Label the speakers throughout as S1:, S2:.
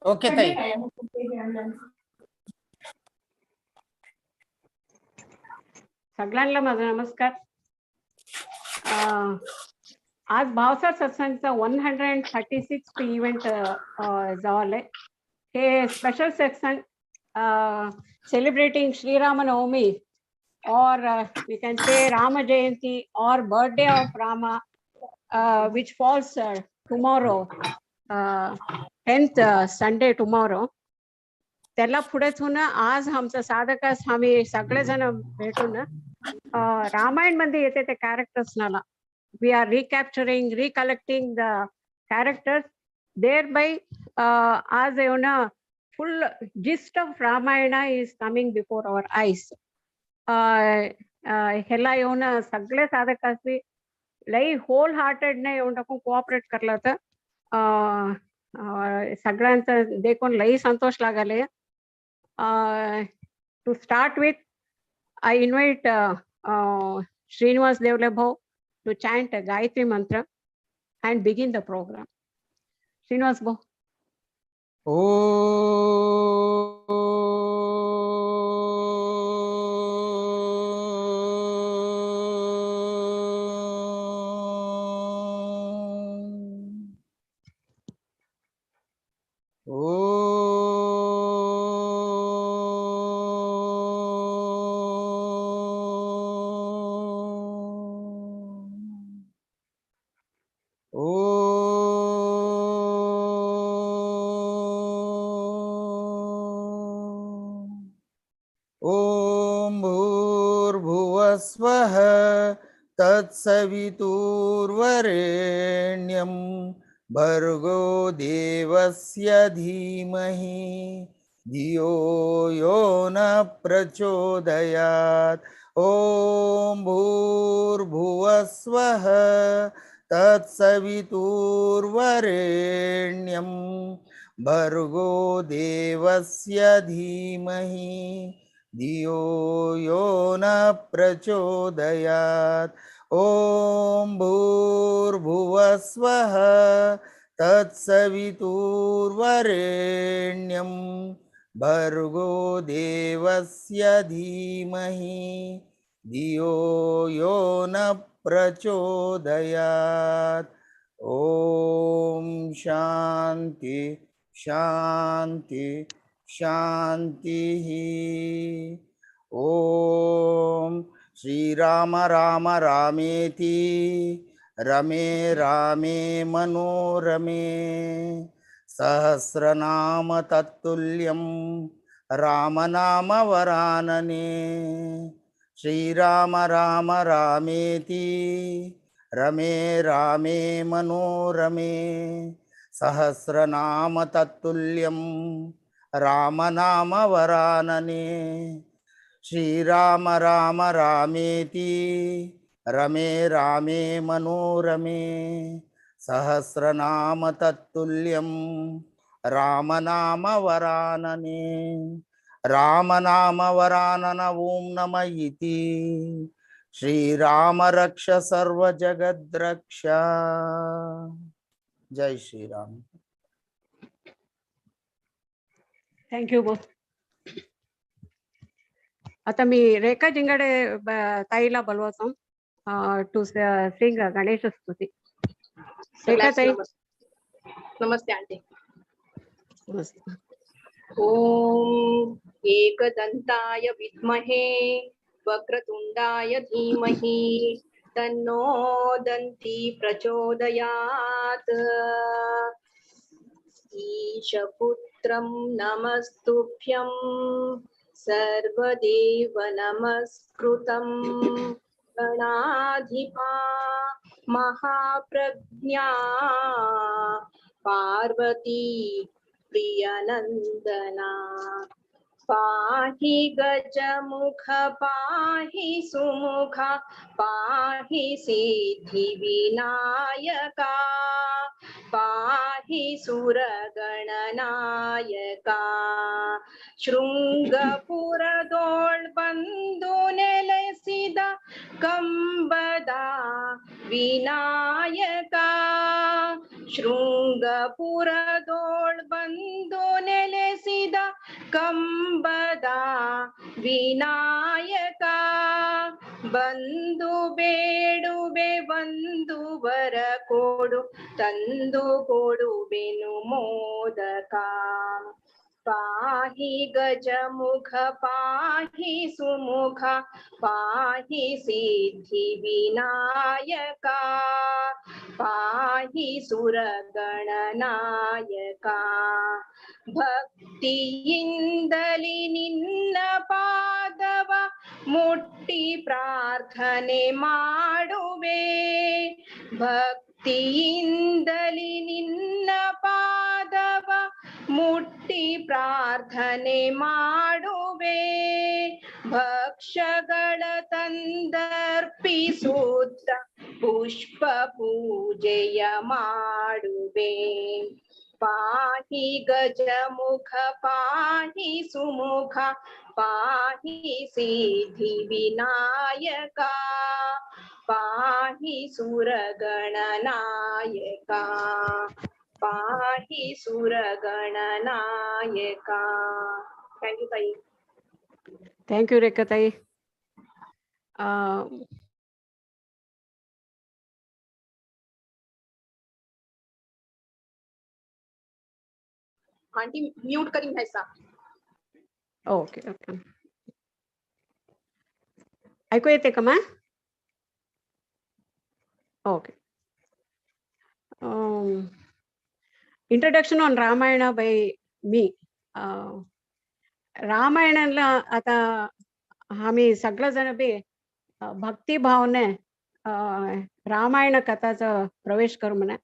S1: Okay ताई.
S2: सगळ्यांना माझा नमस्कार. आज भावसार सत्संगचा 136 इव्हेंट झालाय. हे स्पेशल सत्संग celebrating Sri Rama Navami, or we can say Rama Jayanti or birthday of Rama, which falls tomorrow, 10th Sunday tomorrow. त्याला पुढेच होणं आज आमचं साधकास आम्ही सगळेजण भेटून रामायण मध्ये येते ते कॅरेक्टर्स नाला we are recapturing, recollecting the characters, thereby as a full gist of Ramayana is coming before our eyes. ह्याला येऊन सगळे साधकाशी लई होल हार्टेड ने येऊन टाकून कोऑपरेट करलं तर सगळ्यांचं देखून लई संतोष लागले. To start with, I invite Srinivas Devale to chant a Gayatri mantra and begin the program. Srinivas Bho.
S1: स्वः तत्सवितुर्वरेण्यं भर्गो देवस्य धीमहि धियो यो न प्रचोदयात्. ॐ भूर्भुवः स्वः तत्सवितुर्वरेण्यं भर्गो देवस्य धीमहि धियो यो न प्रचोदयात्. ॐ भूर्भुवः स्वः तत्सवितुर्वरेण्यं भर्गो देवस्य धीमहि धियो यो न प्रचोदयात्. ॐ शान्ति शान्ति शान्तिः. ॐ श्रीराम राम रामेति रमे रामे मनोरमे सहस्रनाम तत्तुल्यं रामनाम वरानने. श्रीराम राम रामेति रमे रामे मनोरमे सहस्रनाम तत्तुल्यं रामनाम वरानने. श्रीराम राम रामेति रमे रामे मनोरमे सहस्रनाम तत्तुल्यं रामनाम वरानने. रामनाम वरानन ओम नमः इति. श्रीराम रक्ष सर्व जगद्रक्ष. जय Shri Ram.
S2: Thank you both. आता मी रेखा जिंगाडे ताईला बोलवतो टू सिंग गणेश स्तुती. रेखा ताई.
S3: नमस्ते आंटी.
S2: नमस्ते.
S3: ओम एकदंताय विद्महे वक्रतुंडाय धीमहि तन्नो दन्ति प्रचोदयात्. ईशपुत्रं नमस्तुभ्यं सर्वदेव नमस्कृतं गणाधिपा महाप्रज्ञा पार्वती प्रियनंदना. पाहि गजमुख पाहि सुमुख पाहि सिद्धिविनायका पाहि सुरगणनायका. ಶೃಂಗಪುರದೋಳ್ಬಂದು ನೆಲೆಸಿದ ಕಂಬದ ವಿನಾಯಕ. ಶೃಂಗಪುರದೋಳ್ಬಂದು ಕಂಬದ ವಿನಾಯಕ ಬಂದು ಬೇಡುವೆ ಒಂದು ವರ ಕೊಡು ತಂದು ಕೊಡುವೆನು ಮೋದಕ ಪಾಹಿ ಗಜಮುಖ ಪಾಹಿ ಸುಮುಖ ಪಾಹಿ ಸಿದ್ಧಿ ವಿನಾಯಕ ಪಾಹಿ ಸುರಗಣನಾಯಕ ಭಕ್ತಿಯಿಂದಲಿ ನಿನ್ನ ಪಾದವ ಮುಟ್ಟಿ ಪ್ರಾರ್ಥನೆ ಮಾಡುವೆ ಭಕ್ತಿಯಿಂದಲಿ ನಿನ್ನ ಪಾದವ ಮುಟ್ಟಿ ಪ್ರಾರ್ಥನೆ ಮಾಡುವೆ ಭಕ್ಷ್ಯಗಳ ತಂದರ್ಪಿಸುತ್ತ ಪುಷ್ಪ ಪೂಜೆಯ ಮಾಡುವೆ ಪಾಹಿ ಗಜಮುಖ ಪಾಹಿ ಸುಮುಖ ಪಾಹಿ ಸಿದ್ಧಿ ವಿನಾಯಕ ಪಾಹಿ ಸುರಗಣನಾಯಕ ಪಾಹಿ ಸುರಗಣನಾಯಕ. ಥ್ಯಾಂಕ್ ಯು ತಾಯಿ.
S2: ಥ್ಯಾಂಕ್ ಯು ರೇಖಾತಾಯಿ.
S3: आंटी म्यूट करी है सा.
S2: Okay okay. ऐकू येते का ma'am? Okay. Introduction on Ramayana by me. रामायणाला आता आम्ही सगळेजण बी भक्तिभावने रामायण कथाचा प्रवेश करू म्हणा.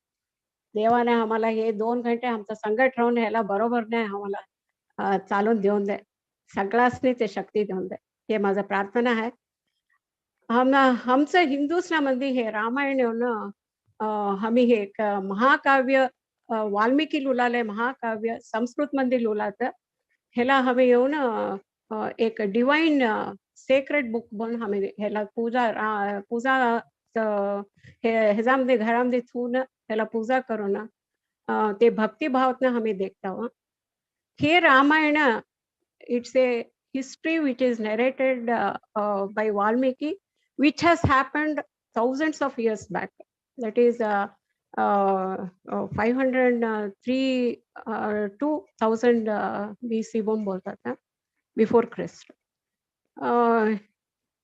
S2: देवाने आम्हाला हे 2 घंटे आमचा संकट राहून ह्याला बरोबरने आम्हाला चालून देऊन दे. सगळ्यासनी ते शक्ती देऊन दे, हे माझं प्रार्थना आहे. आमचं हिंदुस्थानमध्ये हे रामायण येऊन आम्ही हे एक महाकाव्य वाल्मिकी लिहिलेलं महाकाव्य संस्कृतमध्ये लिहिलं. ह्याला आम्ही येऊन एक डिवाइन सेक्रेट बुक म्हणून आम्ही ह्याला पूजा ह्याच्यामध्ये घरामध्ये ठेवून ह्याला पूजा करून ते भक्तिभावातनं आम्ही देखतो. हे Ramayana it's a history which is narrated by Valmiki, which has happened thousands of years back. That is 503 to 1000 BC बोलतात बिफोर क्रिस्ट.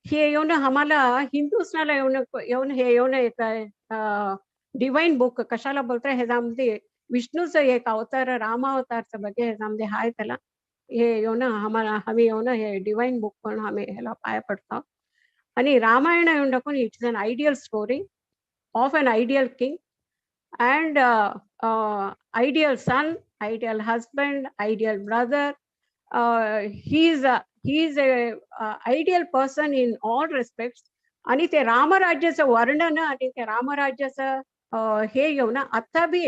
S2: हे येऊन आम्हाला हिंदुस्थानला येऊन हे येऊन एक डिवाइन बुक कशाला बोलतात, ह्याच्यामध्ये विष्णूचं एक अवतार राम अवतारचं बघे ह्याच्यामध्ये हाय. त्याला हे येऊन आम्हाला आम्ही येऊन हे डिवाइन बुक पण आम्ही ह्याला पाया पडतो. आणि रामायण येऊन टाकून it's an ideal story of an ideal king and ideal son, ideal husband, ideal brother. He is a ideal person in all respects. आणि ते रामराज्याचं वर्णन आणि ते रामराज्याचं हे येऊन आता बी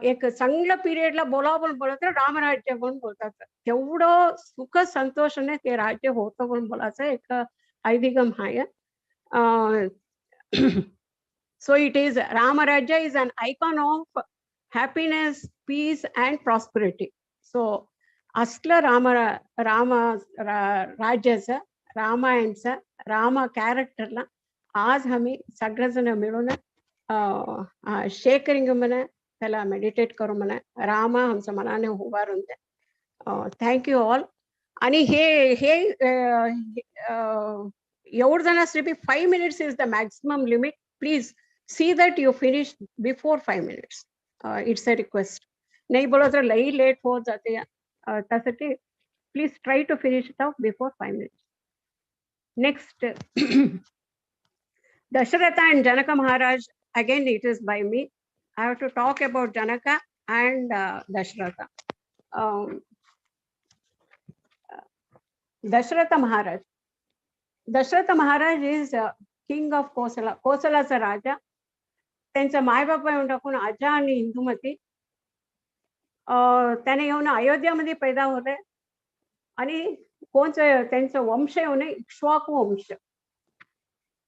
S2: एक चांगल्या पिरियडला बोलावं बोलत रामराज्य म्हणून बोलतात. तेवढं सुख संतोषाने ते राज्य होतं म्हणून बोलायचं एक ऐतिह्य आहे. So it is Ramarajya is an icon of happiness, peace and prosperity. So asla Rajyaचा रामायणचा Rama कॅरेक्टरला आज आम्ही सगळेजण मिळून शेकरिंग म्हणा त्याला मेडिटेट करू म्हणा. रामा आमच्या मनाने उभारून द्या. Thank you all. आणि हे एवढं जणांसाठी 5 minutes is the maximum limit. Please see that you finish before 5 minutes. It's a request. नाही बोला तर लई लेट होत जाते. त्यासाठी please try to finish it out before 5 minutes. Next, Dasharatha and Janaka Maharaj. Again, it is by me. I have to talk about Janaka and Dasharatha. Dasharatha Maharaj. Dasharatha Maharaj is king of Kosala. कोसलाचा राजा. त्यांचा मायबापा येऊन टाकून आजा आणि इंदुमती. त्याने येऊन अयोध्यामध्ये पैदा होते. आणि कोणचं त्यांचं वंश येऊन इक्ष्वाकू वंश.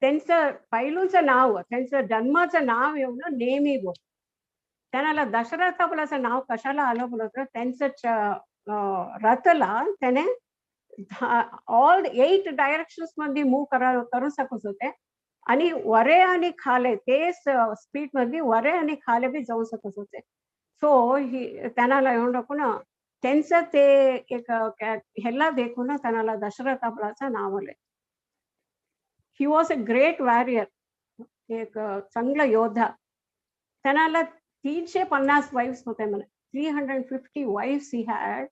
S2: त्यांचं पहिलूचं नाव त्यांचं जन्माचं नाव येऊन नेहमी बोल. त्यांना दशरथ बोलायचं नाव कशाला आलं बोलत त्यांचं रथला त्याने ऑल 8 डायरेक्शन्स मध्ये मूव्ह करू शकत होते आणि वरे आणि खाले तेच स्पीड मध्ये वरे आणि खाले बी जाऊ शकत होते. सो त्यांना येऊन टाकून त्यांचं ते एक ह्याला देखून त्यांना दशरथ आपलाचं नाव आले. He was a great warrior, एक चांगला योद्धा. त्यांना 350 वाईफ्स होते म्हणे. 350 wives he had.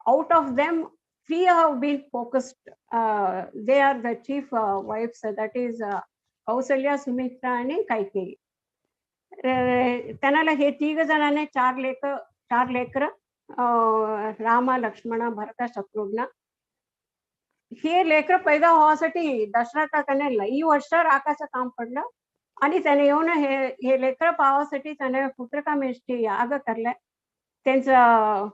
S2: Out of them, 3 have been focused. They are the chief wives, that is Kausalya, Sumitra आणि कैकेयी. त्यांना हे 3 जणांनी 4 लेकर रामा, लक्ष्मण, भरत, शत्रुघ्न. हे लेकर पैदा होण्यासाठी दशरथाने लई वर्ष राखाचं काम पडलं आणि त्याने येऊन हे लेकर पावासाठी त्याने पुत्रकामेष्टी याग करले. त्यांचं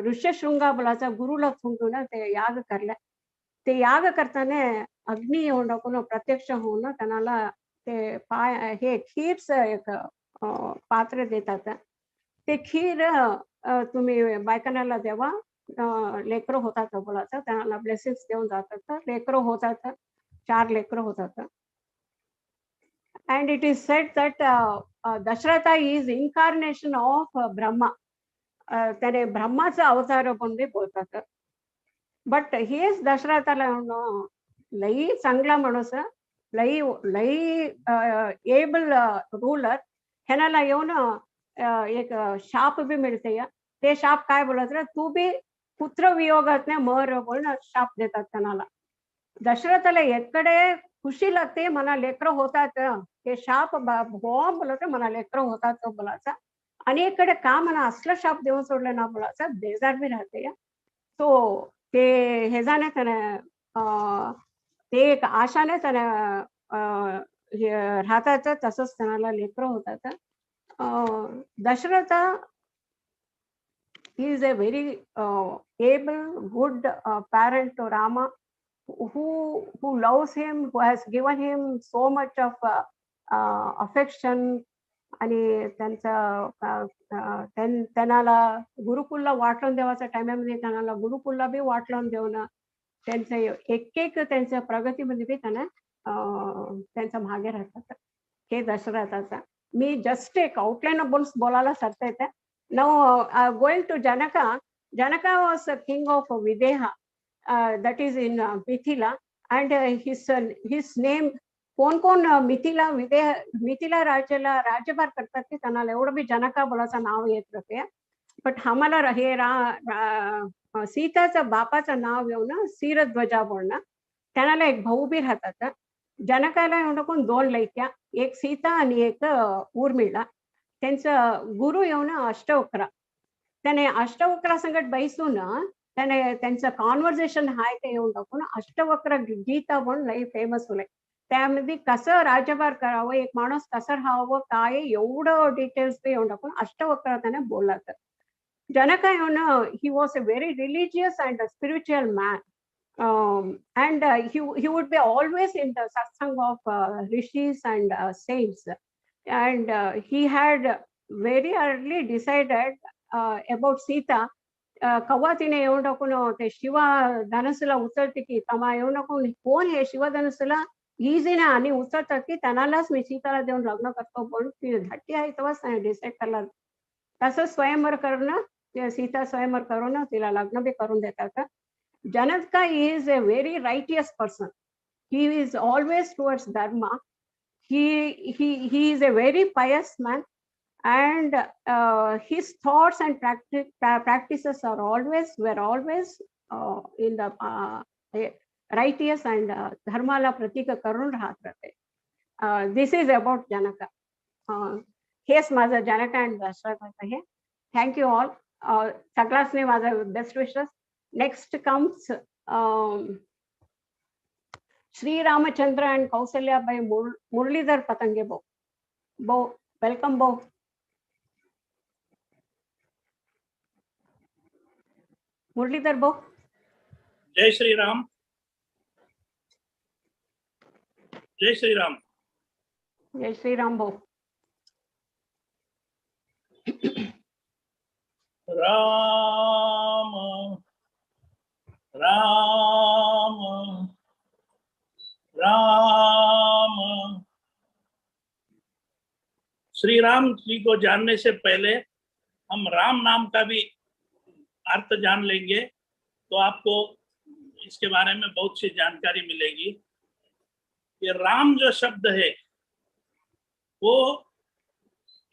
S2: ऋष्यशृंगा बोलाचा गुरुला थुंकून ते याग करले. ते याग करताना अग्नी येऊन टाकून प्रत्यक्ष होऊन त्यांना ते हे खीरचं एक पात्र देतात. ते खीर तुम्ही बायकांना देवा, लेकरं होतात बोलायचं, त्यांना ब्लेसिंग्स देऊन जातात, लेकरं होतात, 4 लेकरं होतात. And it is said that Dasharatha is incarnation of Brahma. त्याने ब्रह्माचा अवतार म्हणून बोलतात. बट हेच दशरथाला लई चांगला माणूस, लई एबल रूलर. ह्याला येऊन एक शाप बी मिळते. ते शाप काय बोलत, तू बी पुत्र वियोगात मर बोलून शाप देतात त्यांना. दशरथाला एकडे खुशी लागते, मला लेकरं होतात, हे शाप बॉम्ब बोलत मला लेकरं होतात तो बोलायचा. आणि इकडे का मला असलं शाप देऊन सोडलं ना बोलायचा, बेजार बी राहते. तो ते हे जाणे त्याने ते एक आशाने त्याने राहतात, तसंच त्यांना लेकरं होतात. Dasharatha is a very able, good parent to Rama, who loves him, who has given him so much of affection. आणि त्यांना गुरुकुलला वाटून देवाच्या टायमामध्ये त्यांना गुरुकुलला बी वाटून देऊन त्यांचं एक त्यांच्या प्रगतीमध्ये बी त्यांना त्यांच्या मागे राहतात. हे दशरथाचा. मी जस्ट एक आउटलाईन बोलायला सरता येते. Now going to Janaka. Janaka was a king of Videha, that is in Mithila, and his name. कोण मिथिला मिथिला राज्यभार करतात की त्यांना एवढं बी जनका बोलायचं नाव येत होते. बट आम्हाला हे सीताचं बापाचं नाव येऊन शिरध्वजा बोलणं. त्यांना एक भाऊ बी राहतात. जनकाला एवढं कोण 2 लैक्या, एक सीता आणि एक उर्मिला. त्यांचं गुरु येऊन अष्टवक्र. त्याने अष्टवक्रा संगत बैसून त्याने त्यांचं कॉन्व्हर्सेशन हाय ते येऊन टाकून अष्टवक्र गीता म्हणून लई फेमस होले. त्यामध्ये कसं राज्यभार करावं, एक माणूस कसं राहावं, काय एवढं डिटेल्स ते येऊन टाकून अष्टवक्र त्याने बोलत. जनका येऊन he was a very religious and spiritual man. And he would be always in the satsang of rishis and saints. And he had very early decided about Sita. कव्हा तिने येऊन टाकून ते शिवा धनुसला उचलते की तमा येऊन टाकून कोण हे शिवा धनुसला इझीने आणि उचलतात की त्यांनाच मी सीताला देऊन लग्न करतो बोलून ती धाटी आहे तेव्हाच त्याने डिसाईड करला. तसं स्वयंवर करून सीता स्वयंवर करून तिला लग्न बी करून देतात. Janaka is a very righteous person. He is always towards dharma. He is a very pious man, and his thoughts and practices were always in the righteous and dharmala pratika karun rahat rahte. This is about Janaka. Here's माझा Janaka and Dasharatha आहे. Thank you all. सगळ्यांनी माझा best wishes. Next comes Sri Ramachandra and Kausalya by Muralidhar Patange Bo. Bo, welcome Bo. Muralidhar Bo.
S4: Jai Shri Ram. Jai Shri Ram.
S2: Jai Shri Ram Bo.
S4: Rama Shri Ram ji को जानने से पहले हम राम नाम का भी अर्थ जान लेंगे तो आपको इसके बारे में बहुत सी जानकारी मिलेगी। ये राम जो शब्द है वो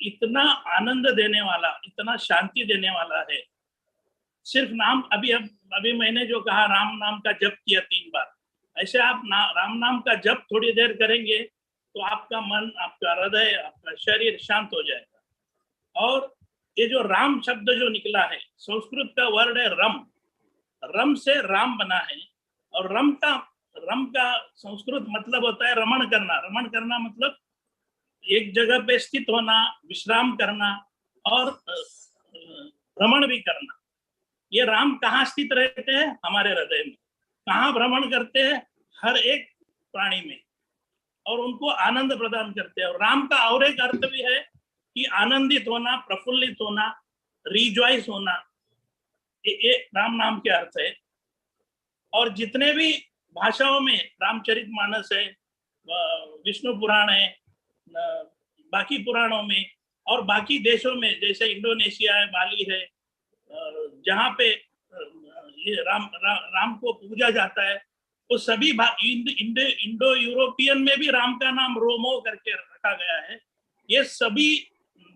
S4: इतना आनंद देने वाला, इतना शांति देने वाला है। सिर्फ नाम, अभी मैंने जो कहा राम नाम का जप किया 3 बार, ऐसे आप राम नाम का जप थोड़ी देर करेंगे तो आपका मन, आपका हृदय, आपका शरीर शांत हो जाएगा। और ये जो राम शब्द जो निकला है, संस्कृत का वर्ड है रम। रम से राम बना है। और रम का संस्कृत मतलब होता है रमण करना। रमण करना मतलब एक जगह पे स्थित होना, विश्राम करना और भ्रमण भी करना। ये राम कहाँ स्थित रहते हैं? हमारे हृदय में। कहाँ भ्रमण करते हैं? हर एक प्राणी में, और उनको आनंद प्रदान करते हैं। और राम का और एक अर्थ भी है कि आनंदित होना, प्रफुल्लित होना, रिजॉइस होना, ये राम नाम के अर्थ है। और जितने भी भाषाओं में रामचरितमानस है, विष्णु पुराण है, बाकी पुराणों में और बाकी देशों में जैसे इंडोनेशिया है, बाली है, जहाँ पे ये राम को पूजा जाता है, वो सभी इंडो यूरोपियन में भी राम का नाम रोमो करके रखा गया है। ये सभी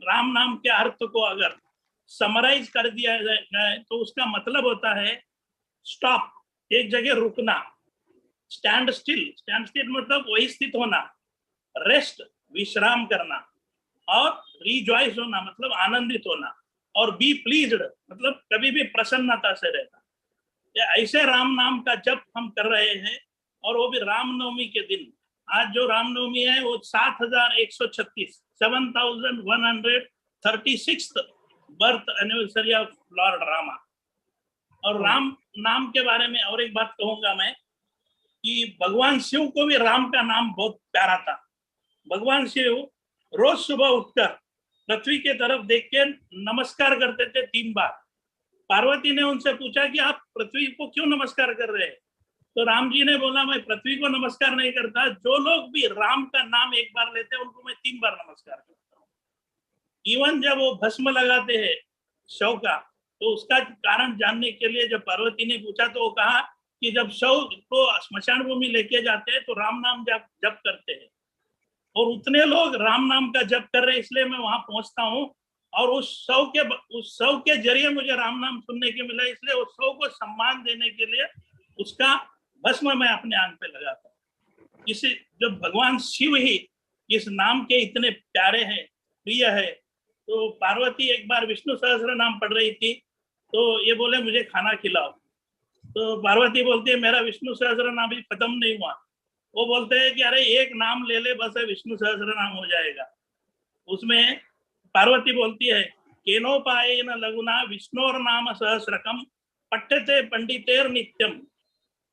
S4: राम नाम के अर्थ को अगर समराइज कर दिया जाए तो उसका मतलब होता है स्टॉप, एक जगह रुकना। स्टैंड स्टिल मतलब वही स्थित होना। रेस्ट, विश्राम करना। और रिजॉइस होना मतलब आनंदित होना। और बी प्लीज्ड मतलब कभी भी प्रसन्नता से रहना। ऐसे राम नाम का जप हम कर रहे हैं, और वो भी रामनवमी के दिन। आज जो रामनवमी है वो 7136 7136 birth anniversary of Lord Rama. और राम नाम के बारे में और एक बात कहूंगा मैं कि भगवान शिव को भी राम का नाम बहुत प्यारा था। भगवान शिव रोज सुबह उठकर पृथ्वी के तरफ देख के नमस्कार करते थे 3 बार। पार्वती ने उनसे पूछा कि आप पृथ्वी को क्यों नमस्कार कर रहे हैं? तो राम जी ने बोला, मैं पृथ्वी को नमस्कार नहीं करता, जो लोग भी राम का नाम एक बार लेते हैं उनको मैं 3 बार नमस्कार करता हूँ। इवन जब वो भस्म लगाते हैं शव का, तो उसका कारण जानने के लिए जब पार्वती ने पूछा तो वो कहा कि जब शव को स्मशान भूमि लेके जाते हैं तो राम नाम जप करते हैं। और उतने लोग राम नाम का जप कर रहे हैं, इसलिए मैं वहां पहुंचता हूँ। और उस शव के जरिए मुझे राम नाम सुनने के मिला, इसलिए उस शव को सम्मान देने के लिए उसका भस्म मैं अपने आंख पे लगाता हूँ। इसे जब भगवान शिव ही इस नाम के इतने प्यारे हैं, प्रिय है, तो पार्वती एक बार विष्णु सहस्त्र नाम पढ़ रही थी, तो ये बोले मुझे खाना खिलाओ। तो पार्वती बोलती है मेरा विष्णु सहस्त्र नाम भी खत्म नहीं हुआ। वो बोलते हैं कि अरे एक नाम ले ले बस, विष्णु सहस्त्र नाम हो जाएगा। उसमें पार्वती बोलती है केनोपायेन लघुना विष्णोर नाम सहस्रकम पठ्यते पंडितेर नित्यम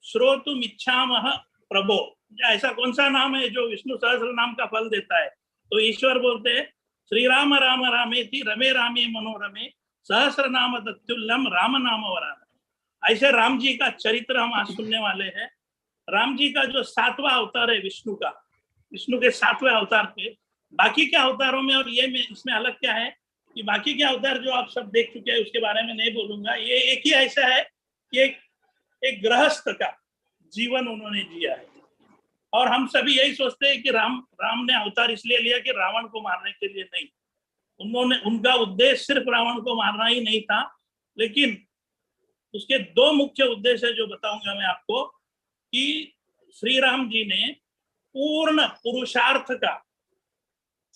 S4: श्रोतुम इच्छामः प्रभो। ऐसा कौन सा नाम है जो विष्णु सहस्र नाम का फल देता है? तो ईश्वर बोलते हैं श्री राम राम रामेति रमे रामे मनोरमे सहस्र नाम तत्तुल्यम राम नाम वरानने। ऐसे राम जी का चरित्र हम आज सुनने वाले हैं। राम जी का जो 7वां अवतार है विष्णु का, विष्णु के 7वें अवतार थे। बाकी के अवतारों में और ये में इसमें अलग क्या है कि बाकी के अवतार जो आप सब देख चुके हैं उसके बारे में नहीं बोलूंगा। ये एक ही ऐसा है कि एक गृहस्थ का जीवन उन्होंने जिया है। और हम सभी यही सोचते हैं कि राम ने अवतार इसलिए लिया कि रावण को मारने के लिए नहीं। उनका उद्देश्य सिर्फ रावण को मारना ही नहीं था, लेकिन उसके 2 मुख्य उद्देश्य जो बताऊंगा मैं आपको कि श्री राम जी ने पूर्ण पुरुषार्थ का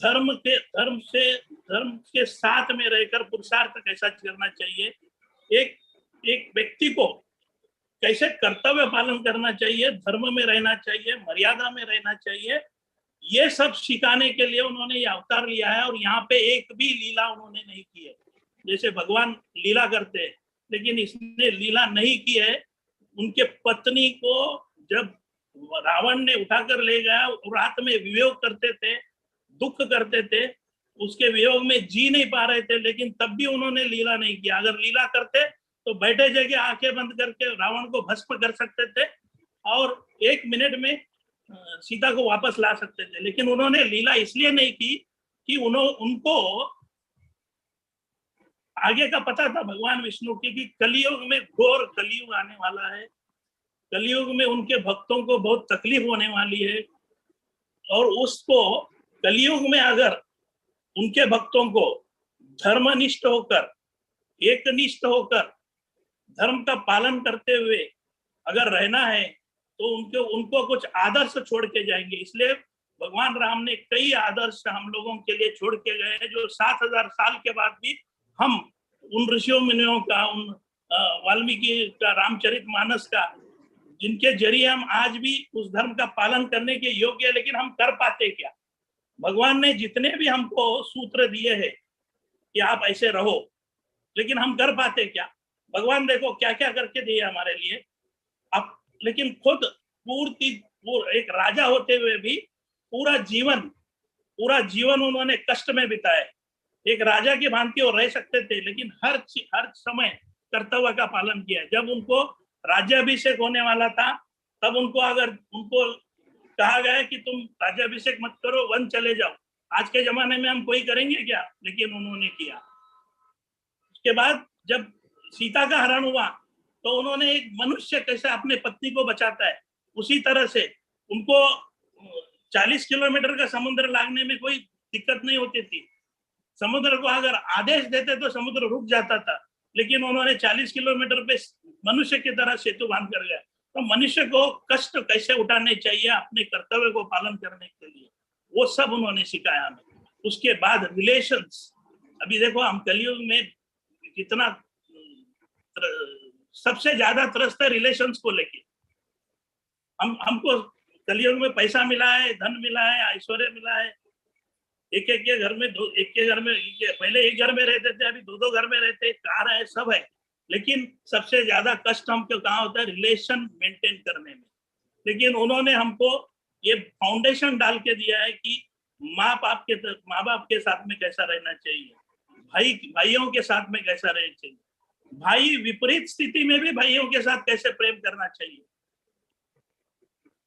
S4: धर्म के साथ में रहकर पुरुषार्थ कैसा करना चाहिए, एक व्यक्ति को कैसे कर्तव्य पालन करना चाहिए, धर्म में रहना चाहिए, मर्यादा में रहना चाहिए, ये सब सिखाने के लिए उन्होंने ये अवतार लिया है। और यहाँ पे एक भी लीला उन्होंने नहीं की है। जैसे भगवान लीला करते हैं, लेकिन इसने लीला नहीं की है। उनके पत्नी को जब रावण ने उठाकर ले गया, रात में वियोग करते थे, दुख करते थे, उसके वियोग में जी नहीं पा रहे थे, लेकिन तब भी उन्होंने लीला नहीं किया। अगर लीला करते तो बैठे जगह आंखें बंद करके रावण को भस्म कर सकते थे और 1 मिनट में सीता को वापस ला सकते थे। लेकिन उन्होंने लीला इसलिए नहीं की कि उनको आगे का पता था भगवान विष्णु की कि कलयुग में घोर कलयुग आने वाला है, कलयुग में उनके भक्तों को बहुत तकलीफ होने वाली है, और उसको कलयुग में अगर उनके भक्तों को धर्मनिष्ठ होकर, एकनिष्ठ होकर, धर्म का पालन करते हुए अगर रहना है तो उनको कुछ आदर्श छोड़ के जाएंगे। इसलिए भगवान राम ने कई आदर्श हम लोगों के लिए छोड़ के गए हैं, जो 7000 साल के बाद भी हम उन ऋषियों मुनियों का, उन वाल्मीकि का रामचरितमानस का, जिनके जरिए हम आज भी उस धर्म का पालन करने के योग्य है। लेकिन हम कर पाते क्या? भगवान ने जितने भी हमको सूत्र दिए हैं कि आप ऐसे रहो, लेकिन हम कर पाते क्या? भगवान देखो क्या क्या करके दिए हमारे लिए। अब लेकिन खुद एक राजा होते हुए भी पूरा जीवन उन्होंने कष्ट में बिताए। एक राजा की भांति वो रह सकते थे, लेकिन हर समय कर्तव्य का पालन किया। जब उनको राज्याभिषेक होने वाला था, तब उनको कहा गया कि तुम राज्याभिषेक मत करो, वन चले जाओ। आज के जमाने में हम कोई करेंगे क्या? लेकिन उन्होंने किया। उसके बाद जब सीता का हरण हुआ तो उन्होंने एक मनुष्य कैसे अपने पत्नी को बचाता है, उसी तरह से उनको 40 किलोमीटर का समुद्र लागने में कोई दिक्कत नहीं होती थी। समुद्र को अगर आदेश देते तो समुद्र रुक जाता था, लेकिन उन्होंने 40 किलोमीटर पे मनुष्य की तरह सेतु बांध कर गया। तो मनुष्य को कष्ट कैसे उठाने चाहिए अपने कर्तव्य को पालन करने के लिए, वो सब उन्होंने सिखाया हमें। उसके बाद रिलेशंस, अभी देखो हम कलयुग में कितना सबसे ज्यादा त्रस्त है रिलेशंस को लेके। हमको कलयुग में पैसा मिला है, धन मिला है, ऐश्वर्य मिला है। एक के घर में पहले एक घर में रहते थे, अभी दो घर में रहते, कार है, सब है। लेकिन सबसे ज्यादा कष्ट हमको कहाँ होता है? रिलेशन मेंटेन करने में। लेकिन उन्होंने हमको ये फाउंडेशन डाल के दिया है कि माँ बाप के साथ में कैसा रहना चाहिए, भाइयों के साथ में कैसा रहना चाहिए, भाई विपरीत स्थिति में भी भाइयों के साथ कैसे प्रेम करना चाहिए।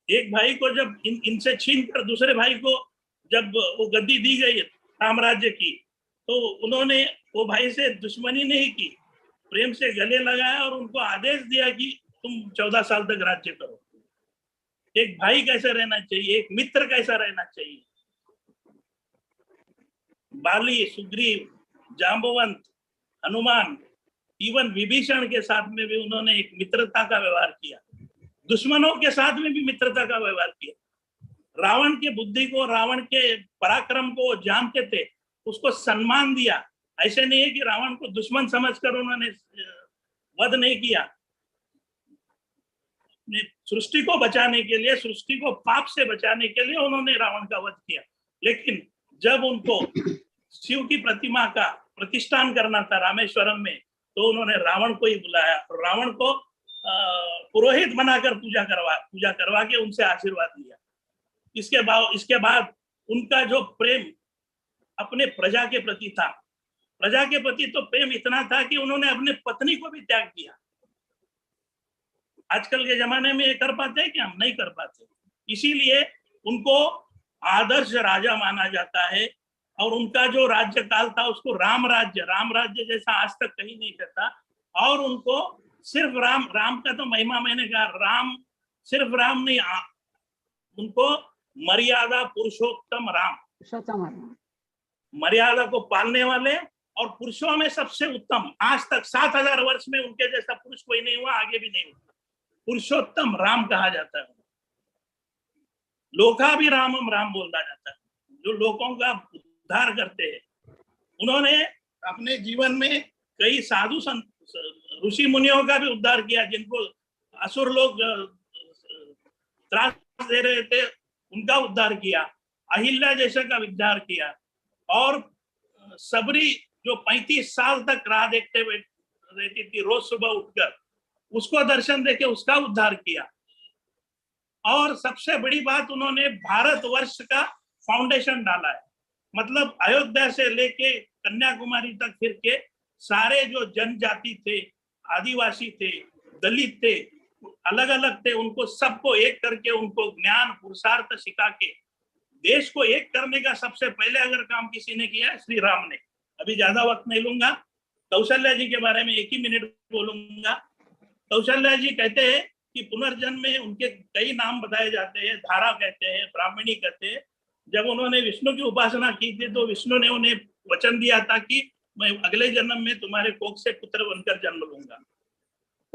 S4: एक भाई को जब इनसे छीन कर दूसरे भाई को जब वो गद्दी दी गई साम्राज्य की, तो उन्होंने वो भाई से दुश्मनी नहीं की, प्रेम से गले लगाया और उनको आदेश दिया कि तुम 14 साल तक राज्य करो। एक भाई कैसे रहना चाहिए, एक मित्र कैसा रहना चाहिए। बाली, सुग्रीव, जांबवंत, हनुमान, इवन विभीषण के साथ में भी उन्होंने एक मित्रता का व्यवहार किया। दुश्मनों के साथ में भी मित्रता का व्यवहार किया। रावण की बुद्धि को, रावण के पराक्रम को जानते थे, उसको सम्मान दिया। ऐसे नहीं है कि रावण को दुश्मन समझकर उन्होंने वध नहीं किया। सृष्टि को बचाने के लिए, सृष्टि को पाप से बचाने के लिए उन्होंने रावण का वध किया। लेकिन जब उनको शिव की प्रतिमा का प्रतिष्ठान करना था रामेश्वरम में, तो उन्होंने रावण को ही बुलाया और रावण को पुरोहित बनाकर पूजा करवा के उनसे आशीर्वाद लिया। इसके बाद उनका जो प्रेम अपने प्रजा के प्रति था, प्रजा के प्रति तो प्रेम इतना था कि उन्होंने अपने पत्नी को भी त्याग किया। आजकल के जमाने में ये कर पाते हैं कि हम नहीं कर पाते। इसीलिए उनको आदर्श राजा माना जाता है। और उनका जो राज्य काल था उसको राम राज्य जैसा आज तक कहीं नहीं कहता। और उनको सिर्फ राम का तो महिमा, मैंने कहा राम सिर्फ राम नहीं, उनको मर्यादा पुरुषोत्तम राम, मर्यादा को पालने वाले और पुरुषों में सबसे उत्तम। आज तक 7000 वर्ष में उनके जैसा पुरुष कोई नहीं हुआ, आगे भी नहीं हुआ। पुरुषोत्तम राम कहा जाता है। लोका भी रामम राम बोला जाता है, जो लोगों का उद्धार करते हैं। उन्होंने अपने जीवन में कई साधु संत, ऋषि मुनियों का भी उद्धार किया, जिनको असुर लोग त्रास दे रहे थे, उनका उद्धार किया। अहिल्या जैसे का उद्धार किया। और सबरी जो 35 साल तक राह देखते हुए रहती थी, रोज सुबह उठकर उसको दर्शन देके उसका उद्धार किया। और सबसे बड़ी बात, उन्होंने भारतवर्ष का फाउंडेशन डाला है। मतलब अयोध्या से लेके कन्याकुमारी तक फिर के सारे जो जनजाति थे, आदिवासी थे, दलित थे, अलग अलग थे, उनको सबको एक करके उनको ज्ञान पुरुषार्थ सिखा के देश को एक करने का सबसे पहले अगर काम किसी ने किया, श्री राम ने। अभी ज्यादा वक्त नहीं लूंगा, कौशल्या जी के बारे में 1 ही मिनट बोलूंगा। कौशल्या जी कहते हैं कि पुनर्जन्म में उनके कई नाम बताए जाते हैं, धारा कहते हैं, ब्राह्मणी कहते हैं। जब उन्होंने विष्णु की उपासना की थी तो विष्णु ने उन्हें वचन दिया था कि मैं अगले जन्म में तुम्हारे कोख से पुत्र बनकर जन्म लूंगा।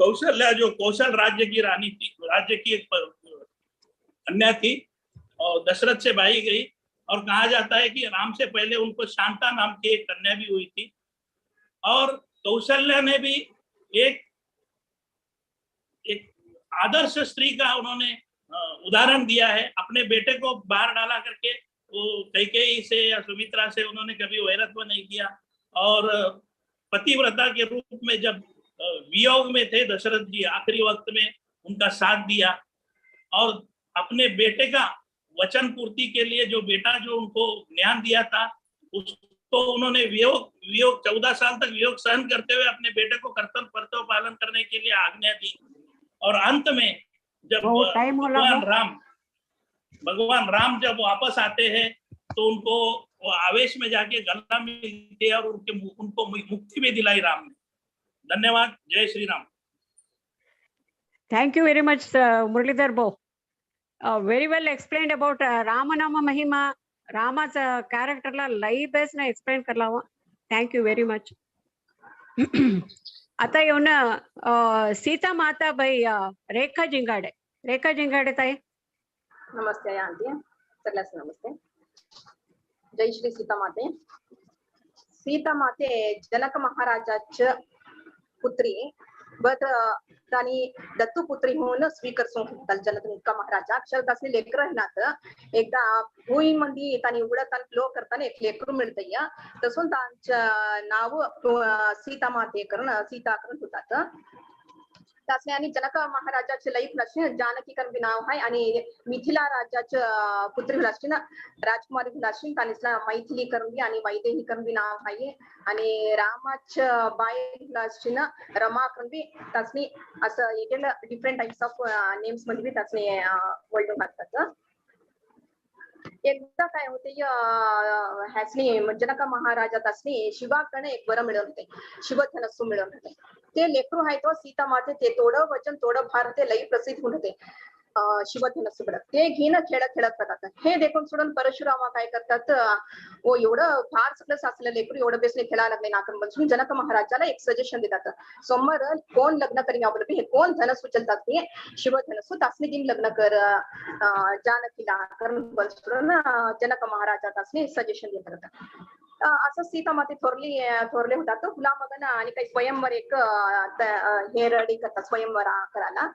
S4: कौशल्या जो कौशल राज्य की रानी थी, राज्य की एक कन्या थी और दशरथ से भाई गई, और कहा जाता है कि राम से पहले उनको शांता नाम की एक कन्या भी हुई थी। और कौशल्या ने भी एक आदर्श स्त्री का उन्होंने उदाहरण दिया है। अपने बेटे को बाहर डाला करके वो कैकेयी से या सुमित्रा से उन्होंने कभी वैरत्व नहीं किया, और पतिव्रता के रूप में जब वियोग में थे दशरथ जी, आखिरी वक्त में उनका साथ दिया, और अपने बेटे का वचन पूर्ति के लिए जो बेटा जो उनको ज्ञान दिया था उसको उन्होंने वियोग 14 साल तक वियोग सहन करते हुए अपने बेटे को कर्तव्य पालन करने के लिए आज्ञा दी। और अंत में जब भगवान राम जब वापस आते हैं तो उनको आवेश में जाके गला मिलती है और उनको मुक्ति भी दिलाई राम ने। धन्यवाद। जय Shri Ram.
S2: Thank you very much, Muralidhar Bo. Very well explained about Ramanama Mahima. Rama's character la life based na explain karla हुआ. Thank you very much. आता येऊन सीता माता बाई रेखा जिंगाडे ताई.
S3: नमस्ते आंटी, सगळ्यास नमस्ते. जय श्री सीता माते. सीता माते जनक महाराजाच्या पुत्री बट तानी दत्तपुत्री म्हणून स्वीकारसून घेतल जनक महाराजा. अक्षर तसले लेकर नात एकदा भुई मंदी तानी उडत फ्लो करताना एक लेकरू मिळतय. तसून त्यांचं नाव सीता माते करून सीता करून होतात. त्यासने आणि जनक महाराजाचे लाईफ लक्ष्मी जानकी करून नाव आहे आणि मिथिला राजाच्या पुत्री लक्ष्मी राजकुमारी लक्ष्मी तानीसला मैथिली करून आणि वैदेही करून नाव आहे. आणि रामाच्या बाई लक्ष्मी रमा करून त्यासनी असं एकेल डिफरंट टाइप्स ऑफ नेम्स मध्ये त्यासने वर्ल्ड घालतात. एकदा काय होते ह्यासनी जनक महाराजा त्यासनी शिवाकडे एक वर मिळवून होते, शिवधनस्सू मिळवून होते. ते लेकरू आहे तो सीता माते ते थोडं वचन थोडं भार ते लई प्रसिद्ध होऊन होते शिवधनस्सू मिळत. ते घेणं खेळत राहतात. हे देखून सोडून परशुरामा काय करतात, ओ एवढं फार सगळं असलं लेकरू एवढं बेसने खेळायला लागले नाकम बसून जनक महाराजाला एक सजेशन देतात. सोमवार कोण लग्न करी आवडते, हे कोण धनस्सू चलतात ते शिवधनस्सू तासने दिन लग्न कर जानकीला करून बसून जनक महाराजा तासने सजेशन देतात. असं सीता माते थोरले होतात. फुला मगन आणि काही स्वयंवर एक हे रेडी करतात स्वयंवर करायला.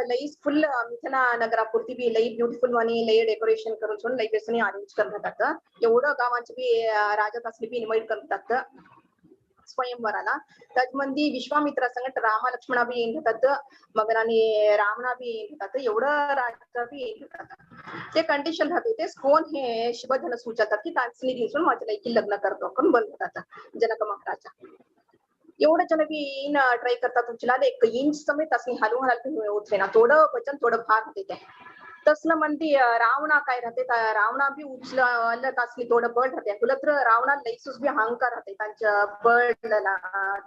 S3: लई फुल मिथिला नगरापुरती बी लई ब्युटिफुल आणि लई डेकोरेशन करून लई बेसने अरेंज करतात. एवढं गावांची बी राजा तासली बी इन्व्हाइट करतात स्वयंवराला. त्याचमध्ये विश्वामित्रा संगत रामा लक्ष्मणा बी येतात, मग आणि रावणा बी येतात, एवढं राजा बी येतात. ते कंडिशन राहते ते कोण हे शिवधन सुचतात की तासनी दिसून माझ्या लायकी लग्न करतो करून बनवतात जनक महाराजा. एवढं जण बी ट्राय करतात उचला एक इंच समेत असं हलवून होते ना, थोडं वचन थोडं भार होते ते तसलं म्हणते. रावणा काय राहते, रावणा बी उचल असली थोडं बळ राहते. तुला तर रावणा लईसूस बी अहंकार राहते त्यांच्या बळला,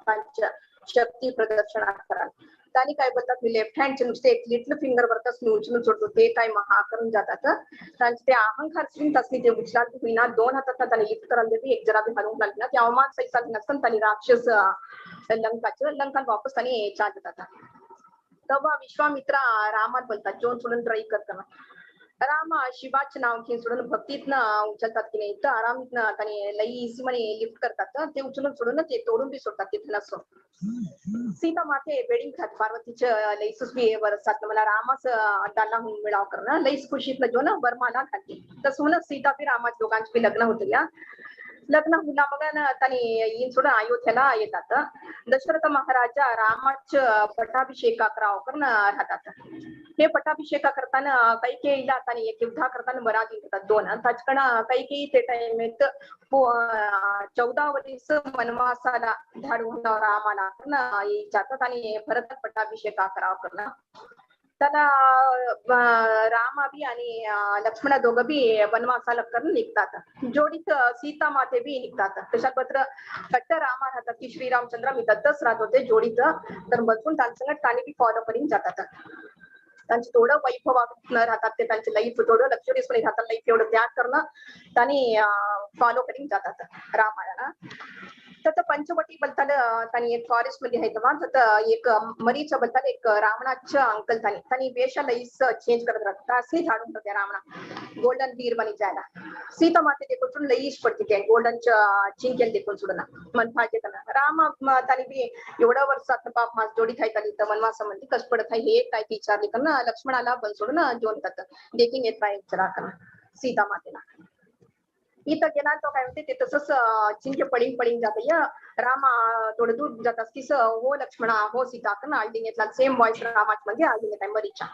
S3: त्यांच्या शक्ती प्रदर्शन करायला. त्यांनी काय बोलतात, मी लेफ्ट हँडचे नुसते एक लिटल फिंगर वरतच मी उचलून सोडतो ते काय महा करून जातात. त्यांचे ते अहंकार स्विंग असली ते उचला होईना 2 हातात त्यांनी लिफ्ट करायला देते, एक जरा बी हलवून लागली ना ते अवमान सैसा नसतं. त्यांनी राक्षस लंका वापस त्यांनी चाल जातात. तेव्हा विश्वामित्रा रामात बोलतात जोन सोडून ट्राय करताना रामा शिवाचे नाव घेऊन सोडून भक्तीतनं उचलतात की नाही तर आरामीतनं त्यांनी लई इझी म्हणे लिफ्ट करतात. ते उचलून सोडून ते तोडून बी सोडतात तिथे नसतो. सीता माते वेडिंग खात पार्वतीच्या लईसूस बी वरसात मला रामाच दाला होऊन मिळाव करणं लईस खुशीतलं जो ना बरमाला घालते. तसं म्हणून सीता बी रामाच्या दोघांची बी लग्न होते. या लग्न हुला मग त्यांनी येऊन सोडून अयोध्येला येतात. दशरथ महाराजा रामाच्या पट्टाभिषेका कराव करून राहतात. हे पट्टाभिषेका करताना कैकेयीला त्यांनी एक युद्ध करताना बराच येतात 2. त्याच्याकडं कैकेयी ते टाइमेत 14 वर्ष वनवासाला धाडून रामाला जातात आणि भरत पट्टाभिषेका कराव करणं. त्याला रामा बी आणि लक्ष्मण दोघं बी वनवासाला करून निघतात. जोडीत सीता माते बी निघतात. तशा पत्र कट्ट रामा राहतात की श्रीरामचंद्र मी दत्तच राहत होते जोडीत, तर बसून त्यांचं त्याने बी फॉलो करून जातात. त्यांचं थोडं वैभव राहतात ते, त्यांचे लाईफ थोडं लक्झरीज मध्ये राहतात, लाईफ एवढं त्याग करणं त्यांनी फॉलो करून जातात रामायणा. तर पंचवटी बद्दल त्यांनी एक फॉरेस्ट मध्ये आहे तेव्हा तर एक मरीच्या बद्दल एक रावणाच्या अंकल त्यांनी वेशा लईस चेंज करत राहतात. असली झाडून होते रावणा गोल्डन बीर बनी जायला. सीता माते देखून लईश पडते ते गोल्डनच्या चिंकेल देखून सोडणं म्हणते त्यांना. राम त्यांनी बी एवढं वर्षात बाप माझ जोडी थाय तली तर वनवासामध्ये कस पडत आहे हे काय विचारले करणं लक्ष्मणाला पण सोडून जोडतात. देखील येत आहे विचारा सीता मातेला. इथं गेला तो काय म्हणते ते तसंच चिंके पडिंग पडिंग जाते. रामा थोडं दूर जातात की हो लक्ष्मणा हो सीता करणं आळदीन घेतला सेम व्हॉइस रामाच म्हणजे आळदीन घेत आहे मरीच्या.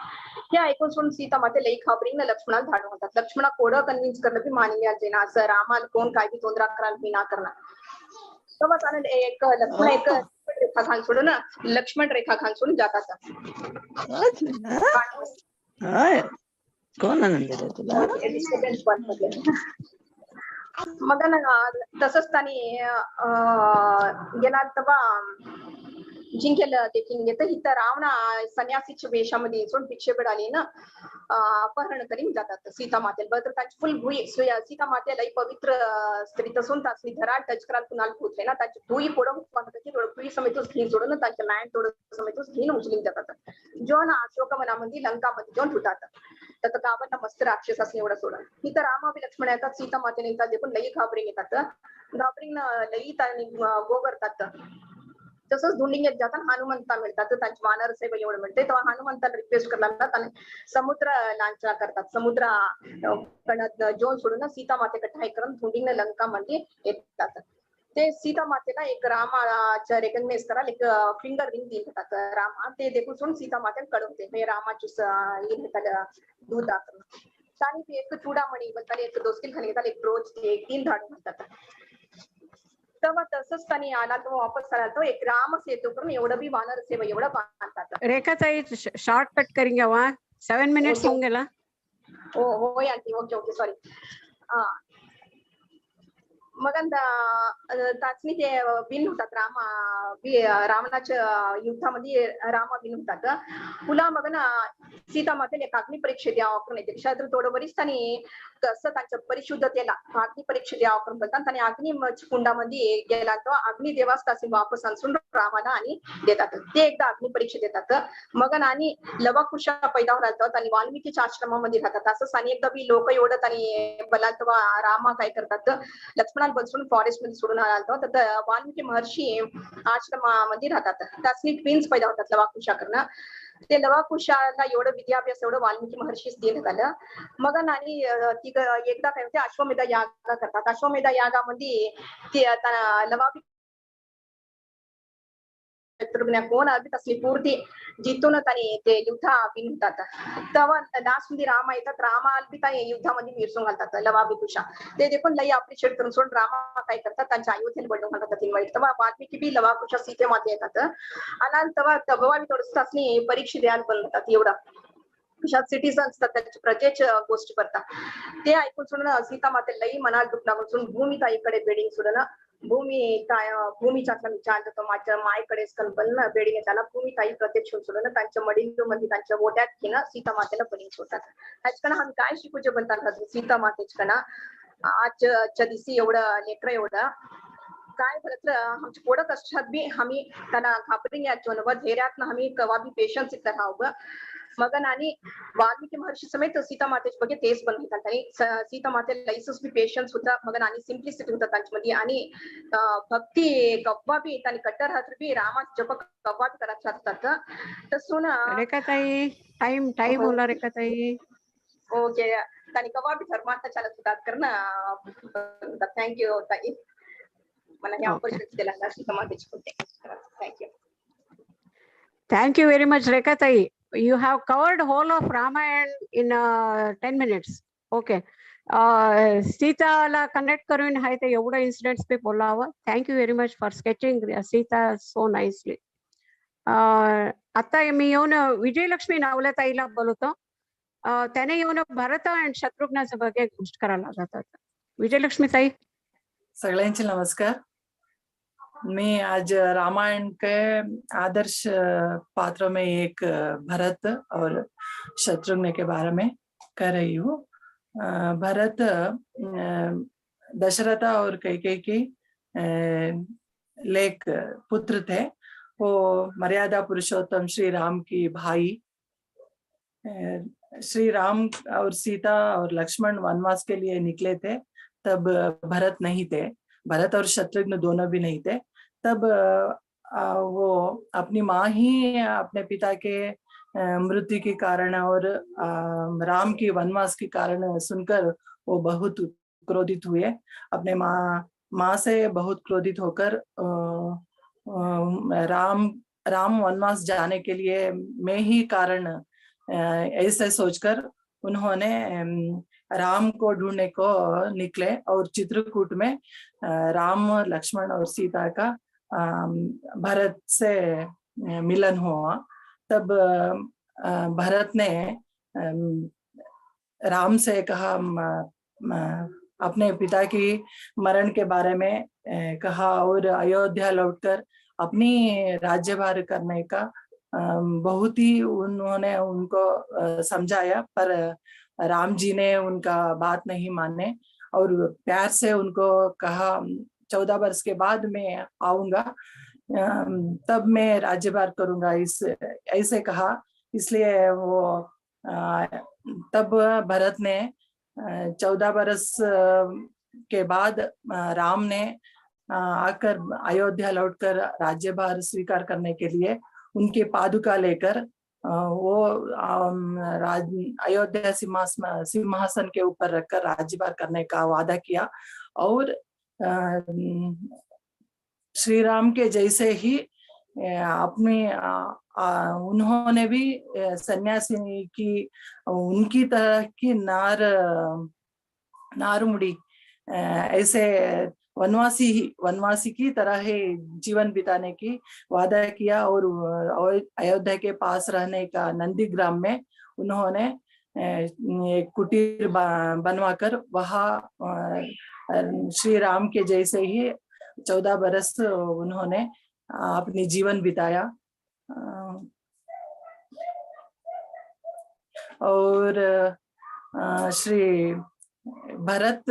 S3: हे ऐकून सोडून सीता माते लई खाबरीन लक्ष्मणाला धाडून होतात. लक्ष्मणा कोडं कन्व्हिन्स करणं की मानिल्या जेना असं रामाला कोण काय बी तोंदरा कराल मी ना करणार. तेव्हा त्याने एक लक्ष्मण एक रेखा खान सोडून लक्ष्मण रेखा खान सोडून जातात.
S5: कोण आनंद रे तुला?
S3: मग तसंच त्यांनी गेला तेव्हा जिंकेल देखील घेत. इथं रावणा संन्यासीच्या वेशामध्ये सोडून भिक्षेकडे आली ना अपहरण करीन जातात सीता मातेला. तर त्यांची फुल भुई सीता मातेला पवित्र स्त्री तसून त्याची धराड टच करायला कुणाला होत ना त्याची भुई पुढं भुई समेतच घेऊन सोडून त्यांच्या लँड थोडं समेतच घेऊन उचलून जातात. जो ना अशोकवनामध्ये लंकामध्ये जाऊन ठुतात. तर गावाला मस्त राक्षस असणे एवढं सोडून इथं रामा बी लक्ष्मण येतात. सीता मातेने येतात देखून लई घाबरून येतात. घाबरीन लई त्यांनी गो करतात. तसंच धुंडिंग येत जातात हनुमंता मिळतात. त्यांची वानर सेवा एवढं मिळते तेव्हा हनुमंताला रिक्वेस्ट करायला आणि समुद्र लांचा करतात. समुद्र जोन सोडून सीता मातेकडे हाय करून धुंडिंग लंकामध्ये येतात. ते सीता मातेला एक रामाच्या रेकग्नाइज करायला एक फिंगर रिंग देतात रामा. ते देखून सीता मातेला कळवते हे रामाची दूध दाखवून. आणि एक चुडामणी बद्दल एक दोस्ती खाली घेतात एक ब्रोच एक 3 धाडून म्हणतात. तेव्हा तसंच त्यांनी आला तो वापस आला तो एक राम सेतू करून एवढं बी वानर सेवा एवढं बांधतात.
S2: रेखाताई शॉर्ट कट करेंगे वहाँ 7 मिनट्स होंगे ना.
S3: हो हो आंटी ओके ओके सॉरी. मग त्याचनी ते विन होतात रावणाच्या युद्धामध्ये रामा विन होतात. पुन्हा मग ना सीता मातेला एक अग्नि परीक्षा द्यावं करून येते. शस्त्र थोडं बरीच त्यांनी कसं त्यांच्या परिशुद्धतेला अग्नि परीक्षा द्यावं करून बोलतात. आणि अग्नि कुंडामध्ये गेला तो अग्नि देवास त्याचे वापस आणून रामाला आणि देतात. ते एकदा अग्नि परीक्षा देतात. मग आणि लवाकुशा पैदा राहतात आणि वाल्मिकीच्या आश्रमामध्ये राहतात. असं आणि एकदा बी लोक एवढं आणि बलात रामा काय करतात लक्ष्मणाला बसून फॉरेस्ट मध्ये सोडून आला. तर वाल्मिकी महर्षी आश्रमामध्ये राहतात. त्यासनी ट्विन्स पैदा होतात लवाकुशा करणं. ते लवाकुशाला एवढं विद्याभ्यास एवढं वाल्मिकी महर्षीच देण्यात आलं. मग आणि ती एकदा काय होते अश्वमेधा याग करतात. अश्वमेधा यागामध्ये ते लवाकुश कोण आली तसली पूर्ती जितून त्यांनी ते युद्ध विनतात. तेव्हा लास्ट मध्ये रामा येतात. रामाला बी त्या युद्धामध्ये मिरसून घालतात लवाकुशा. ते देखून लई अप्रिशिएट करून सोडून रामा काय करतात त्यांच्या अयोध्येला बनवून घालतात. तेव्हा वाल्मिकी बी लवाकुशा सीतेमध्ये येतात. आणि तेव्हा बी थोडंसं त्यासनी परीक्षा द्यायला बनवतात. एवढा सिटीजन्स त्याची प्रजेच गोष्टी करतात. ते ऐकून सोडून सीता माते लई मनाला दुःख लागून सोडून भूमी ताईकडे बेडिंग सोडून भूमीच्या विचार तो माझ्या मायकडेच कल्पना बेडिंग त्याला भूमी ताई प्रत्यक्ष सोडून त्यांच्या मडिंमध्ये त्यांच्या ओट्यात घेणं सीता मातेला बळी सोडतात. ह्याचकना आम्ही काय शिकूचे बनतात सीता मातेचकना आजच्या दिवशी एवढं लेकर एवढं काय बरं आमच्या पुढं कष्टात बी आम्ही त्यांना घाबरून यायचो व धैर्यात आम्ही कवा बी पेशन्स इथं राहावं. मग आणि वाल्मिकी महर्षी समेत सीता मातेचे बघे तेच बनवतात. आणि सीता मातेला लायसन्स बी पेशन्स होता. मग आणि सिम्प्लिसिटी होता त्यांच्यामध्ये. आणि भक्ती कव्वा बी त्यांनी कट्टर हात बी रामा जप कव्वा बी करत राहतात. तसं ना
S2: रेखाताई टाइम होला रेखाताई.
S3: ओके त्यांनी कव्वा बी धर्मार्थ चालत होतात करणं. थँक्यू ताई मला हे ऑपॉर्च्युनिटी दिला सीता मातेची होते. Thank you.
S2: Thank you very much, Rekhatai. You have covered whole of Ramayana in 10 minutes. Okay. Sita la connect करून आहे ते एवढं incidents पे बोलावं. Thank you very much for sketching Sita so nicely. आता मी येऊन विजयलक्ष्मी नवलताईला बोलवतो. त्याने येऊन भरत आणि शत्रुघ्नाच्या ಬಗ್ಗೆ गोष्ट करायला जातात. विजयलक्ष्मी ताई.
S5: सगळ्यांचे नमस्कार. मैं आज रामायण के आदर्श पात्रों में एक भरत और शत्रुघ्न के बारे में कर रही हूँ. भरत दशरथा और कैकेयी की लेक पुत्र थे. वो मर्यादा पुरुषोत्तम श्री राम की भाई. श्री राम और सीता और लक्ष्मण वनवास के लिए निकले थे. तब भरत नहीं थे. भरत और शत्रुघ्न दोनों भी नहीं थे. तब वो अपनी माँ ही अपने पिता के मृत्यु के कारण और राम की वनवास के कारण सुनकर वो बहुत क्रोधित हुए. अपने माँ से बहुत क्रोधित होकर राम वनवास जाने के लिए मैं ही कारण ऐसे सोचकर उन्होंने राम को ढूंढने को निकले. और चित्रकूट में राम, लक्ष्मण और सीता का भरत से मिलन हुआ. तब भरत ने राम से कहा, अपने पिता की मरण के बारे में कहा और अयोध्या लौटकर अपनी राज्यभार करने का बहुत ही उन्होंने उनको समझाया. पर राम जी ने उनका बात नहीं माने और प्यार से उनको कहा 14 वर्ष के बाद मैं आऊंगा, तब मैं राज्यभार करूंगा, ऐसे कहा. इसलिए वो तब भरत ने 14 वर्ष के बाद राम ने आकर अयोध्या लौटकर राज्यभार स्वीकार करने के लिए उनके पादुका लेकर वो अयोध्या सिंहासन के ऊपर रखकर राज्यभार करने का वादा किया. और श्री राम के जैसे ही अपने उन्होंने भी सन्यासी की उनकी तरह की नारमुड़ी ऐसे वनवासी की तरह ही जीवन बिताने की वादा किया. और अयोध्या के पास रहने का नंदीग्राम में उन्होंने एक कुटीर बनवाकर वहाँ श्री राम के जैसे ही 14 बरस उन्होंने अपनी जीवन बिताया. और श्री भरत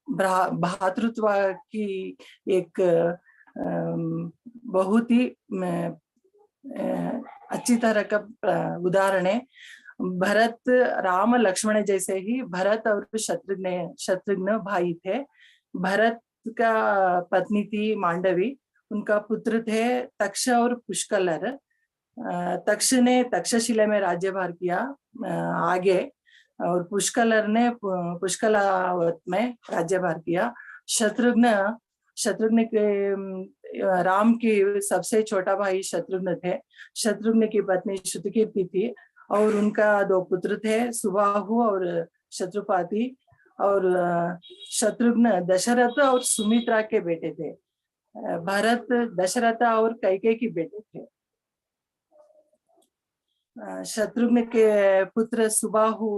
S5: भ्रातृत्व की एक बहुत ही अच्छी तरह का उदाहरण है. भरत राम लक्ष्मण जैसे ही भरत और शत्रुघ्न भाई थे. भरत का पत्नी थी मांडवी. उनका पुत्र थे तक्ष और पुष्कलर. तक्ष ने तक्षशिला में राज्यभार किया आगे, और पुष्कलर ने पुष्कलावत में राज्यभार किया. शत्रुघ्न के राम की सबसे छोटा भाई शत्रुघ्न थे. शत्रुघ्न की पत्नी श्रुतकीर्ति थी और उनका 2 पुत्र थे, सुबाहु और शत्रुपाति. और शत्रुघ्न दशरथ और सुमित्रा के बेटे थे. भरत दशरथ और कैकेयी के बेटे थे. शत्रुघ्न के पुत्र सुबाहु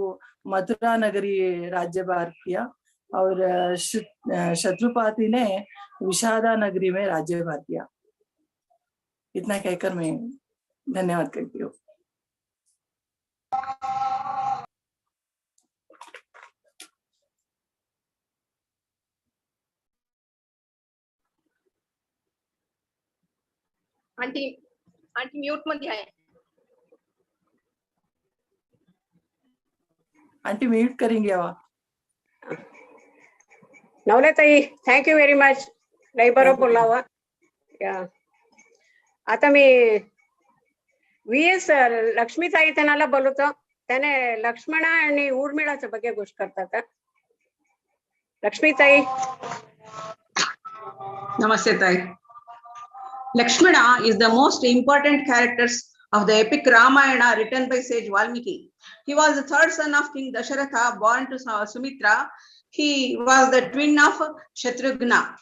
S5: मथुरा नगरी राज्यभार किया और शत्रुपाति ने विषादा नगरी में राज्यभार किया. इतना कहकर मैं धन्यवाद करती हूँ.
S3: आंटी म्यूट मध्ये आहे.
S5: आंटी म्यूट करेंगे
S2: नवलताई, थँक यू व्हेरी मच. लई बरोबर बोलावा. आता मी VS लक्ष्मीताई त्यांना बोलवतो. त्याने लक्ष्मण आणि ऊर्मिळाच्या ಬಗ್ಗೆ गोष्ट करतात. लक्ष्मीताई.
S6: Namaste Tai. Lakshmana is the most important characters of the epic Ramayana written by sage Valmiki. He was the third son of King Dasharatha, born to Sumitra. He was the twin of Shatrughna.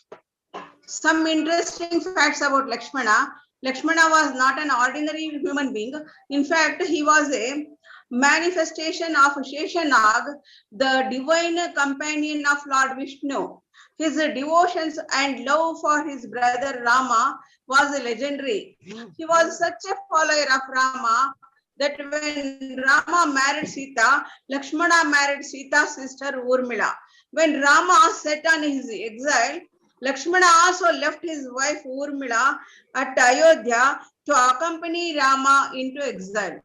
S6: Some interesting facts about Lakshmana. Lakshmana was not an ordinary human being. In fact, he was a manifestation of Sheshanag, the divine companion of Lord Vishnu. His devotions and love for his brother Rama was legendary. He was such a follower of Rama that when Rama married Sita, Lakshmana married Sita's sister Urmila. When Rama set on his exile, Lakshmana also left his wife Urmila at Ayodhya to accompany Rama into exile.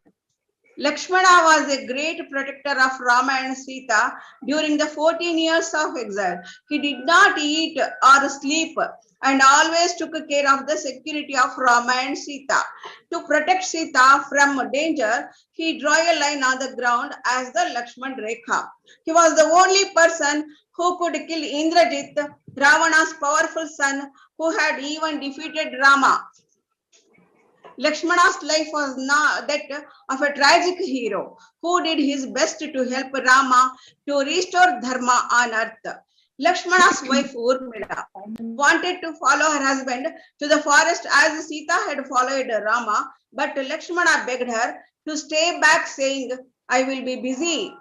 S6: Lakshmana was a great protector of Rama and Sita during the 14 years of exile. He did not eat or sleep and always took care of the security of Rama and Sita. To protect Sita from danger, he drew a line on the ground as the Lakshman Rekha. He was the only person who could kill Indrajit, Ravana's powerful son, who had even defeated Rama. Lakshmana's life was not that of a tragic hero who did his best to help Rama to restore dharma on earth. Lakshmana's wife Urmila wanted to follow her husband to the forest as Sita had followed Rama, but Lakshmana begged her to stay back, saying, "I will be busy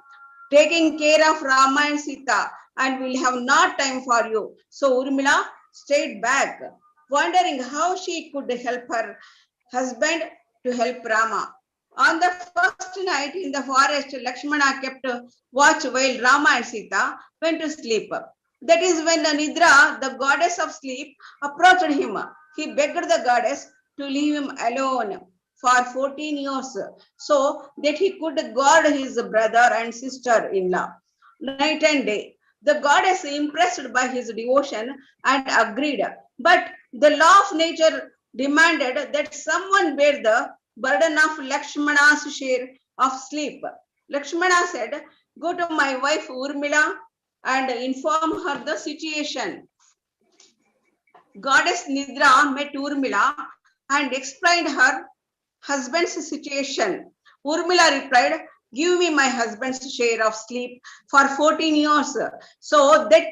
S6: taking care of Rama and Sita and will have not time for you." So Urmila stayed back, wondering how she could help her husband to help Rama. On the first night in the forest, Lakshmana kept watch while Rama and Sita went to sleep. That is when Nidra, the goddess of sleep, approached him. He begged the goddess to leave him alone for 14 years so that he could guard his brother and sister-in-law night and day. The goddess, impressed by his devotion, and agreed. But the law of nature demanded that someone bear the burden of Lakshmana's share of sleep. Lakshmana said, "Go to my wife Urmila and inform her the situation." Goddess Nidra met Urmila and explained her husband's situation. Urmila replied, "Give me my husband's share of sleep for 14 years so that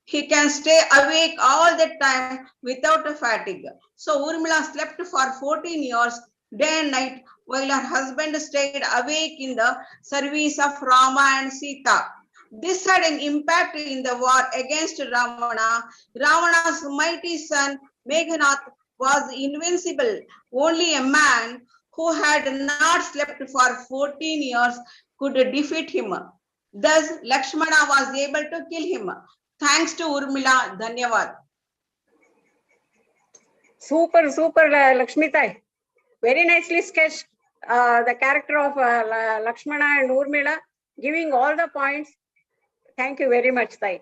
S6: he can stay awake all the time without fatigue." So Urmila slept for 14 years, day and night, while her husband stayed awake in the service of Rama and Sita. This had an impact in the war against Ravana. Ravana's mighty son Meghnath was invincible. Only a man who had not slept for 14 years could defeat him. Thus, Lakshmana was able to kill him. Thanks to Urmila. Dhanyavad.
S2: Super, Lakshmitai. Very nicely sketched the character of Lakshmana and Urmila, giving all the points. Thank you very much, Sai.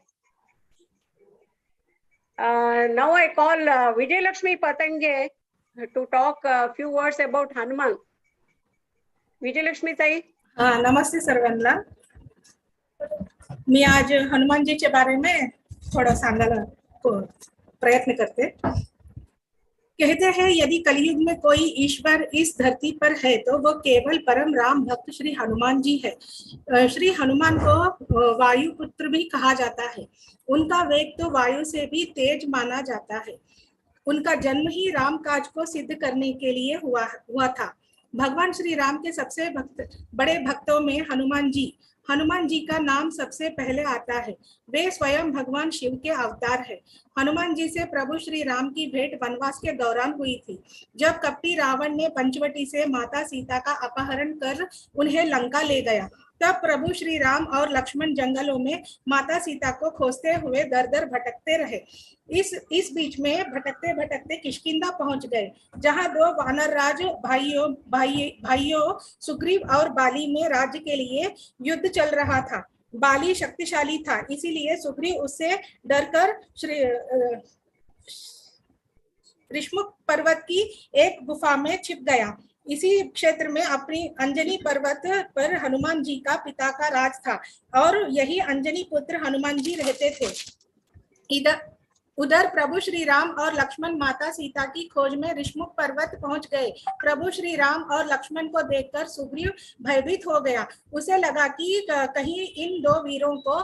S2: Now I call Vijay Lakshmi Patange to talk a few words about Hanuman. Vijay Lakshmi Sai.
S7: नमस्ते सर्वांना. मी आज हनुमानजीच्या बारे में थोड़ा सांगायला प्रयत्न करते. कहते हैं, यदि कलयुग में कोई ईश्वर इस धरती पर है तो वो केवल परम राम भक्त श्री हनुमान जी है. श्री हनुमान को वायु पुत्र भी कहा जाता है. उनका वेग तो वायु से भी तेज माना जाता है. उनका जन्म ही राम काज को सिद्ध करने के लिए हुआ था. भगवान श्री राम के सबसे बड़े भक्तों में हनुमान जी का नाम सबसे पहले आता है. वे स्वयं भगवान शिव के अवतार है. हनुमान जी से प्रभु श्री राम की भेंट वनवास के दौरान हुई थी, जब कपटी रावण ने पंचवटी से माता सीता का अपहरण कर उन्हें लंका ले गया. तब प्रभु श्री राम और लक्ष्मण जंगलों में माता सीता को खोजते हुए दर दर भटकते रहे. इस बीच में भटकते भटकते किष्किंधा पहुंच गए, जहां दो वानर राज भाइयों सुग्रीव और बाली में राज्य के लिए युद्ध चल रहा था. बाली शक्तिशाली था, इसीलिए सुग्रीव उससे डरकर ऋष्मुख पर्वत की एक गुफा में छिप गया. इसी क्षेत्र में अपनी अंजनी पर्वत पर हनुमान जी का पिता का राज था और यही अंजनी पुत्र हनुमान जी रहते थे. उधर प्रभु श्री राम और लक्ष्मण माता सीता की खोज में ऋषमुख पर्वत पहुंच गए। प्रभु श्री राम और लक्ष्मण को देखकर सुग्रीव भयभीत हो गया। उसे लगा कि कहीं इन दो वीरों को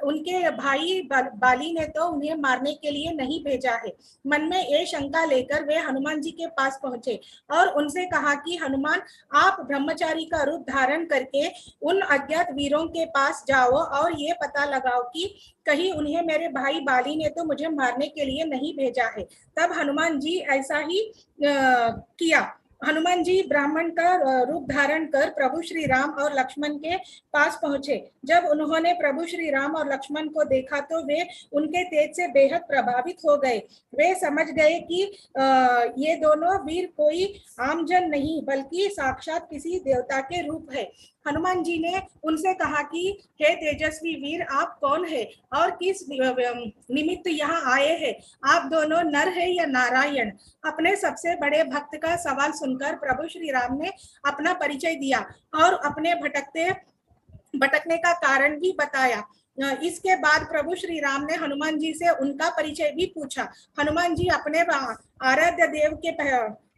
S7: उनके भाई बाली ने तो उन्हें मारने के लिए नहीं भेजा है। मन में ये शंका लेकर वे हनुमान जी के पास पहुंचे और उनसे कहा कि हनुमान, आप ब्रह्मचारी का रूप धारण करके उन अज्ञात वीरों के पास जाओ और ये पता लगाओ कि कहीं उन्हें मेरे भाई बाली ने तो मुझे मारने के लिए नहीं भेजा है। तब हनुमान जी ऐसा ही किया। हनुमान जी ब्राह्मण का रूप धारण कर प्रभु श्री राम और लक्ष्मण के पास पहुंचे। जब उन्होंने प्रभु श्री राम और लक्ष्मण को देखा तो वे उनके तेज से बेहद प्रभावित हो गए। वे समझ गए कि ये दोनों वीर कोई आमजन नहीं बल्कि साक्षात किसी देवता के रूप है। हनुमान जी ने उनसे कहा कि हे तेजस्वी वीर, आप कौन है और किस निमित्त यहाँ आए हैं? आप दोनों नर है या नारायण? अपने सबसे बड़े भक्त का सवाल सुनकर प्रभु श्री राम ने अपना परिचय दिया और अपने भटकने का कारण भी बताया। इसके बाद प्रभु श्री राम ने हनुमान जी से उनका परिचय भी पूछा। हनुमान जी अपने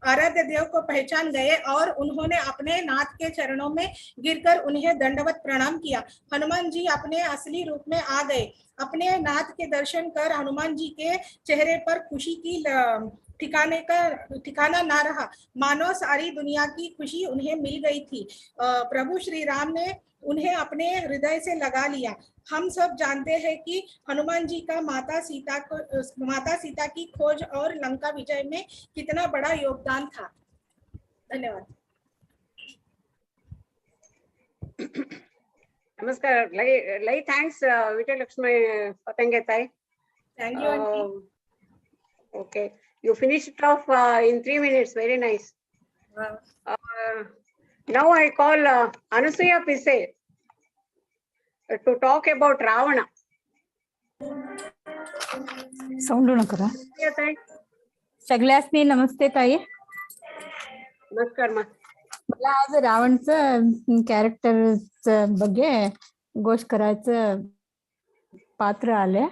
S7: आराध्य देव को पहचान गए और उन्होंने अपने नाथ के चरणों में गिरकर उन्हें दंडवत प्रणाम किया। हनुमान जी अपने असली रूप में आ गए। अपने नाथ के दर्शन कर हनुमान जी के चेहरे पर खुशी की ठिकाना ना रहा, मानो सारी दुनिया की खुशी उन्हें मिल गई थी। प्रभु श्री राम ने उन्हें अपने हृदय से लगा लिया। हम सब जानते हैं कि हनुमान जी का माता सीता की खोज और लंका विजय में कितना बड़ा योगदान था। धन्यवाद।
S2: नमस्कार. Lay thanks, Lakshmana Patangatai.
S7: Thank you, Auntie.
S2: Okay, you finished it off in 3 minutes. Very nice.
S7: Wow.
S2: Now I call Anusuya Pise to talk about Ravana.
S8: Sound नका. सगळ्यासनी नमस्ते ताई.
S2: नमस्कार.
S8: मला आज रावणचं कॅरेक्टरचं ಬಗ್ಗೆ गोष्ट करायचं पात्र आले.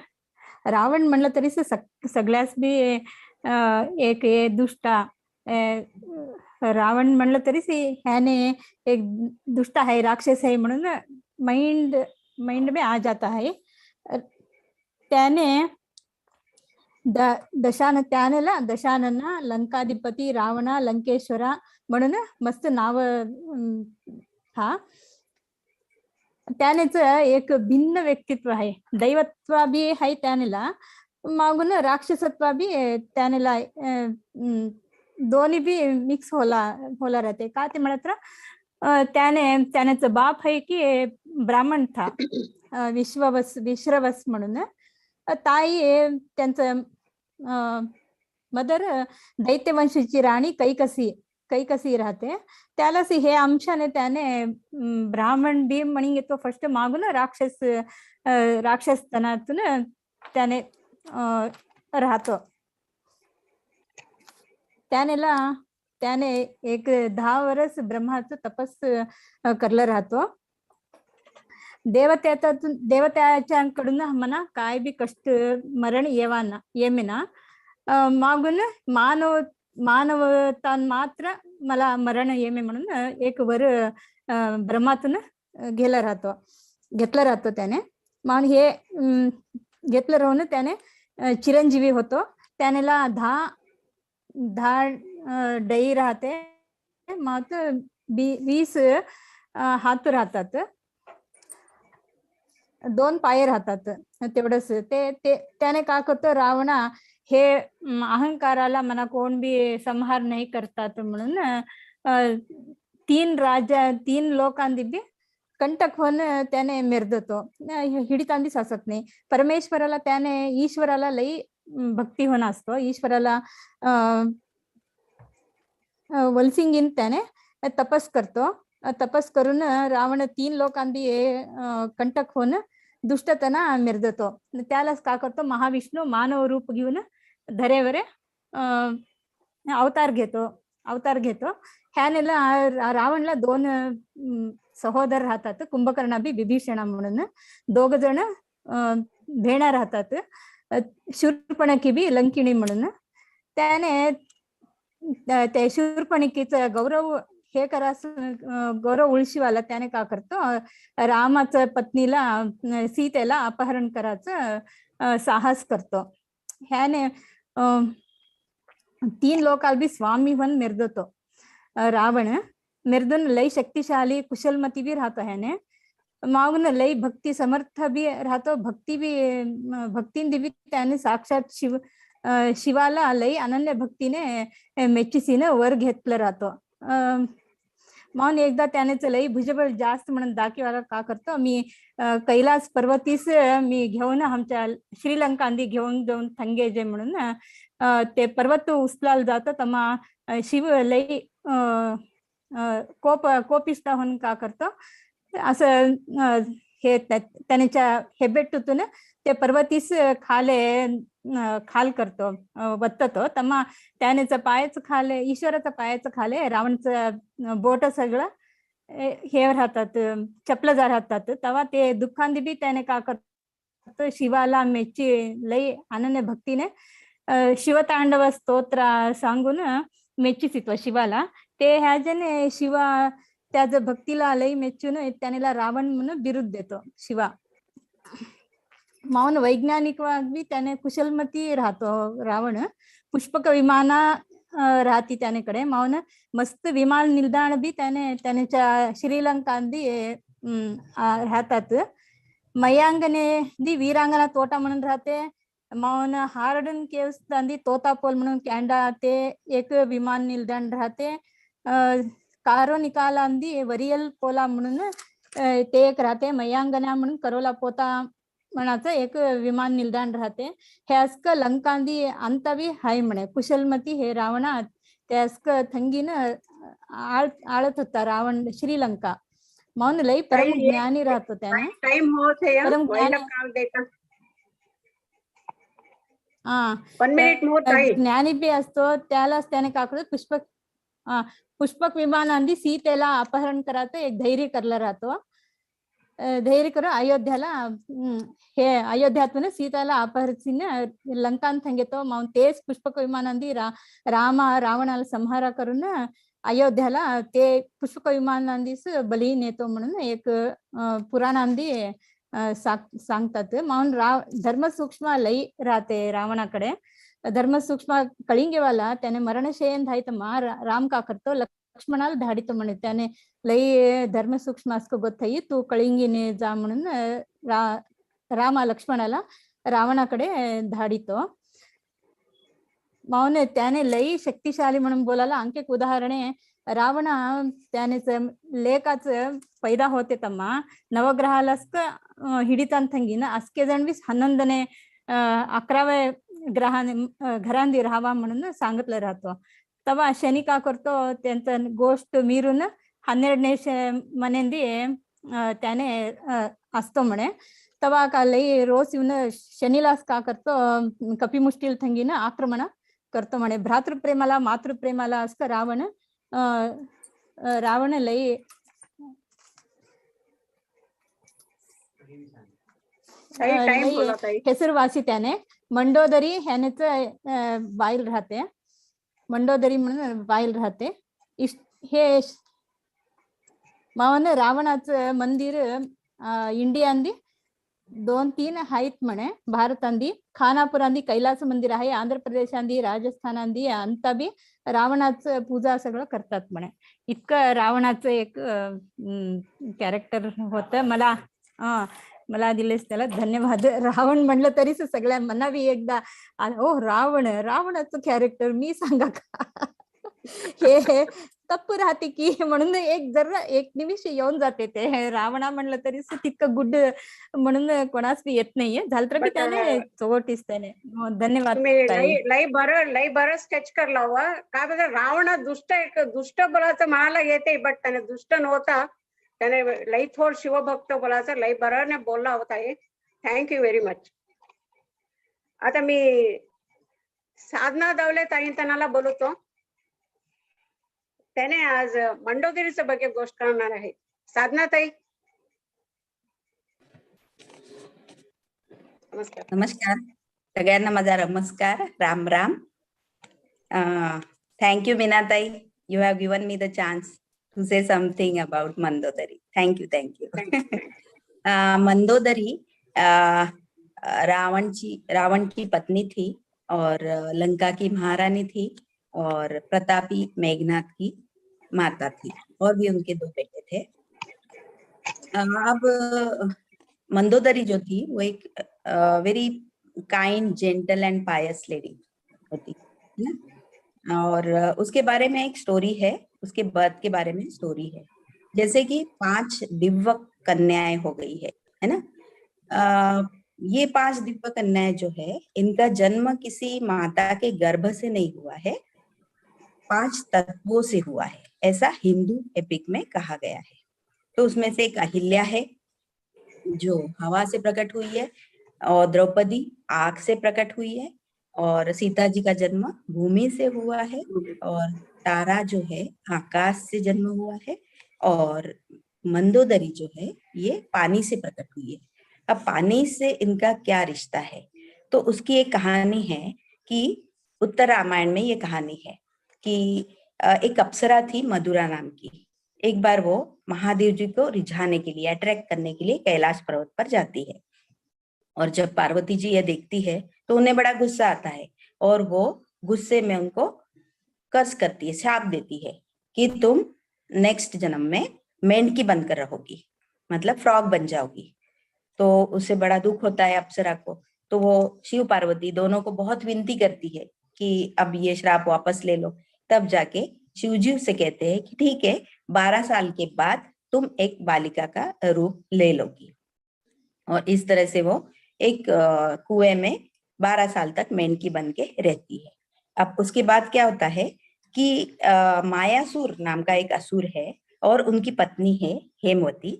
S8: रावण म्हणलं तरी सगळ्यास बी एक दुष्टा. रावण म्हणलं तरी ह्याने एक दुष्ट आहे, राक्षस आहे म्हणून माइंड में आ जाता है. त्याने दशानन लंकाधिपती रावणा लंकेश्वरा म्हणून मस्त नाव हा. त्यानेच एक भिन्न व्यक्तित्व आहे. दैवत्व बी आहे त्यानेला, मागून राक्षसत्व बी त्यानेला दोन्ही बी मिक्स होला राहते. का ते म्हणत त्यानेच बाप आहे की ब्राह्मण था, विश्रवस म्हणून. ताई त्यांचं मदर दैत्यवंशीची राणी कैकसी राहते. त्यालाच हे अंशाने त्याने ब्राह्मण बी म्हणून येतो फर्स्ट, मागून राक्षसतनातून त्याने राहतो. त्याने एक 10 वर्ष ब्रह्माचं तपस करलं राहतो. देवत्याच्याकडून म्हणा काय बी कष्ट मरण येमेना, मागून मानवतान मात्र मला मरण येमे म्हणून एक वर ब्रह्मातून घेतला राहतो त्याने. मग हे घेतलं राहून त्याने चिरंजीवी होतो. त्यानेला 10 डई राहते, मग 20 हात राहतात, 2 पाय राहतात. तेवढंच त्याने काय करतो, रावणा हे अहंकाराला मना कोण बी संहार नाही करतात म्हणून 3 लोकांनी बी कंटक होऊन त्याने मेरदतो. हिडितांदी सासत नाही. परमेश्वराला त्याने ईश्वराला लई भक्ती होणं असतो. ईश्वराला वलसिंगीन त्याने तपस करतो. तपस करून रावण 3 लोकांनी कंटक होऊन दुष्टतना मिरदतो. त्यालाच का करतो, महाविष्णू मानव रूप घेऊन धरेवर अवतार घेतो. ह्यानेला रावणला 2 सहोदर राहतात, कुंभकर्ण बी विभीषण म्हणून. 2 जण भेणा राहतात. शूर्पणखी बी लंकिणी म्हणून त्याने त्या शूर्पणखीचा गौरव हे करास गौरव उळशीवाला त्याने का करतो रामाच्या पत्नीला सीतेला अपहरण करायचं साहस करतो. ह्याने 3 लोकाल बी स्वामी वन मिर्दतो रावण मिर्दन लई शक्तिशाली कुशलमती भी राहतो. ह्याने मागून लई भक्ती समर्थ भी राहतो. भक्तीन बी त्याने साक्षात शिवाला लई अनन्य भक्तीने मेच्चिसीने वर घेतलं राहतो. म्हणून एकदा त्याने लई भुजबळ जास्त म्हणून दाखवायला का करतो मी कैलास पर्वतीस मी घेऊन आमच्या श्रीलंकांदी घेऊन जाऊन थंगे जे म्हणून ते पर्वत उचलायला जातो. तमा शिव लई कोपिष्ट होऊन का करतो असं हे त्याच्या हेबेटून ते पर्वतीस खाल करतो वत्ततो. तमा त्यानेच पायाचं खाले ईश्वराचं पायाचं खाले रावणचं बोट सगळं हे राहतात चपलं राहतात. तेव्हा ते दुःखांदी बी त्याने का करतो शिवाला मेच्ची लई अनन्य भक्तीने शिवतांडव स्तोत्र सांगून मेच्चिसितो शिवाला. ते ह्याच्याने शिवा त्याच भक्तीला लई मेच्चून त्यानेला रावण म्हणून बिरुद देतो शिवा. म्हणून वैज्ञानिक बी त्याने कुशलमती राहतो रावण. पुष्पक विमाना राहती त्यानेकडे म्हणून मस्त विमान निल्दाण बी त्याच्या श्रीलंकांदी राहतात. मयांगने दी वीरांगना तोटा म्हणून राहते. म्हणून हार्डन केव्स दांदी तोतापोल म्हणून कॅनडा ते एक विमान निल्दाण राहते. कारो निकालांदी वरियल पोला म्हणून ते एक राहते. मयांगना म्हणून करोला पोता म्हणाचं एक विमान निल्दाण राहते. हे अस्क लंकांदी अंत बी हाय म्हणे. कुशलमती हे रावणा त्यास्क थंगीन आळत होता रावण श्रीलंका. म्हणून लई परम ज्ञानी राहतो त्याने.
S2: टाइम होते
S8: परम ज्ञानी बी असतो. त्यालाच त्याने का करतो पुष्पक विमानांदी सीतेला अपहरण करायचं एक धैर्य करला राहतो. धैर्य करून अयोध्याला हे अयोध्यातून सीताला अपहरिसीन लंकान थंगेतो. म्हणून तेच पुष्पक विमानांदी रावणाला संहार करून अयोध्याला ते पुष्पक विमानांदीच बली नेतो म्हणून एक पुराणांदी सांगतात. म्हणून धर्मसूक्ष्म लई राहते रावणाकडे. धर्मसूक्ष्म कळिंगेवाला त्याने मरणशयन धायतमा राम का करतो लक्ष्मणाला धाडितो म्हणे. त्याने लई धर्मसूक्ष्म असको गोत्थई तू कळिंगीने जा म्हणून रामा लक्ष्मणाला रावणाकडे धाडितो. म्हणून त्याने लई शक्तिशाली म्हणून बोलायला आणखी एक उदाहरणे रावणा त्यानेच लेखाच पैदा होते तम्मा नवग्रहालाच हिडितांथंगीन अस्के जण वीस 11ने 11व्या घरांदी राहावा म्हणून सांगितलं राहतो. तेव्हा शनी का करतो त्यांचं गोष्ट मिरून 12ने मनेंदी त्याने असतो म्हणे. तेव्हा का लई रोज येऊन शनीलाच का करतो कपिमुष्टील थंगीन आक्रमण करतो म्हणे. भ्रातृप्रेमाला मातृप्रेमाला असतं रावण लई हेसरवासी त्याने. मंडोदरी ह्यानेच बाईल राहते. मंडोदरी म्हणून बाईल राहते. हे म्हणून रावणाचं मंदिर इंडियांदी 2-3 आहेत म्हणे. भारतांदी खानापुरांदी कैलास मंदिर आहे. आंध्र प्रदेशांदी राजस्थानांदी अंता बी रावणाचं पूजा सगळं करतात म्हणे. इतकं रावणाचं एक कॅरेक्टर होतं. मला दिलेस त्याला धन्यवाद. रावण म्हणलं तरीच सगळ्या मनावी एकदा ओ रावणाचं कॅरेक्टर मी सांगा का हे तप्प राहते की म्हणून एक निमिष येऊन जाते. ते रावणा म्हणलं तरी तितकं गुड म्हणून कोणाच येत नाहीये. झालं तर त्याने चोटीस त्याने. धन्यवाद.
S2: लई बरं स्केच करला हुआ का बघा. रावण दुष्ट बोलायचं मला येते बट त्याने दुष्ट नव्हता. त्याने लई थोड शिवभक्त बोलायचं लई बरं बोलला होता. हे थँक्यू व्हेरी मच. आता मी साधना दवले ताई त्यांना बोलवतो. त्याने आज मंडोदरीच्या ಬಗ್ಗೆ गोष्ट करणार आहे. साधना ताई
S9: नमस्कार. सगळ्यांना माझा नमस्कार. Ram Ram. Thank you, Meenakshitai. You have given me the chance to say something about Mandodari. Thank you, thank you. Mandodari Ravan की पत्नी थी और लंका की महारानी थी और प्रतापी मेघनाथ की माता थी और भी उनके 2 बेटे थे. अब मंदोदरी जो थी वो एक वेरी काइंड, जेंटल एंड पायस लेडी होती है ना. और उसके बारे में एक स्टोरी है, उसके बर्थ के बारे में स्टोरी है. जैसे कि 5 दिव्य कन्याएं हो गई है ना. ये 5 दिव्य कन्याएं जो है, इनका जन्म किसी माता के गर्भ से नहीं हुआ है, 5 तत्वों से हुआ है, ऐसा हिंदू एपिक में कहा गया है. तो उसमें से एक अहिल्या है जो हवा से प्रकट हुई है, और द्रौपदी आग से प्रकट हुई है, और सीता जी का जन्म भूमि से हुआ है, और तारा जो है आकाश से जन्म हुआ है, और मंदोदरी जो है ये पानी से प्रकट हुई है. अब पानी से इनका क्या रिश्ता है, तो उसकी एक कहानी है कि उत्तर रामायण में ये कहानी है कि एक अप्सरा थी मधुरा नाम की. एक बार वो महादेव जी को रिझाने के लिए, अट्रैक्ट करने के लिए कैलाश पर्वत पर जाती है, और जब पार्वती जी ये देखती है तो उन्हें बड़ा गुस्सा आता है, और वो गुस्से में उनको कर्ज करती है, शाप देती है कि तुम नेक्स्ट जन्म में मेंढकी बनकर रहोगी, मतलब फ्रॉग बन जाओगी. तो उसे बड़ा दुख होता है अप्सरा को. तो वो शिव पार्वती दोनों को बहुत विनती करती है कि अब ये श्राप वापस ले लो. तब जाके शिवजी से कहते हैं कि ठीक है, 12 साल के बाद तुम एक बालिका का रूप ले लोगी. और इस तरह से वो एक कुएं में 12 साल तक मेंढकी बन के रहती है. अब उसके बाद क्या होता है कि मायासुर नाम का एक असुर है, और उनकी पत्नी है हेमवती.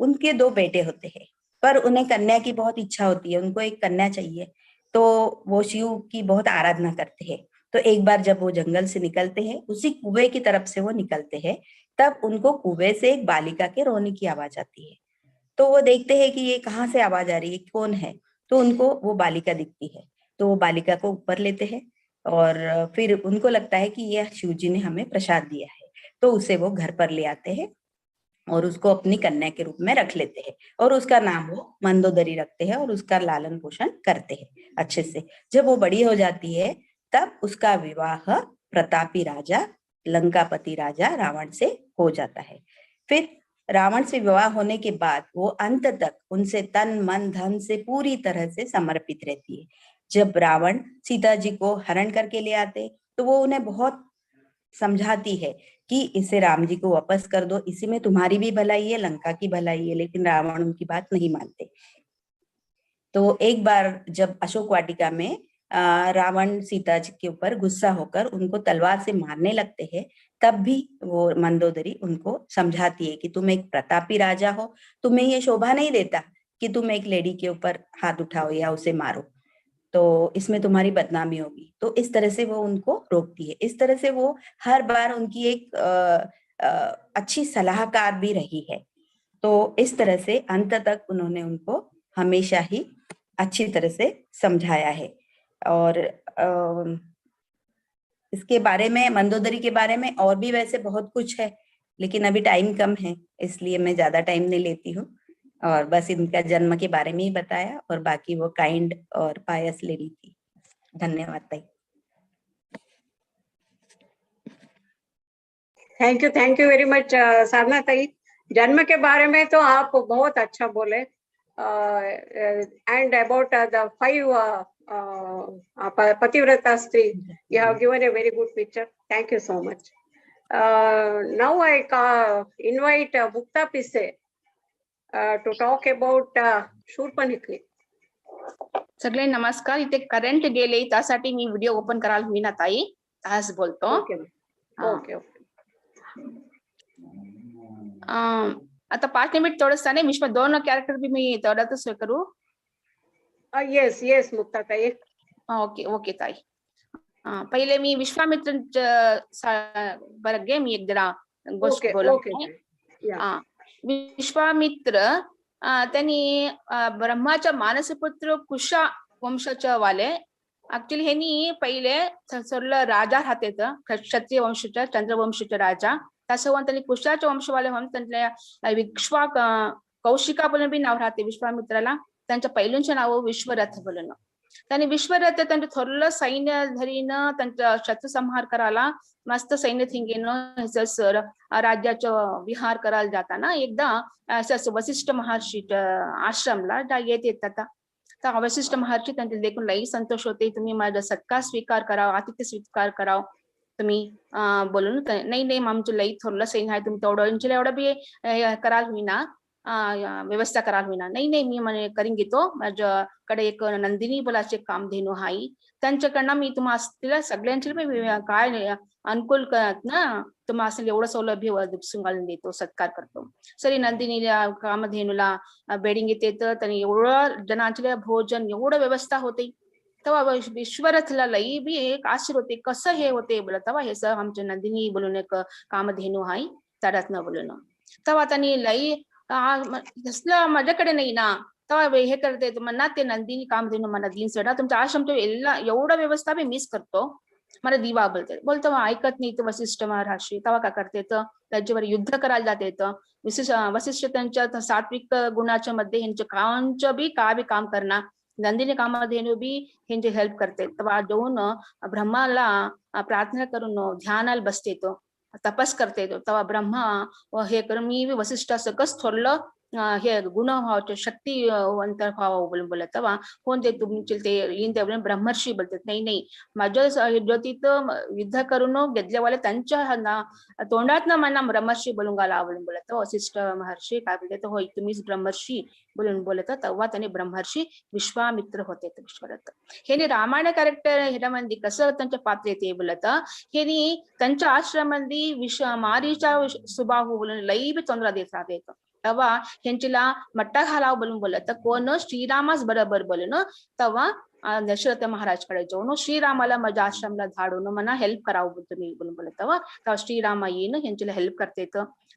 S9: उनके 2 बेटे होते हैं, पर उन्हें कन्या की बहुत इच्छा होती है, उनको एक कन्या चाहिए. तो वो शिव की बहुत आराधना करते हैं. तो एक बार जब वो जंगल से निकलते हैं, उसी कुएं की तरफ से वो निकलते हैं, तब उनको कुएं से एक बालिका के रोने की आवाज आती है. तो वो देखते हैं कि ये कहाँ से आवाज आ रही है, कौन है. तो उनको वो बालिका दिखती है, तो वो बालिका को ऊपर लेते हैं, और फिर उनको लगता है कि यह शिव जी ने हमें प्रसाद दिया है. तो उसे वो घर पर ले आते हैं और उसको अपनी कन्या के रूप में रख लेते हैं, और उसका नाम वो मंदोदरी रखते हैं, और उसका लालन पोषण करते हैं अच्छे से. जब वो बड़ी हो जाती है तब उसका विवाह प्रतापी राजा, लंकापति राजा रावण से हो जाता है. फिर रावण से विवाह होने के बाद वो अंत तक उनसे तन मन धन से पूरी तरह से समर्पित रहती है. जब रावण सीता जी को हरण करके ले आते तो वो उन्हें बहुत समझाती है कि इसे राम जी को वापस कर दो, इसी में तुम्हारी भी भलाई है, लंका की भलाई है. लेकिन रावण उनकी बात नहीं मानते. तो एक बार जब अशोक वाटिका में रावण सीता जी के ऊपर गुस्सा होकर उनको तलवार से मारने लगते हैं, तब भी वो मंदोदरी उनको समझाती है कि तुम एक प्रतापी राजा हो, तुम्हें ये शोभा नहीं देता कि तुम एक लेडी के ऊपर हाथ उठाओ या उसे मारो, तो इसमें तुम्हारी बदनामी होगी. तो इस तरह से वो उनको रोकती है. इस तरह से वो हर बार उनकी एक अच्छी सलाहकार भी रही है. तो इस तरह से अंत तक उन्होंने उनको हमेशा ही अच्छी तरह से समझाया है. और इसके बारे में, मंदोदरी के बारे में और भी वैसे बहुत कुछ है, लेकिन अभी टाइम कम है, इसलिए मैं ज्यादा टाइम नहीं लेती हूँ. और बस इनका जन्म के बारे में ही बताया, और बाकी वो काइंड और पायस लेडी थी. धन्यवाद ताई.
S2: थैंक यू वेरी मच साधना ताई. जन्म के बारे में तो आप बहुत अच्छा बोले, एंड अबाउट द 5 पतिव्रता स्त्री, you have given a very good picture. Thank you so much. Now I invite Mukta Pisse to talk about Shurpankhni.
S10: सगळे नमस्कार. इथे करंट गेले त्यासाठी मी व्हिडिओ ओपन करायला होईना ताई, आज बोलतो.
S2: ओके.
S10: आता 5 मिनिट थोडंसं नाही, विश्व 2 कॅरेक्टर बी मी तेवढ्यातच करू.
S2: येस मुक्ता ताई.
S10: ओके ताई. पहिले मी विश्वामित्र बरगे मी एक जरा गोष्ट बोलते. विश्वामित्र त्यांनी ब्रह्माचा मानसपुत्र कुशा वंशाच्या वाले ऍक्च्युली ह्यांनी पहिले सरलं राजा राहते क्षत्रिय वंशाच्या चंद्रवंशाचे राजा त्यासोबत त्यांनी कुशाच्या वंशवाले म्हणून त्यांच्या कौशिका बोलून बी नाव राहते विश्वामित्राला. त्यांच्या पहिल्यांचे नाव विश्वरथ बोलणं. त्यांनी विश्वरथ त्यांचं थोरलं सैन्य धरीनं त्यांचा शत्रू संहार करायला मस्त सैन्य थिंगेनं राज्याचं विहार करायला जाताना एकदा वसिष्ठ महर्षी आश्रमला येत येतात. तर वसिष्ठ महर्षी त्यांचे देखून लई संतोष होते. तुम्ही माझा सत्कार स्वीकार कराव, आतिथ्य स्वीकार कराव तुम्ही बोलून. नाही आमचं लई थोरलं सैन्य आहे, तुम्ही तेवढं एवढं बी कराल होईना, व्यवस्था कराल होईना. नाही मी म्हणे करीन घेतो. माझ्याकडे एक नंदिनी बोलाचे कामधेनू आहे, त्यांच्याकडनं मी तुम्हाला सगळ्यांचे काय अनुकूल ना तुम्हाला असेल एवढं सौलभ्य घालून देतो, सत्कार करतो. सरी नंदिनी कामधेनूला बेडिंग येते तर त्यांनी एवढं जनांचे भोजन एवढं व्यवस्था होते. तेव्हा विश्वरथला लई बी एक आश्चर्य होते, कसं हे होते बोलत. तेव्हा हे सर आमच्या नंदिनी बोलून एक कामधेनू आहे त्यात बोलून. तेव्हा त्यांनी लई तसलं माझ्याकडे नाही ना, तेव्हा हे करते म्हणा ते नंदिनी कामधेनू मला दिन सडा तुमच्या आश्रमच्या एवढं व्यवस्था मी मिस करतो, मला दिवा बोलतो ऐकत नाही. तर वसिष्ठ महर्षी तेव्हा काय करते तर त्याच्यावर युद्ध करायला जाते. तर वसिष्ठ त्यांच्या सात्विक गुणाच्या मध्ये ह्यांच्या कामांचं बी काम करणार, नंदिनी कामधेनू बी ह्यांची हेल्प करते. तेव्हा जाऊन ब्रह्माला प्रार्थना करून ध्यानाला बसते, तो तपस करते. तेव्हा ब्रह्मा हे करून मी वसिष्ठ सकस थोरलं हे गुण व्हावं शक्तिवंत व्हावं बोलून बोलत. तेव्हा कोण ते तुमचे ते येईन ते ब्रह्मर्षी बोलतात. नाही माझ्या ज्योतीत युद्ध करून घेतल्यावाले त्यांच्या तोंडात ना मला ब्रह्मर्षी बोलून गाला बोलून बोलत. तेव्हा वसिष्ठ महर्षी काय बोलते, होय तुम्हीच ब्रह्मर्षी बोलून बोलत. तेव्हा त्यांनी ब्रह्मर्षी विश्वामित्र होते. विश्वरथ हे रामायण कॅरेक्टर ह्याच्यामध्ये कसं त्यांच्या पात्र येते बोलत. हे त्यांच्या आश्रमामध्ये मारीचा स्वभाव बोलून लई बी तोंदरा देत राहते. तेव्हा ह्यांचीला मट्टा घालावं बोलून बोलत. तर कोण श्रीरामाच बरोबर बोलून तेव्हा दशरथ महाराजकडे जाऊन श्रीरामाला माझ्या आश्रमला धाडून मला हेल्प करावं तुम्ही बोलून बोलत. तेव्हा श्रीरामा येईन ह्यांच्याला हेल्प करते.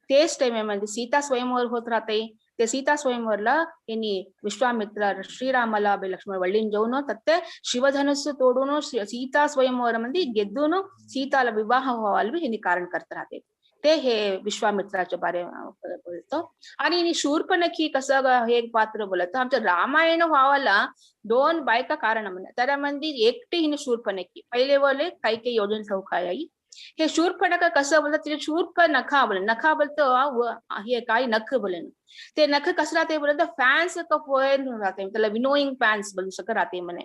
S10: तेच टाइममध्ये सीता स्वयंवर होत राहते. ते सीता स्वयंवरला यांनी विश्वामित्र श्रीरामाला लक्ष्मण वळीन जाऊन ते शिवधनुष्य तोडून सीता स्वयंवर मध्ये गेद्दून सीताला विवाह व्हावाला यांनी कारण करत राहते. ते हे विश्वामित्राच्या बारे बोलतो. आणि शूर्पणखी कसं हे पात्र बोलत. आमच्या रामायण व्हावाला 2 बायका कारण म्हणा त्यामध्ये एकटी हिने शूर्पणखी पहिले बोले काही योजना ठेवू हे शूर्पणखा कसं बोलत. तिथे शूर्प नखा बोल नखा बोलतो हे काय नख बोले ते नख कसं राहते बोलत फॅन्स राहते त्याला विनोईंग फॅन्स बोलू शकत राहते म्हणे.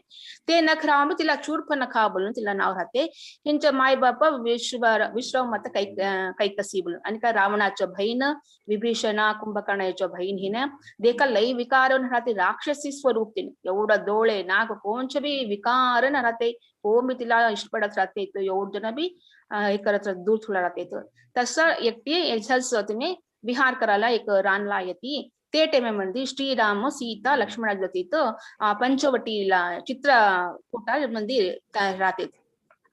S10: ते नख राहा तिला शूर्प नखा बोलून तिला नाव राहते. त्यांच्या माय बाप विश्वमत कैकसी बोलून आणि का रावणाच्या बहीण विभीषणा कुंभकर्णाच्या बहीण हिने देखा लई विकार राहते. राक्षसी स्वरूप तिने एवढं डोळे नाक कोणच बी विकार न राहते. हो मी तिला इष्टपडत राहते. तो एवढं जण बी हे करत दूर थोडा राहते. तसं एकटी तिने विहार करायला एक रानला येते. ते टेमेमध्ये श्रीराम सीता लक्ष्मणा जातीत पंचवटीला चित्रकूटा मंदिर राहते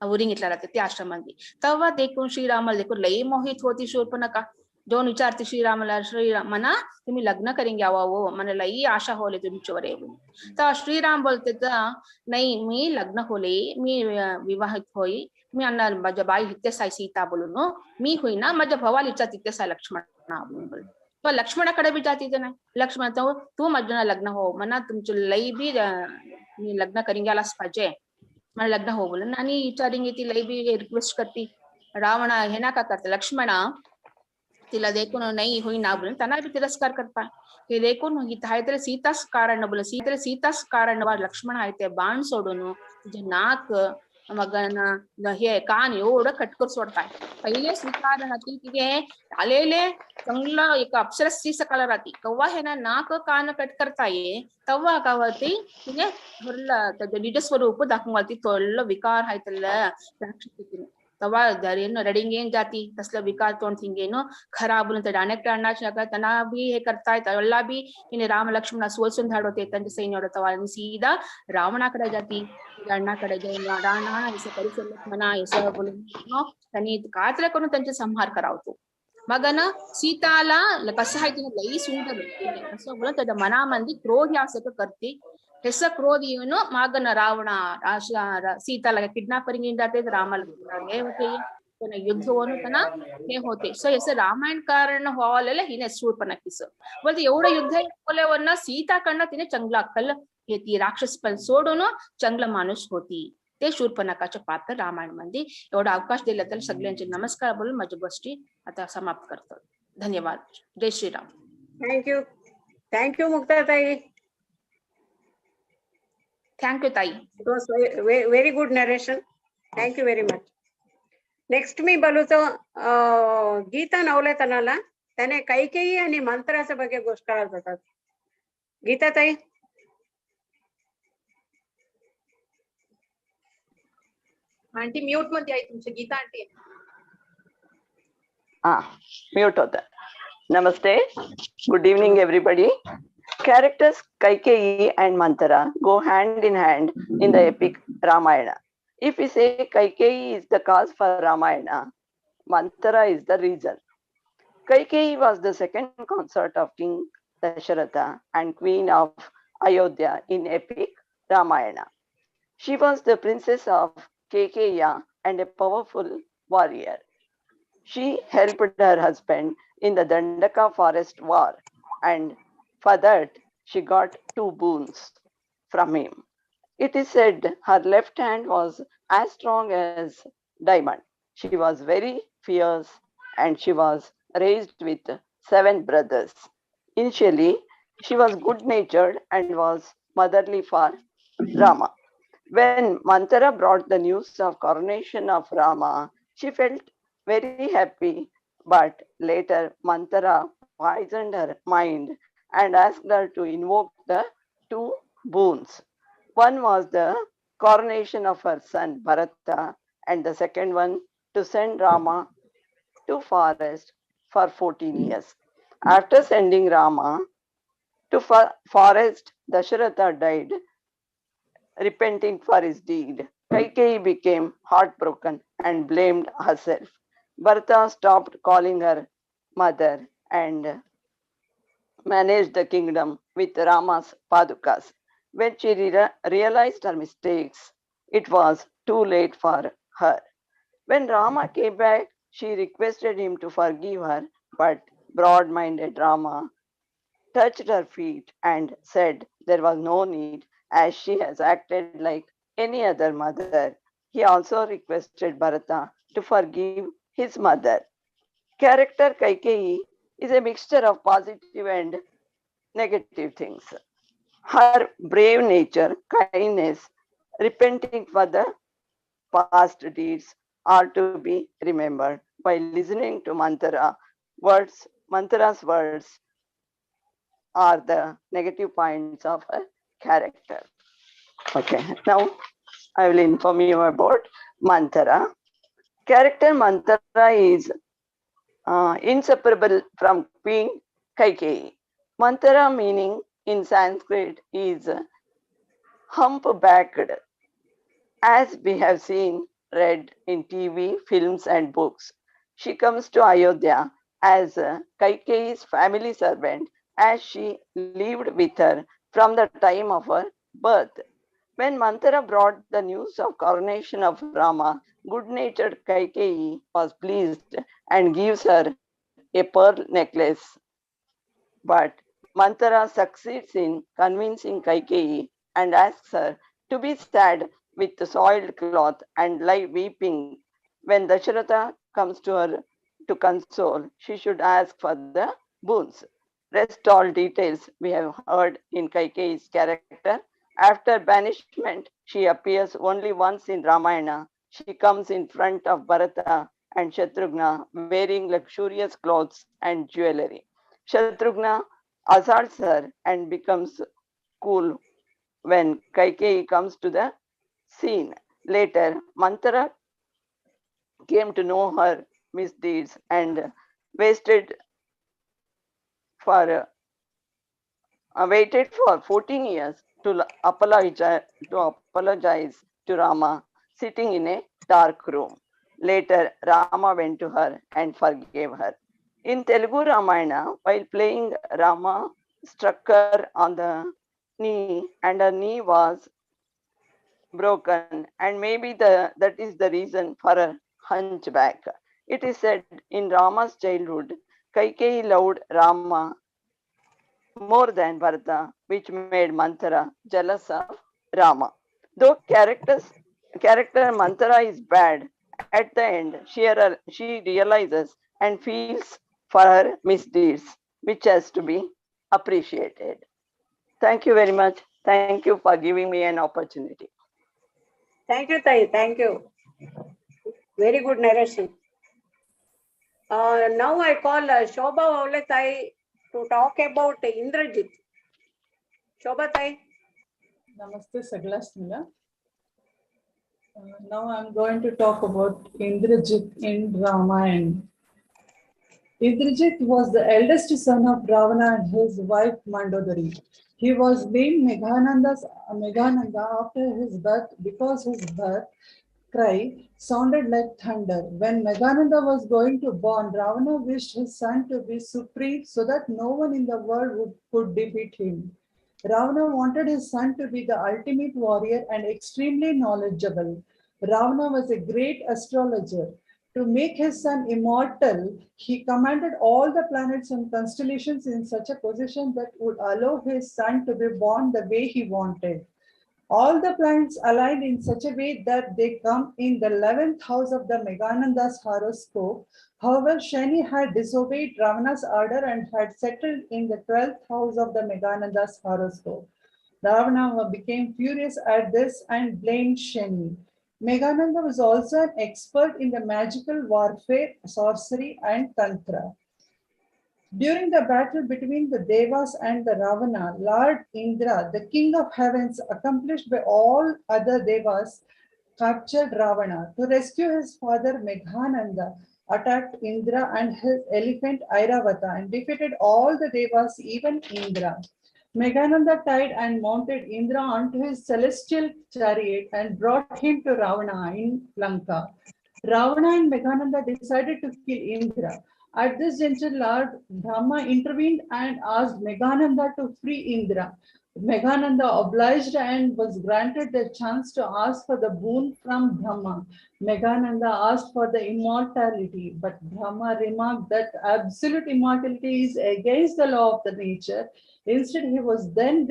S10: उरिंगीतला राहते त्या आश्रमामध्ये. तेव्हा देखून श्रीरामाला देखून लई मोहित होती शूर्पणखा. जाऊन विचारते श्रीरामाला श्रीराम म्हणा तुम्ही लग्न करेन घ्यावा मला लई आशा होले तुमच्यावर. तर श्रीराम बोलते नाही मी लग्न होले मी विवाहित होई मी अण्णा माझ्या बाई हितेस आहे सीता बोलून मी होईना माझ्या भवालीचा तिथेच आहे लक्ष्मणा बोलून बोल. तो लक्ष्मणाकडे बी जाती नाही. लक्ष्मण तू माझ्या लग्न हो म्हणा तुमचं लई बी मी लग्न करीन घ्यायलाच पाहिजे मला लग्न हो बोलून. आणि विचारिंग ती लई बी रिक्वेस्ट करते. रावणा हे ना का करते लक्ष्मणा तिला देखून नाही होईना बोलून त्यांना बी तिरस्कार करता. हे देखून आहे सीताच कारण बोल सीताच कारण लक्ष्मण आहे ते बाण सोडून तुझे नाक मग हे कान एवढं कटकर सोडताय. पहिले स्वीकार राहते तिथे आलेले चांगलं एक अप्सरसची सकाळ राहते कव्हा हे ना नाक कान कट करता ये तेव्हा का होती तिने भरलं त्याचं निज स्वरूप दाखवती थोडलं विकार आहे त्याला राक्षसी तेव्हा धरेन रडिंगेन जाती तसलं विकार तोंड थिंगेन खराब डायरेक्ट आणण्याच्या त्यांना बी हे करताय त्याला बी तिने राम लक्ष्मण सोसून धाडवते त्यांच्या सैन्यावर. तेव्हा सीधा रावणाकडे जाती. रावणाकडे जाऊन राणा असं करू म्हणा असं बोलून त्यांनी कात्र करून त्यांचा संहार करावतो. मग ना सीताला कसं आहे तिने लई सुंदर असं बोलत त्याच्या मनामध्ये क्रोध या असं करते. ಹೆಸ ಕ್ರೋಧಿ ಇವನು ಮಗನ ರಾವಣ ಸೀತಾला किडनैप करेंगे जाते थे रामा हे होते पण युद्धವನ್ನು तन हे होते सो हेस रामायण कारण हॉल हिने शूर्पणखीस बोलते एवढं युद्ध बोलवन्न सीता कडनं तिने चांगला अक्कल घेतली राक्षस पण सोडून चांगला माणूस होती ते शूर्पणखाचे पात्र रामायण मध्ये एवढा अवकाश दिला तर सगळ्यांचे नमस्कार बोलून माझी गोष्टी आता समाप्त करतो धन्यवाद जय श्रीराम
S2: थँक यू मुक्ताताई
S10: थँक यू ताई
S2: it was very good narration thank you very much next मी बोलूचं गीता नवलेतनाला त्याने कैकेयी आणि मंत्राच्या ಬಗ್ಗೆ गोष्ट करतात गीता ताई
S3: आंटी म्यूट मध्ये आहे तुमची गीता आंटी
S11: म्यूट होता नमस्ते good evening everybody characters Kaikeyi and Manthara go hand in hand in the epic Ramayana. If we say Kaikeyi is the cause for Ramayana, Manthara is the reason. Kaikeyi was the second consort of King Dasharatha and Queen of Ayodhya in epic Ramayana. She was the princess of Kekeya and a powerful warrior. She helped her husband in the Dandaka forest war, and for that she got 2 boons from him. It is said her left hand was as strong as diamond. She was very fierce and she was raised with 7 brothers. Initially, she was good-natured and was motherly for Rama. When Manthara brought the news of coronation of Rama, she felt very happy, but later Manthara poisoned her mind and asked her to invoke the 2 boons. One was the coronation of her son Bharata, and the second one to send Rama to forest for 14 years. After sending Rama to forest, Dasharatha died, repenting for his deed. Kaikeyi became heartbroken and blamed herself. Bharata stopped calling her mother and managed the kingdom with Rama's padukas. When she realized her mistakes, it was too late for her. When Rama came back, she requested him to forgive her, but broad-minded Rama touched her feet and said there was no need, as she has acted like any other mother. He also requested Bharata to forgive his mother. Character Kaikeyi is a mixture of positive and negative things. Her brave nature, kindness, repenting for the past deeds are to be remembered. While listening to Manthara's words are the negative points of her character. Okay, now I will inform you about Manthara. Character Manthara is inseparable from Queen Kaikeyi. Manthara meaning in Sanskrit is humpbacked. As we have seen, read in TV, films and books, she comes to Ayodhya as Kaikeyi's family servant, as she lived with her from the time of her birth. When Manthara brought the news of coronation of Rama, good-natured Kaikeyi was pleased and gives her a pearl necklace. But Manthara succeeds in convincing Kaikeyi and asks her to be sad with the soiled cloth and lie weeping. When Dasharatha comes to her to console, she should ask for the boons. Rest all details we have heard in Kaikeyi's character. After banishment, she appears only once in Ramayana. She comes in front of Bharata and Shatrughna wearing luxurious clothes and jewelry. Shatrughna assaults her and becomes cool when Kaikeyi comes to the scene. Later, Manthara came to know her misdeeds and waited for 14 years to apologize to Rama, sitting in a dark room. Later, Rama went to her and forgave her. In Telugu Ramayana, while playing, Rama struck her on the knee and her knee was broken, and maybe that is the reason for a hunchback. It is said in Rama's childhood, Kaikeyi loved Rama more than Bharata, which made Manthara jealous of Rama. Though character Manthara is bad, at the end she realizes and feels for her misdeeds, which has to be appreciated. Thank you very much. Thank you for giving me an opportunity.
S2: Thank you, Tai. Thank you. Very good narration. Now I call Shobha Ovletai to talk about Indrajit. Shobha Tai.
S5: Namaste Saglastmila. Now I'm going to talk about Indrajit in Ramayana. Indrajit was the eldest son of Ravana and his wife Mandodari. He was named Meghananda after his birth because his birth cry sounded like thunder. When Meghananda was going to born, Ravana wished his son to be supreme so that no one in the world could defeat him. Ravana wanted his son to be the ultimate warrior and extremely knowledgeable. Ravana was a great astrologer. To make his son immortal, he commanded all the planets and constellations in such a position that would allow his son to be born the way he wanted. All the planets aligned in such a way that they come in the 11th house of the Meghananda's horoscope. However, Shani had disobeyed Ravana's order and had settled in the 12th house of the Meghananda's horoscope. Ravana became furious at this and blamed Shani. Meghananda was also an expert in the magical warfare, sorcery, and tantra. During the battle between the Devas and the Ravana, Lord Indra, the king of heavens, accomplished by all other Devas, captured Ravana. To rescue his father, Meghananda attacked Indra and his elephant Airavata and defeated all the Devas, even Indra. Meghananda tied and mounted Indra onto his celestial chariot and brought him to Ravana in Lanka. Ravana and Meghananda decided to kill Indra. At this juncture, Lord Brahma intervened and asked Meghananda to free Indra. Meghananda obliged and was granted the chance to ask for the boon from Brahma. Meghananda asked for the immortality, but Brahma remarked that absolute immortality is against the law of the nature. Instead, he was then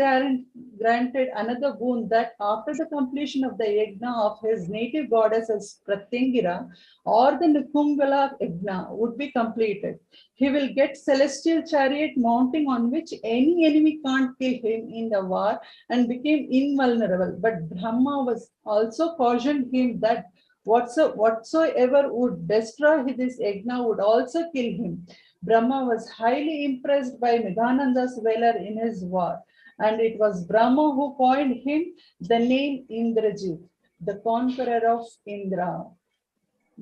S5: granted another boon that after the completion of the yajna of his native goddess as Pratyangara or the Nikungala yajna would be completed, he will get celestial chariot mounting on which any enemy can't kill him in the war and became invulnerable. But Brahma was also cautioned him that whatsoever would destroy this yajna would also kill him. Brahma was highly impressed by Meghananda's valor in his war, and it was Brahma who coined him the name Indrajit, the conqueror of Indra.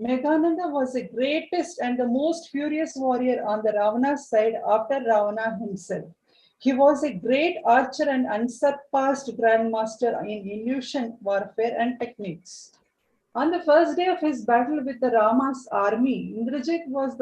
S5: Meghananda was the greatest and the most furious warrior on the Ravana's side after Ravana himself. He was a great archer and unsurpassed grandmaster in illusion, warfare, and techniques. On the first day of his battle with the Rama's army, Indrajit was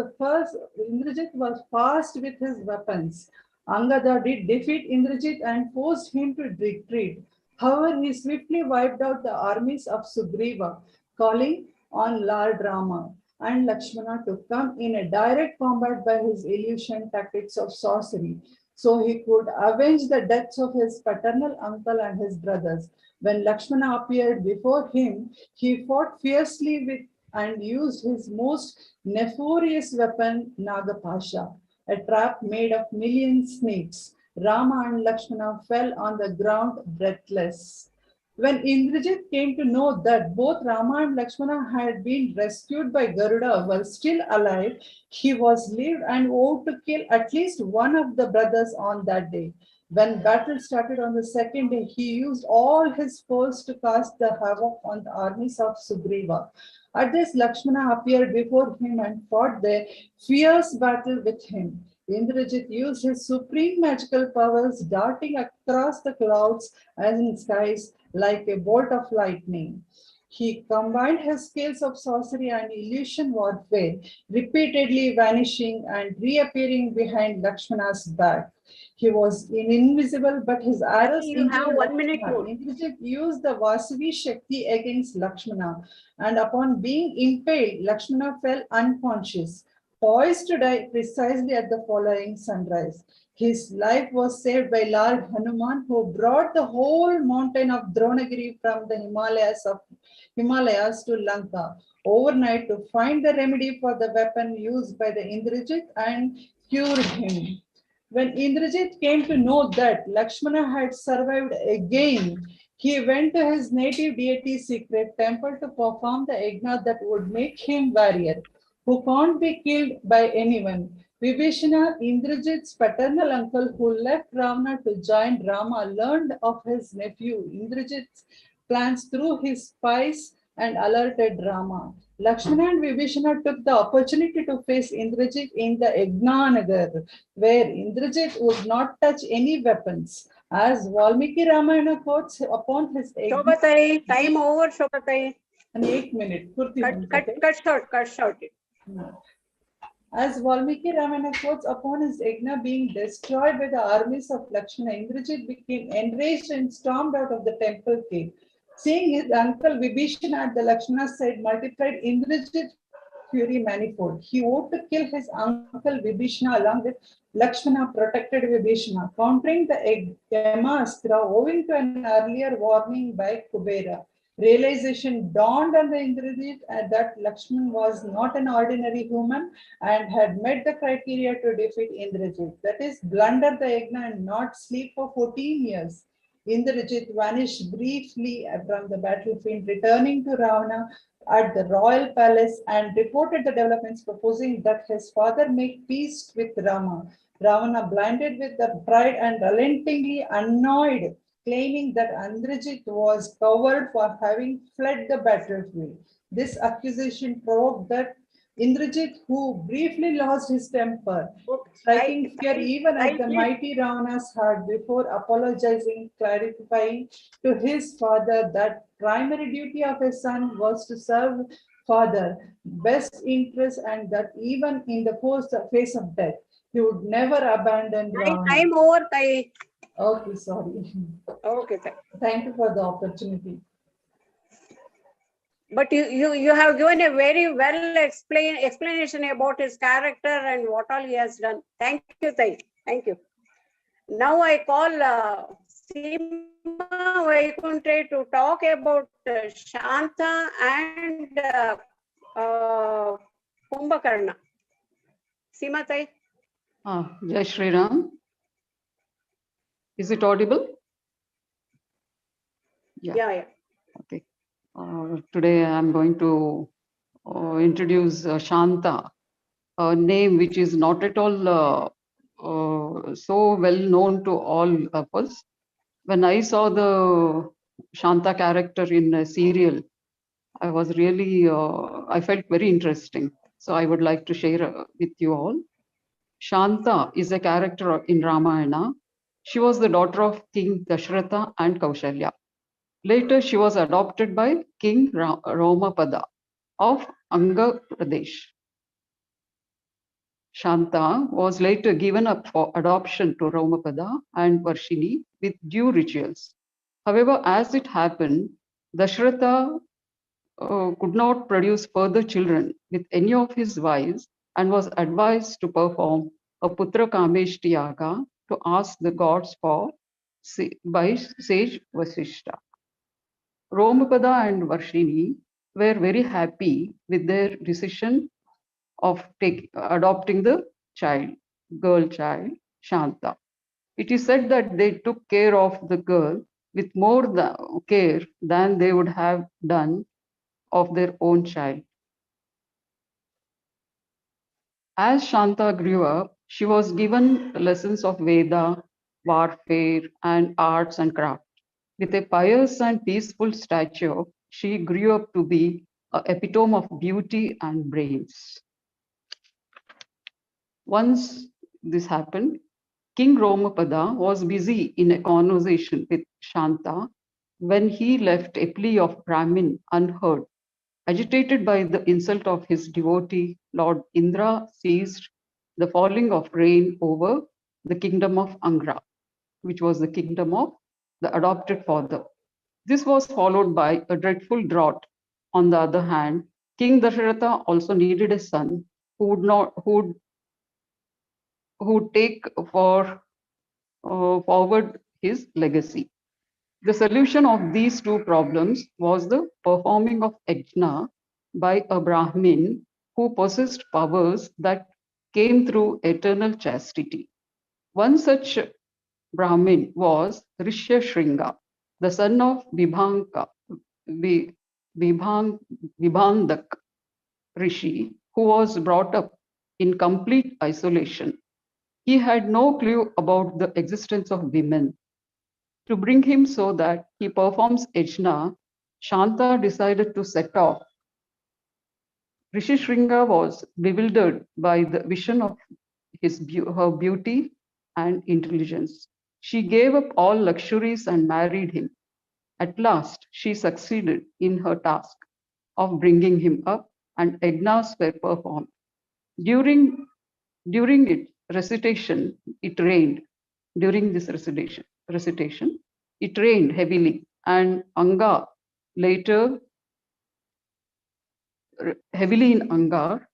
S5: fast with his weapons. Angada did defeat Indrajit and forced him to retreat. However, he swiftly wiped out the armies of Sugriva, calling on Lord Rama and Lakshmana to come in a direct combat by his illusion tactics of sorcery, so he could avenge the deaths of his paternal uncle and his brothers. When Lakshmana appeared before him, he fought fiercely with and used his most nefarious weapon, Nagapasha, a trap made of million snakes. Rama and Lakshmana fell on the ground breathless. When Indrajit came to know that both Rama and Lakshmana had been rescued by Garuda were still alive, he was relieved and vowed to kill at least one of the brothers on that day. When battle started on the second day, he used all his force to cast the havoc on the armies of Sugriva. At this, Lakshmana appeared before him and fought a fierce battle with him. Indrajit used his supreme magical powers, darting across the clouds and skies like a bolt of lightning.
S12: He combined his skills of sorcery and illusion warfare, repeatedly vanishing and reappearing behind Lakshmana's back. He was invisible, but his arrows
S2: You have
S12: injured
S2: 1 minute
S12: Lakshmana.
S2: more.
S12: Indrajit used the Vasavi Shakti against Lakshmana, and upon being impaled, Lakshmana fell unconscious, poised to die precisely at the following sunrise. His life was saved by Lord Hanuman, who brought the whole mountain of Dronagiri from the Himalayas to Lanka overnight to find the remedy for the weapon used by the Indrajit and cured him. When Indrajit came to know that Lakshmana had survived again, he went to his native deity's secret temple to perform the yajna that would make him warrior, who can't be killed by anyone. Vibhishana, Indrajit's paternal uncle who left Ravana to join Rama, learned of his nephew Indrajit's plans through his spies and alerted Rama. Lakshmana and Vibhishana took the opportunity to face Indrajit in the Yajnanagar, where Indrajit would not touch any weapons. As Valmiki Ramayana quotes upon his
S2: Shobhatai, time over, Shobhatai.
S12: an 8 minute.
S2: Cut short.
S12: As Valmiki Ramayana quotes upon his yajna being destroyed by the armies of Lakshmana, Indrajit became enraged and stormed out of the temple cave. Seeing his uncle Vibhishana at the Lakshmana's side multiplied Indrajit's fury manifold. He vowed to kill his uncle Vibhishana along with Lakshmana protected Vibhishana, countering the Yamastra owing to an earlier warning by Kubera. Realization dawned on the Indrajit that Lakshman was not an ordinary human and had met the criteria to defeat Indrajit. That is, blunder the yajna and not sleep for 14 years. Indrajit vanished briefly from the battlefield, returning to Ravana at the royal palace and reported the developments, proposing that his father make peace with Rama. Ravana, blinded with the pride and relentingly annoyed, claiming that Indrajit was covered for having fled the battlefield. This accusation provoked that Indrajit, who briefly lost his temper, striking fear even at the mighty Ravana's heart before apologizing, clarifying to his father that primary duty of his son was to serve father best interest and that even in the face of death, he would never abandon Ravana.
S2: Time over, Tai.
S12: Okay, sorry.
S2: Okay,
S12: thank you for the opportunity.
S2: But you have given a very well explanation about his character and what all he has done. Thank you, Tai. Thank you. Now I call Seema Vaikunte to talk about Shanta and Kumbhakarna. Seema Tai.
S13: Jai Shri Ram. Is it audible?
S2: Yeah.
S13: Okay. Today I'm going to introduce Shanta, a name which is not at all so well known to all of us. When I saw the Shanta character in a serial, I was really, I felt very interesting. So I would like to share with you all. Shanta is a character in Ramayana. She was the daughter of King Dashratha and Kaushalya. Later, she was adopted by King Romapada of Anga Pradesh. Shanta was later given up for adoption to Romapada and Varshini with due rituals. However, as it happened, Dashratha could not produce further children with any of his wives and was advised to perform a Putra Kameshti Yaga to ask the gods for by sage Vasishta. Romapada and Varshini were very happy with their decision of adopting the girl child, Shanta. It is said that they took care of the girl with more care than they would have done of their own child. As Shanta grew up, she was given lessons of Veda, warfare, and arts and craft. With a pious and peaceful stature, she grew up to be an epitome of beauty and brains. Once this happened, King Romapada was busy in a conversation with Shanta when he left a plea of Brahmin unheard. Agitated by the insult of his devotee, Lord Indra seized the falling of rain over the kingdom of Angra, which was the kingdom of the adopted father. This was followed by a dreadful drought. On the other hand, King Dasharatha also needed a son who would take forward his legacy. The solution of these two problems was the performing of yajna by a Brahmin who possessed powers that came through eternal chastity. One such Brahmin was Rishyashringa, the son of Vibhandak Rishi, who was brought up in complete isolation. He had no clue about the existence of women. To bring him so that he performs yajna, Shanta decided to set off. Rishi Shringa was bewildered by the vision of her beauty and intelligence. She gave up all luxuries and married him. At last, she succeeded in her task of bringing him up, and yajnas were performed. During its recitation, it rained. During this recitation, it rained heavily, and Anga later heavily in Anga.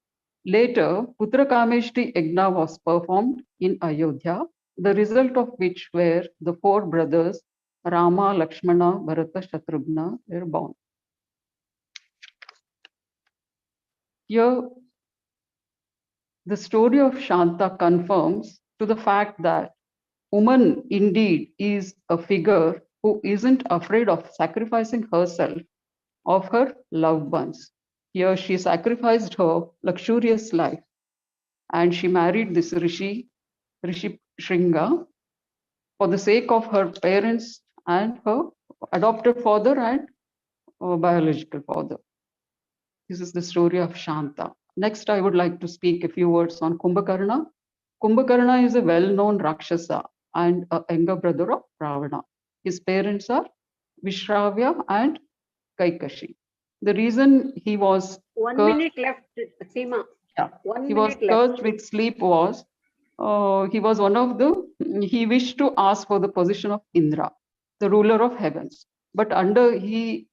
S13: Later, Putrakameshti Yajna was performed in Ayodhya, the result of which were the four brothers Rama, Lakshmana, Bharata, Shatrughna were born. Here, the story of Shanta confirms to the fact that woman indeed is a figure who isn't afraid of sacrificing herself of her loved ones. Here she sacrificed her luxurious life and she married this Rishi Shringa for the sake of her parents and her adopted father and biological father. This is the story of Shanta. Next, I would like to speak a few words on Kumbhakarna. Kumbhakarna is a well-known Rakshasa and a younger brother of Ravana. His parents are Vishravya and Kaikashi. The reason he was
S2: 1 minute left, Seema.
S13: Yeah.
S2: 1
S13: He was
S2: minute left.
S13: cursed with sleep was he wished to ask for the position of Indra, the ruler of heavens. But he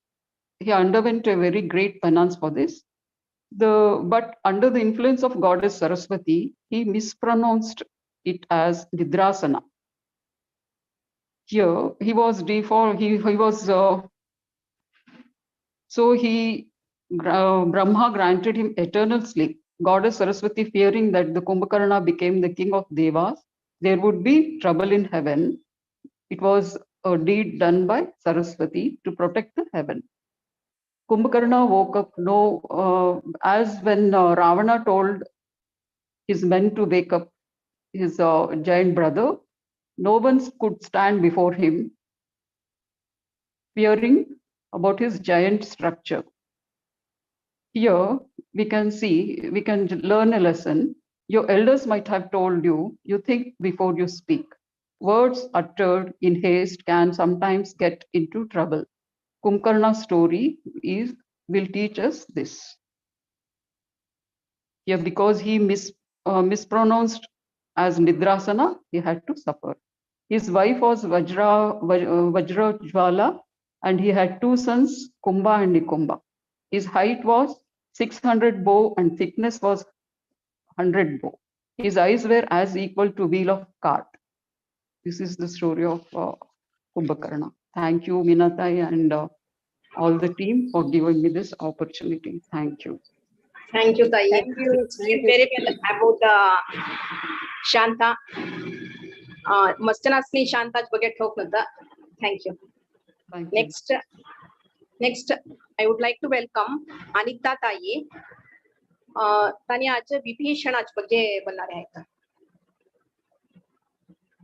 S13: underwent a very great penance for this. But under the influence of goddess Saraswati, he mispronounced it as Nidrasana. Here he was Brahma granted him eternal sleep. Goddess Saraswati, fearing that the Kumbhakarna became the king of Devas, there would be trouble in heaven. It was a deed done by Saraswati to protect the heaven. Kumbhakarna woke up, as when Ravana told his men to wake up his giant brother, no one could stand before him, fearing about his giant structure. Here we can learn a lesson. Your elders might have told you, you think before you speak. Words uttered in haste can sometimes get into trouble. Kumbhakarna's story will teach us this. Here, because he mispronounced as Nidrasana, he had to suffer. His wife was Vajrajwala, and he had two sons, Kumbha and Nikumbha. His height was 600 bow and thickness was 100 bow. His eyes were as equal to wheel of cart. This is the story of Kumbhakarna. Thank you, Meenakshitai, and all the team for giving me this opportunity. Thank you.
S3: Thank you, Tai.
S2: Thank you.
S3: Very well about Shanta. Mastana's Shanta's ಬಗ್ಗೆ talk nanta. Thank you.
S13: Thank you.
S3: Next, I would like to welcome Anita ताई. तानी आज विभीषणाच ಬಗ್ಗೆ बोलणार आहेत.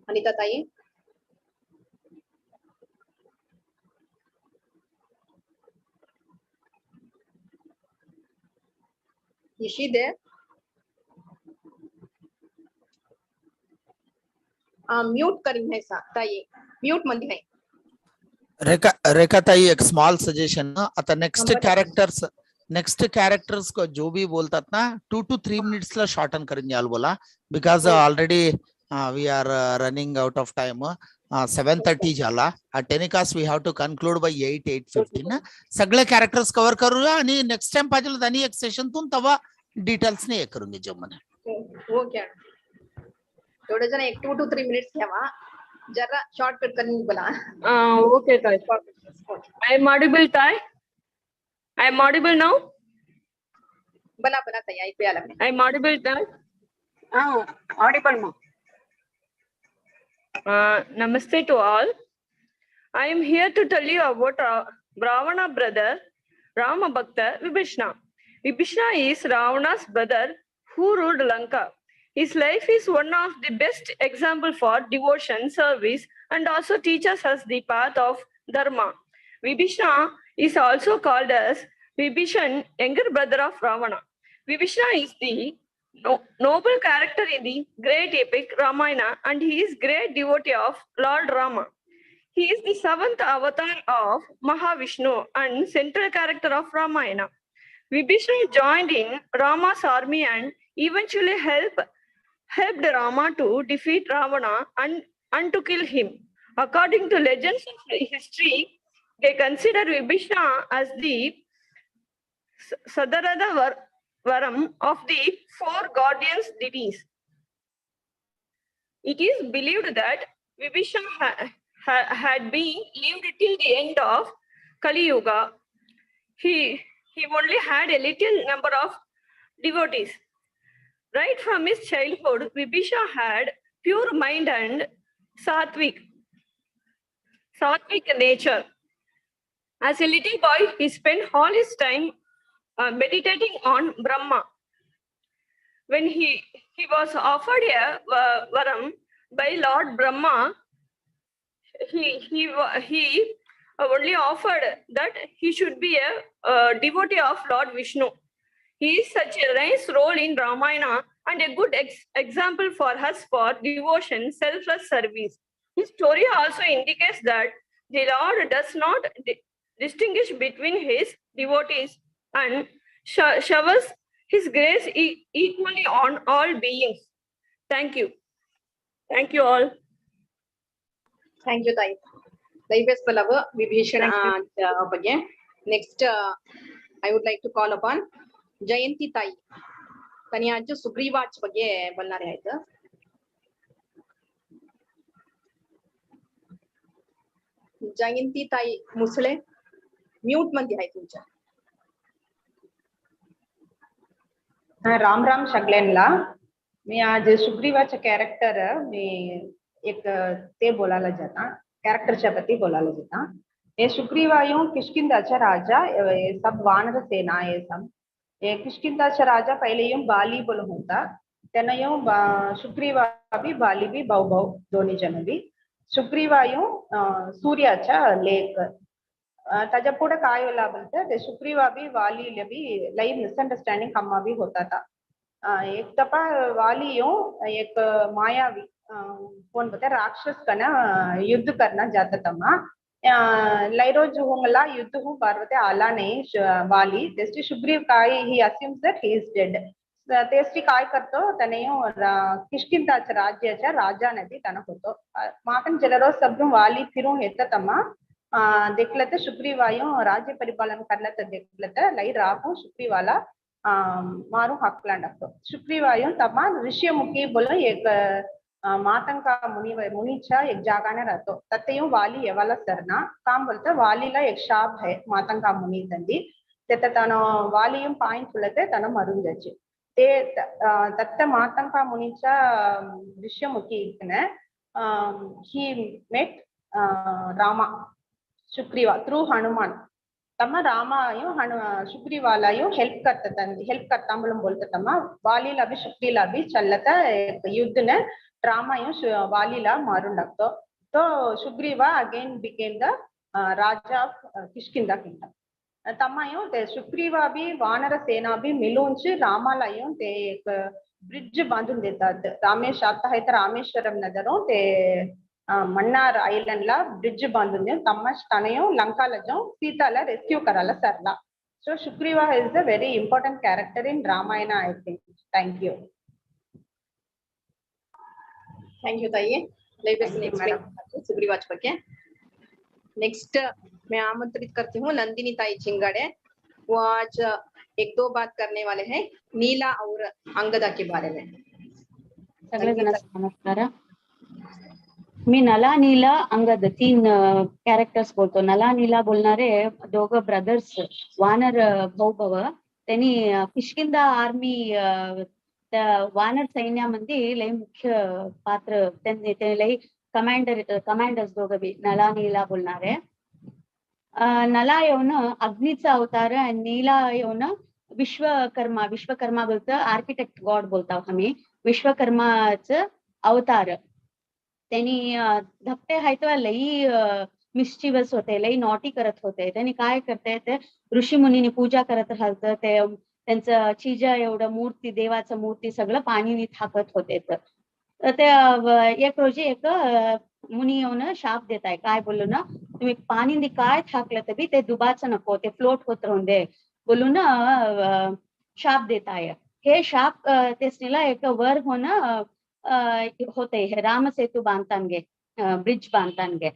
S3: Anita ताई. Is she there? Mute करीन है ताई. Mute मंदी है.
S1: रेखाताई एक स्मॉल सजेशन, आता नेक्स्ट कैरेक्टर्स को जो भी बोलतात ना 2 to 3 मिनिट्स ला शॉर्टन करून द्याल बोला, because already we are running out of time. 7:30 झाला. टेनिकास्ट we have to conclude by 8:15. सगळे कॅरेक्टर्स कव्हर करूया आणि नेक्स्ट टाइम पाहिजे त्यांनी एक सेशनतून तवा डिटेल्स ने करून घ्या म्हणे.
S3: ओके थोडे जण 2 to 3 मिनिट्स घ्यावा, जरा शॉर्टकट करून बोला.
S14: ओके ताई. I am audible ताई? I am audible now?
S3: बोला ताई, ऐकू आला.
S14: I am audible ताई?
S2: audible ma.
S14: Namaste to all. I am here to tell you about Ravana brother Rama Bhakta Vibhishana. Vibhishana is Ravana's brother who ruled Lanka. His life is one of the best example for devotion, service, and also teaches us the path of Dharma. Vibhishana is also called as Vibhishan, younger brother of Ravana. Vibhishana is the noble character in the great epic Ramayana, and he is great devotee of Lord Rama. He is the 7th avatar of Mahavishnu and central character of Ramayana. Vibhishana joined in Rama's army and eventually helped Rama to defeat Ravana and to kill him. According to legends of history, they consider Vibhishana as the Sadarada Varam of the 4 guardian deities. It is believed that Vibhishana had been lived till the end of Kali Yuga. He only had a little number of devotees. Right from his childhood, Vibhishana had pure mind and sattvic nature. As a little boy, he spent all his time meditating on Brahma. When he was offered a varam by Lord Brahma, he only offered that he should be a devotee of Lord Vishnu. He is such a nice role in Ramayana and a good example for us for devotion, selfless service. His story also indicates that the Lord does not distinguish between his devotees and showers his grace equally on all beings. Thank you. Thank you all.
S3: Thank you, Tai. The best beloved Vibhishana ಬಗ್ಗೆ. Next, I would like to call upon ಜಯಂತಿ ತಾಯಿ. ತನಿ आज सुग्रीवाच ಬಗ್ಗೆ बोलणार आहेत. जयंती ताई Musale mute मध्ये आहे तुमच्या.
S15: राम सगळ्यांना. मी आज सुग्रीवाचं कॅरेक्टर मी एक ते बोलायला जाता, कॅरेक्टरच्या बद्दल बोलायला जाता. ये सुग्रीवायों किष्किंधाचा राजा, ये सब वानर सेना, ये सब ये किष्किंधाचा राजा पहले यूं बाली बोल होता, त्यांना यूं सुग्रीवा भी बाली भी भाऊ दोन्ही जण भी. सुग्रीवायों सूर्याचा लेक त्याच्या पुढे काय होला बोलतं ते सुग्रीवा भी वाली भी लई मिसअंडरस्टँडिंग कम्मा भी होता था. एक दफा वाली यूं एक मायावी कौन बोलते राक्षस का ना युद्ध करना जाता था. लई रोज होंगला युद्ध हूँ पार्वती आला नहीं वाली. तेस्टी सुग्रीव काय ही assumes that he is dead. Tasty काय करतो त्याने किष्किंधाच्या राज्याच्या राजा नदी त्यानं होतो. माकन जलरो सब वाली फिरून येतं तमा देखलं तर सुग्रीवायों राज्य परिपालन करला तर देखलं तर लई राहून सुग्रीवाला मारू हकला टाकतो. सुग्रीवायों तमा ऋषिमुखी बोलो एक मातंगा मुनीच्या एक जागाने राहतो. तत्तेयों वाली येवाला सरना काम बोलतं वालीला एक शाप है मातंगा मुनी तंदी. त्यात त्यानं वालीயும் पाइन फुलते त्यानं मरून जायचे. ते तत्त मातंगा मुनीच्या ऋषिमुखी ने he met Rama Sugriva through Hanuman. तमा रामायों सुग्रीवालायों हेल्प करता बोलते तमा वालीला भी सुग्रीला भी चलता युद्ध ने रामायों वालीला मारून टाकतो. तो Sugriva again became the raja of Kishkindha kingdom. तमायों ते सुग्रीवा भी वानर सेना भी मिलून रामालायों ते एक ब्रिज बांधून देतात. रामेश आता है तर रामेश्वरम नदरों ते मन्नार आयलैंड ला ब्रिड्ज बांधून देऊन तम्मश तनयू लंकाला जाऊन सीताला रेस्क्यू करायला सरला. So Sugriva is a very important character in Ramayana, I think. Thank you.
S3: Thank you ताई. सुग्रीवाच ಬಗ್ಗೆ नेक्स्ट मैं आमंत्रित करती हूँ नंदिनी ताई जिंगाड़े. वो आज एक दो बात करने वाले हैं नीला और अंगदा के बारे में.
S16: नमस्कार. मी नला नीला अंगद 3 कॅरेक्टर्स बोलतो. नला नीला बोलणारे दोघं ब्रदर्स वानर भाऊ भाऊ. त्यांनी किष्किंधा आर्मी त्या वानर सैन्यामध्ये लय मुख्य पात्र त्यांनी ते लय कमांडर्स दोघं बी नला नीला बोलणारे. नला येऊन अग्नीचा अवतार आणि नीला येऊन विश्वकर्मा बोलतो. आर्किटेक्ट गॉड बोलतो आम्ही. विश्वकर्माचं अवतार. त्यांनी धपटे आहेत लई मिस्चिवस होते, लई नॉटी करत होते. त्यांनी काय करते ते ऋषी मुनीने पूजा करत राहतं. ते त्यांचं चीज एवढं मूर्ती देवाचं मूर्ती सगळं पाणीने थाकत होते. तर ते एक रोजी एक मुनी येऊन शाप देत आहे. काय बोलू ना तुम्ही पाणीने काय थाकलं तरी ते डुबाचं नको, ते फ्लोट होत राहून दे बोलून शाप देत आहे. हे शाप तेसनीला एक वर होणं होते. राम सेतू बांधतानगे ब्रिज बांधतानगे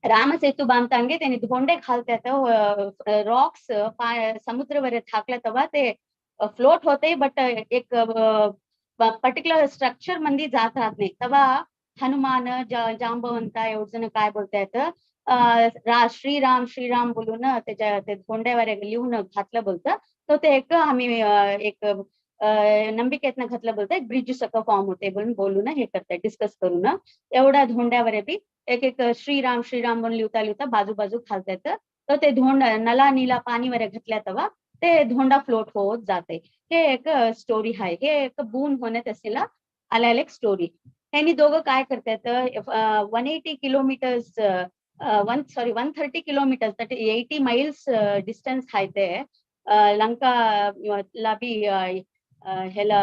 S16: राम सेतू बांधतानगे त्यांनी धोंडे घालतात. रॉक्स समुद्रावर थाकल्या तेव्हा ते फ्लोट होते. बट एक पर्टिक्युलर स्ट्रक्चर मध्ये जात राहत नाही. तेव्हा हनुमान जांबवंता एवढं काय बोलतायत श्रीराम बोलून त्याच्या ते धोंड्यावर लिहून घातलं बोलतं. तर ते एक आम्ही एक नंबिकेतनं घातलं बोलतं. एक ब्रिज सगळं फॉर्म होते बोलून हे करताय डिस्कस करून. एवढ्या धोंड्यावर बी एक श्रीराम म्हणून लिहता बाजू घालतायत. तर ते धोंड नला नीला पाणीवर घातल्या तेव्हा ते धोंडा फ्लोट होत जाते. हे एक स्टोरी आहे. हे एक बून होण्यात असलेला आलेला एक स्टोरी. त्यांनी दोघं काय करतात 130 किलोमीटर्स 80 miles डिस्टन्स आहे ते लंकाला बी ह्याला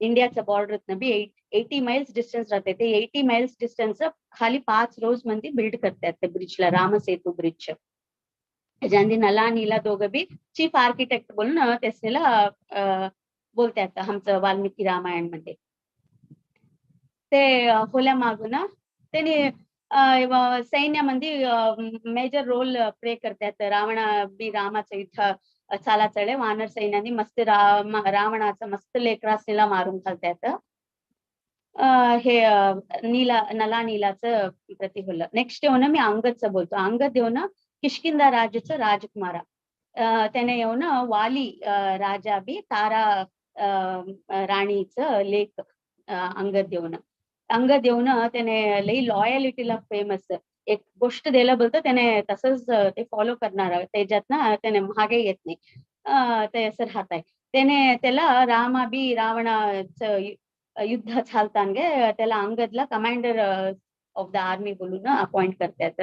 S16: इंडियाच्या बॉर्डर बी 80 miles डिस्टन्स राहते. ते 80 miles डिस्टन्स खाली 5 रोज मध्ये बिल्ड करतात ते ब्रिजला, रामसेतू ब्रिज. ज्यांनी नला नीला दोघं बी चीफ आर्किटेक्ट बोलून त्याला बोलतात आमचं वाल्मिकी रामायण मध्ये. ते होल्या मागून त्यांनी सैन्यामध्ये मेजर रोल प्ले करतात. रामाचं युद्ध चाला चढे वानर सैन्याने मस्त रावणाचं मस्त लेकरासनीला मारून घालतात. हे नला नीलाचं प्रतिफल. नेक्स्ट येऊन मी अंगदचं बोलतो. अंगद येऊन किष्किंधा राज्याचं राजकुमार. त्याने येऊन वाली राजा बी तारा राणीचं लेक अंगद येऊन त्याने लई लॉयलिटीला फेमस. एक गोष्ट द्यायला बोलतो त्याने तसंच ते फॉलो करणार. त्याच्यात ना त्याने मागे येत नाही. ते असं राहत आहे. त्याला रावणाचं युद्ध चालताना त्याला अंगदला कमांडर ऑफ द आर्मी बोलून अपॉइंट करतात.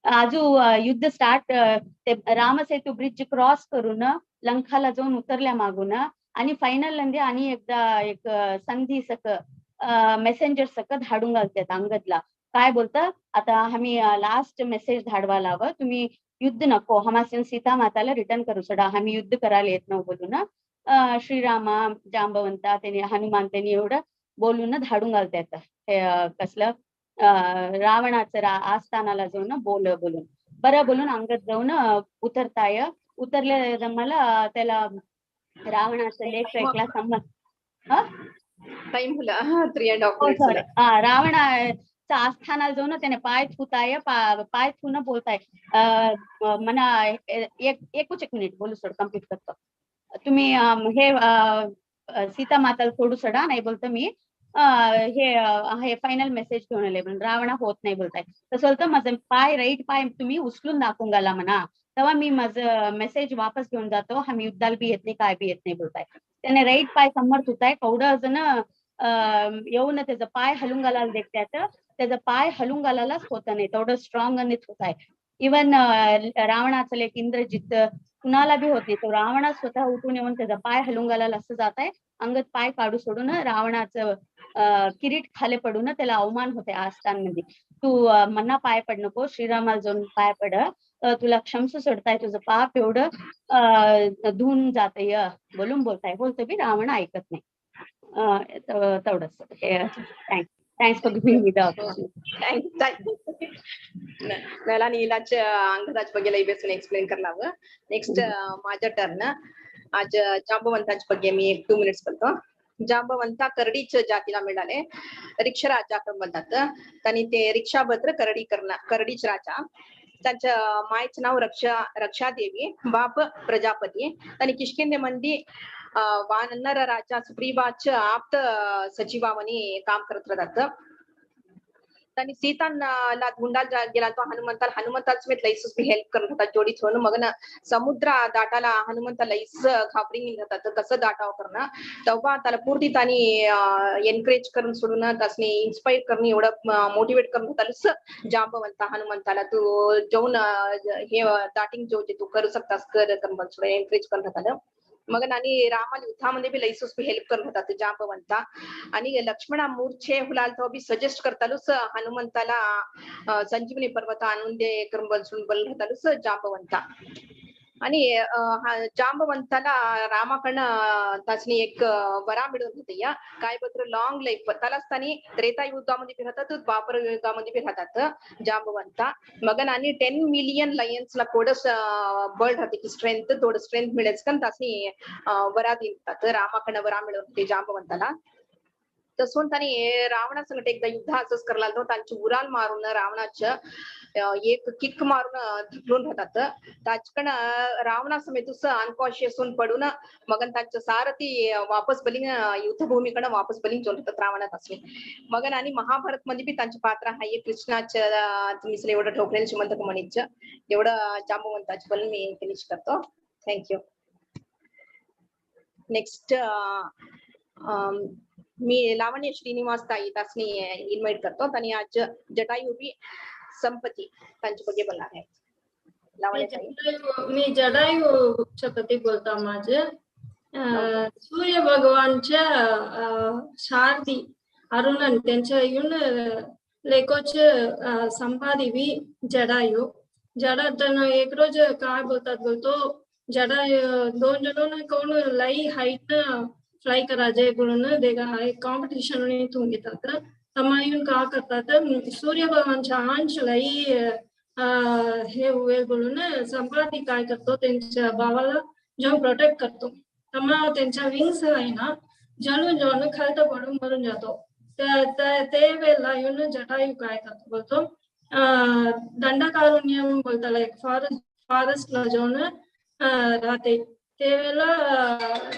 S16: आजू युद्ध स्टार्ट ते रामसेतू ब्रिज क्रॉस करून लंकाला जाऊन उतरल्या मागून आणि फायनल मध्ये आणि एकदा एक संधी मेसेंजर सकत धाडून घालतात अंगदला. काय बोलतं आता आम्ही लास्ट मेसेज धाडवा लावं, तुम्ही युद्ध नको, हमासन सीता माताला रिटर्न करू सडा, आम्ही युद्ध करायला येत नव्हतो बोलून श्रीरामा जांबवंता त्यांनी हनुमान त्यांनी एवढं बोलून धाडून घालतात. हे कसलं रावणाचं आस्थानाला जाऊन बोलून बरं बोलून अंगद जाऊन उतरले मला त्याला रावणाचं लेख ऐकला समज
S3: टाइम होला 3.5 minutes.
S16: रावणाच्या आस्थानाला जाऊन त्याने पाय थुन बोलताय. मना एकच एक मिनिट बोलू सर कम्प्लीट करतो. तुम्ही हे सीता माताला सोडू सडा नाही बोलतो मी. हे फायनल मेसेज घेऊन आले पण रावणा होत नाही बोलताय. तसं बोलतं माझं राईट पाय तुम्ही उचलून दाखवून गाला म्हणा, तेव्हा मी माझं मेसेज वापस घेऊन जातो. आम्ही युद्धाला बी येत नाही काय बी येत नाही बोलताय. त्याने राईट पाय समर्थ होताय. केवढं जण येऊन त्याचा पाय हलून घालायला देखतात. त्याचा पाय हलून घालायलाच होत नाही, तेवढं स्ट्रॉंग आणि होत आहे. इवन रावणाचं लेक इंद्रजित कुणाला बी होत नाही. तो रावणा स्वतः उठून येऊन त्याचा पाय हलून घालायला असं जात आहे. अंगद पाय काढू सोडून रावणाचं किरीट खाली पडून त्याला अवमान होते आस्थानमध्ये. तू मन्ना पाय पड नको, श्रीरामाला जाऊन पाय पड, तुला क्षमस सोडताय, तुझं पाप एवढं धुवून जातंय बोलून बोलतो बी रावण ऐकत नाही. तेवढंच. Thanks for giving me the opportunity.
S3: मला ನೀಲಾಚ ಅಂಗದಾಚ ಬಗ್ಗೆ ಲೈಬೇಸನ್ ಎಕ್ಸ್ಪ್ಲೇನ್ करलाव. नेक्स्ट माझं टर्न. आज जांबवंताच्या ಬಗ್ಗೆ मी 2 मिनिट्स बोलतो. जांबवंता करडीच जातीला मिळाले. रिक्षा राजा म्हणतात. त्यांनी ते रिक्षा बद्र करडीच राजा. त्यांच्या मायचं नाव रक्षादेवी, बाप प्रजापती. त्यांनी किष्किंधेमध्ये वानर राजा सुग्रीवाच्या आप्त सचिवामणी काम करत राहतात. त्यांनी सीताला गुंडाला गेला तो हनुमंताच में लईस हेल्प करत होता जोडी ठेवून. मग ना समुद्र दाटाला हनुमंत लईस घाबरी जातात. कसं दाटाव करणं तेव्हा त्याला पूर्ती त्यांनी एनकरेज करून सोडून त्यासनी इन्स्पायर करून एवढं मोटिवेट करून होता. जांबवंता हनुमंताला तू जाऊन हे दाटिंग जो तू करू शकतास कर एनकरेज करत होता. मग आणि रामाला युद्धामध्ये बी लईस हेल्प करत होता जांबवंता. आणि लक्ष्मणा मूर्छे हुलाल तो बी सजेस्ट करतालूच हनुमंताला संजीवनी पर्वत आणून दे करून बोलत होतालूच जांबवंता. आणि जांबवंताला रामाकडनं त्यासनी एक वरा मिळत होते या काय बद्र लॉंग लाईफ. त्यालाच त्यांनी त्रेता युद्धामध्ये बी राहतात, द्वापर युद्धामध्ये बी राहतात जांबवंता. मग आणि 10 मिलियन लायन्सला कोडस बळ राहते की स्ट्रेंथ थोडं स्ट्रेंथ मिळेल कारण त्यासनी वरा देतात. रामाकडनं वरा मिळत होते जांबवंताला. तसून त्यांनी रावणासंगत एकदा युद्ध असंच करला तो त्यांची उराल मारून रावणाच्या एक किक मारून ढकलून राहतात. त्याच्याकडनं रावणा समेत अनकॉन्शियस होऊन पडून मग त्यांच्या सारथी वापस बलिंग युद्धभूमीकडे वापस बलिंग जोड होतात रावणात असले. मग आणि महाभारत मध्ये बी त्यांचे पात्र आहे कृष्णाच्या तुम्ही एवढं ठोकलेलं श्रीमंत म्हणीच एवढं जांबवंताचे बल मी फिनिश करतो. थँक्यू. नेक्स्ट मी लावण्य श्रीनिवास ताई तासनी इन्व्हाइट करतो. आणि आज जटायू बी संपत्ती त्यांच्या ಬಗ್ಗೆ बोलणार आहे. लावण्य ताई.
S17: मी जटायू छपती बोलतो. माझे सूर्य भगवानच्या सारथी अरुणन त्यांच्या येऊन लेकोचे संपादी बी जटायू. जडा एक रोज काय बोलतो जटायू 2 जण कोण लई हाईट फ्लाय करायचे बोलून ते एक कॉम्पिटिशन इथून घेतात. तमा येऊन का करतात सूर्य भगवानच्या अंश लई हे होईल बोलून संपादी काय करतो त्यांच्या भावाला जो प्रोटेक्ट करतो. तमा त्यांच्या विंग्स आहे ना जणून खालत पडून मरून जातो. ते वेळेला येऊन जटायू काय करतो बोलतो दंडकारुण्यम बोलताला एक फॉरेस्टला जाऊन राहते. त्यावेळेला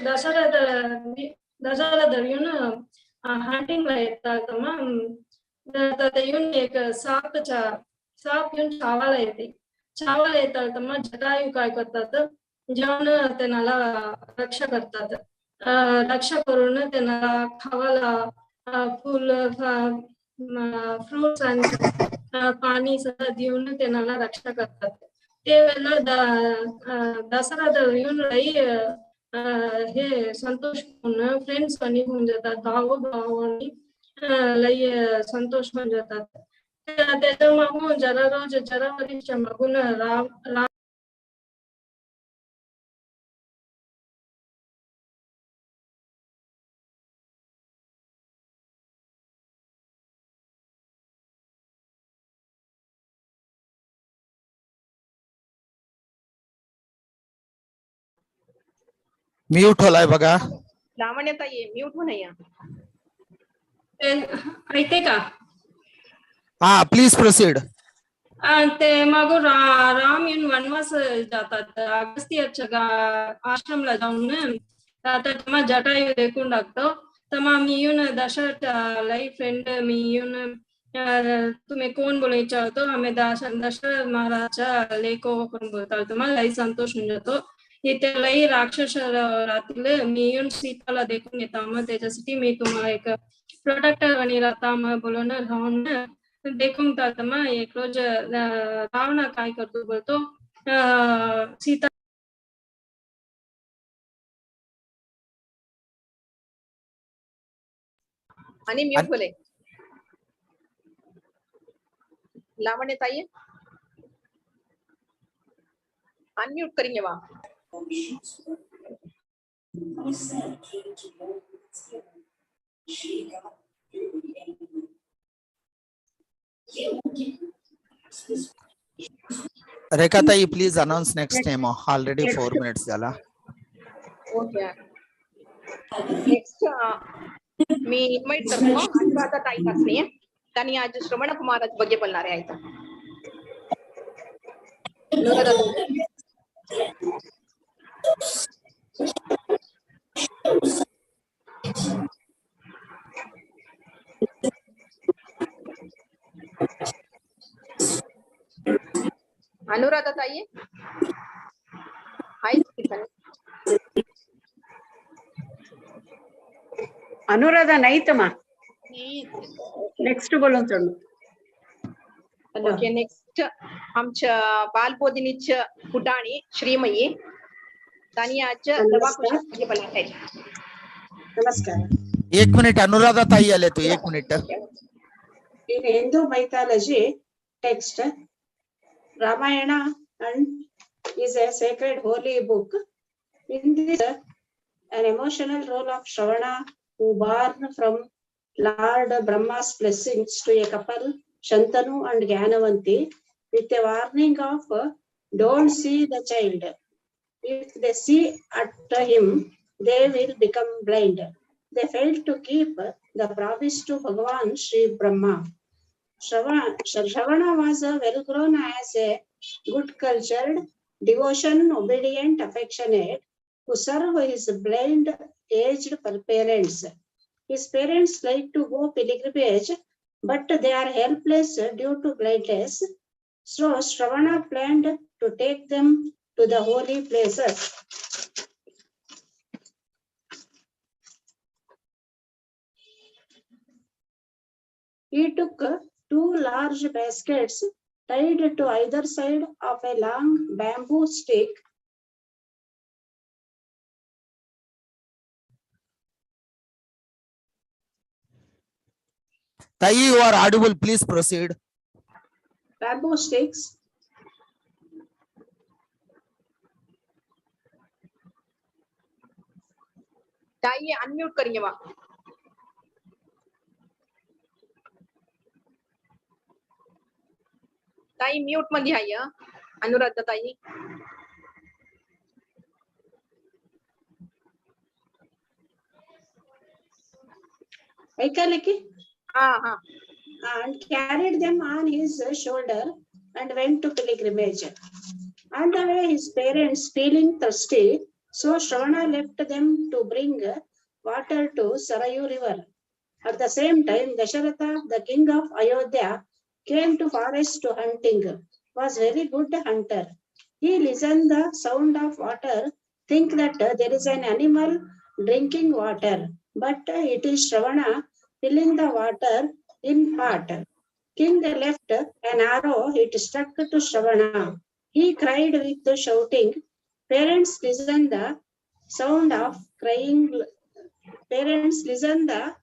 S17: दशरथ येऊन हंटिंगला येतात. मग येऊन एक साप येऊन चावायला येतात. मग जटायू काय करतात जाऊन त्यांना रक्षा करतात. रक्षा करून त्यांना खावाला फुल फ्रुट्स आणि पाणी सगळं देऊन त्यांना रक्षा करतात. त्यावेळेला दसरा येऊन हे संतोष होऊन फ्रेंड्स कमी होऊन जातात. भावानी लई संतोष होऊन जातात. त्याच्या मागून जरा वरिष्ठ मागून राम
S1: म्यूट होलाय बघा.
S3: लावण्य ताई म्यूट हो नाही.
S17: ऐकते का?
S1: हा प्लीज प्रोसीड.
S17: ते मागून राम येऊन वनवास जातात. अगस्त्याच्या आश्रमला जाऊन आता जटायू देखून टाकतो. तमा मी येऊन दशरथ लाई फ्रेंड मी येऊन तुम्ही कोण बोलायचा होतो आम्ही दशरथ महाराजच्या लेको कोण बोलता तुम्हाला लई संतोष होऊन जातो. इथे लई राक्षस राहतील. मी येऊन सीताला देखून येतो. मग त्याच्यासाठी मी तुम्हाला एक प्रोटेक्टर आणि राहता मग बोलून राहून देखून जात. मग एक रोज रावण काय करतो बोलतो सीता
S3: आणि म्यूट बोले लावण्य ताई अनम्यूट करेंगे वहाँ
S1: Rekhatai, please announce next name. Already 4 minutes झाला.
S3: ओके नेक्स्ट मी इन्व्हाइट करतो अनुराधा ताई असणे त्यांनी आज श्रवण कुमाराज ಬಗ್ಗೆ बोलणारे आहेत अनुराधा ताई अनुराधा ताई हाय
S2: अनुराधा नाही तर मा नेक्स्ट बोलून चालू
S3: ओके नेक्स्ट आमच्या बालबोधिनीच्या कुटाणी श्रीमयी त्यांनी आज दवाखान्यात बोलणार आहे
S2: नमस्कार
S1: 1 मिनिट अनुराधा ताई आले तू 1 minute
S2: In Hindu mythology text, Ramayana and is a sacred holy book. In this, an emotional role of Shravana, who born from Lord Brahma's blessings to a couple, Shantanu and Gyanavanti, with a warning of don't see the child. If they see at him, they will become blind. They failed to keep the promise to Bhagavan Sri Brahma. Shravana was well grown as a good cultured, devotion, obedient, affectionate, who served his blind aged parents. His parents like to go pilgrimage, but they are helpless due to blindness. So Shravana planned to take them to the holy places. He took 2 large baskets tied to either side of a long bamboo stick.
S1: Tai, you are audible. Please proceed.
S2: Bamboo sticks.
S3: ताई unmute करेंगे वहाँ ताई mute मध्ये आहे अनुराधा ताई
S2: ऐकायला की
S3: हाँ
S2: and carried them on his shoulder and went to pilgrimage. On the way, his parents feeling thirsty, so Shravana left them to bring water to Sarayu river. At the same time, Dasharatha, the king of Ayodhya, came to forest to hunting. Was very good hunter. He listened the sound of water, think that there is an animal drinking water, but it is Shravana filling the water in pot. King left an arrow, it struck to Shravana. He cried with shouting. Parents listened the sound of crying. Parents listened the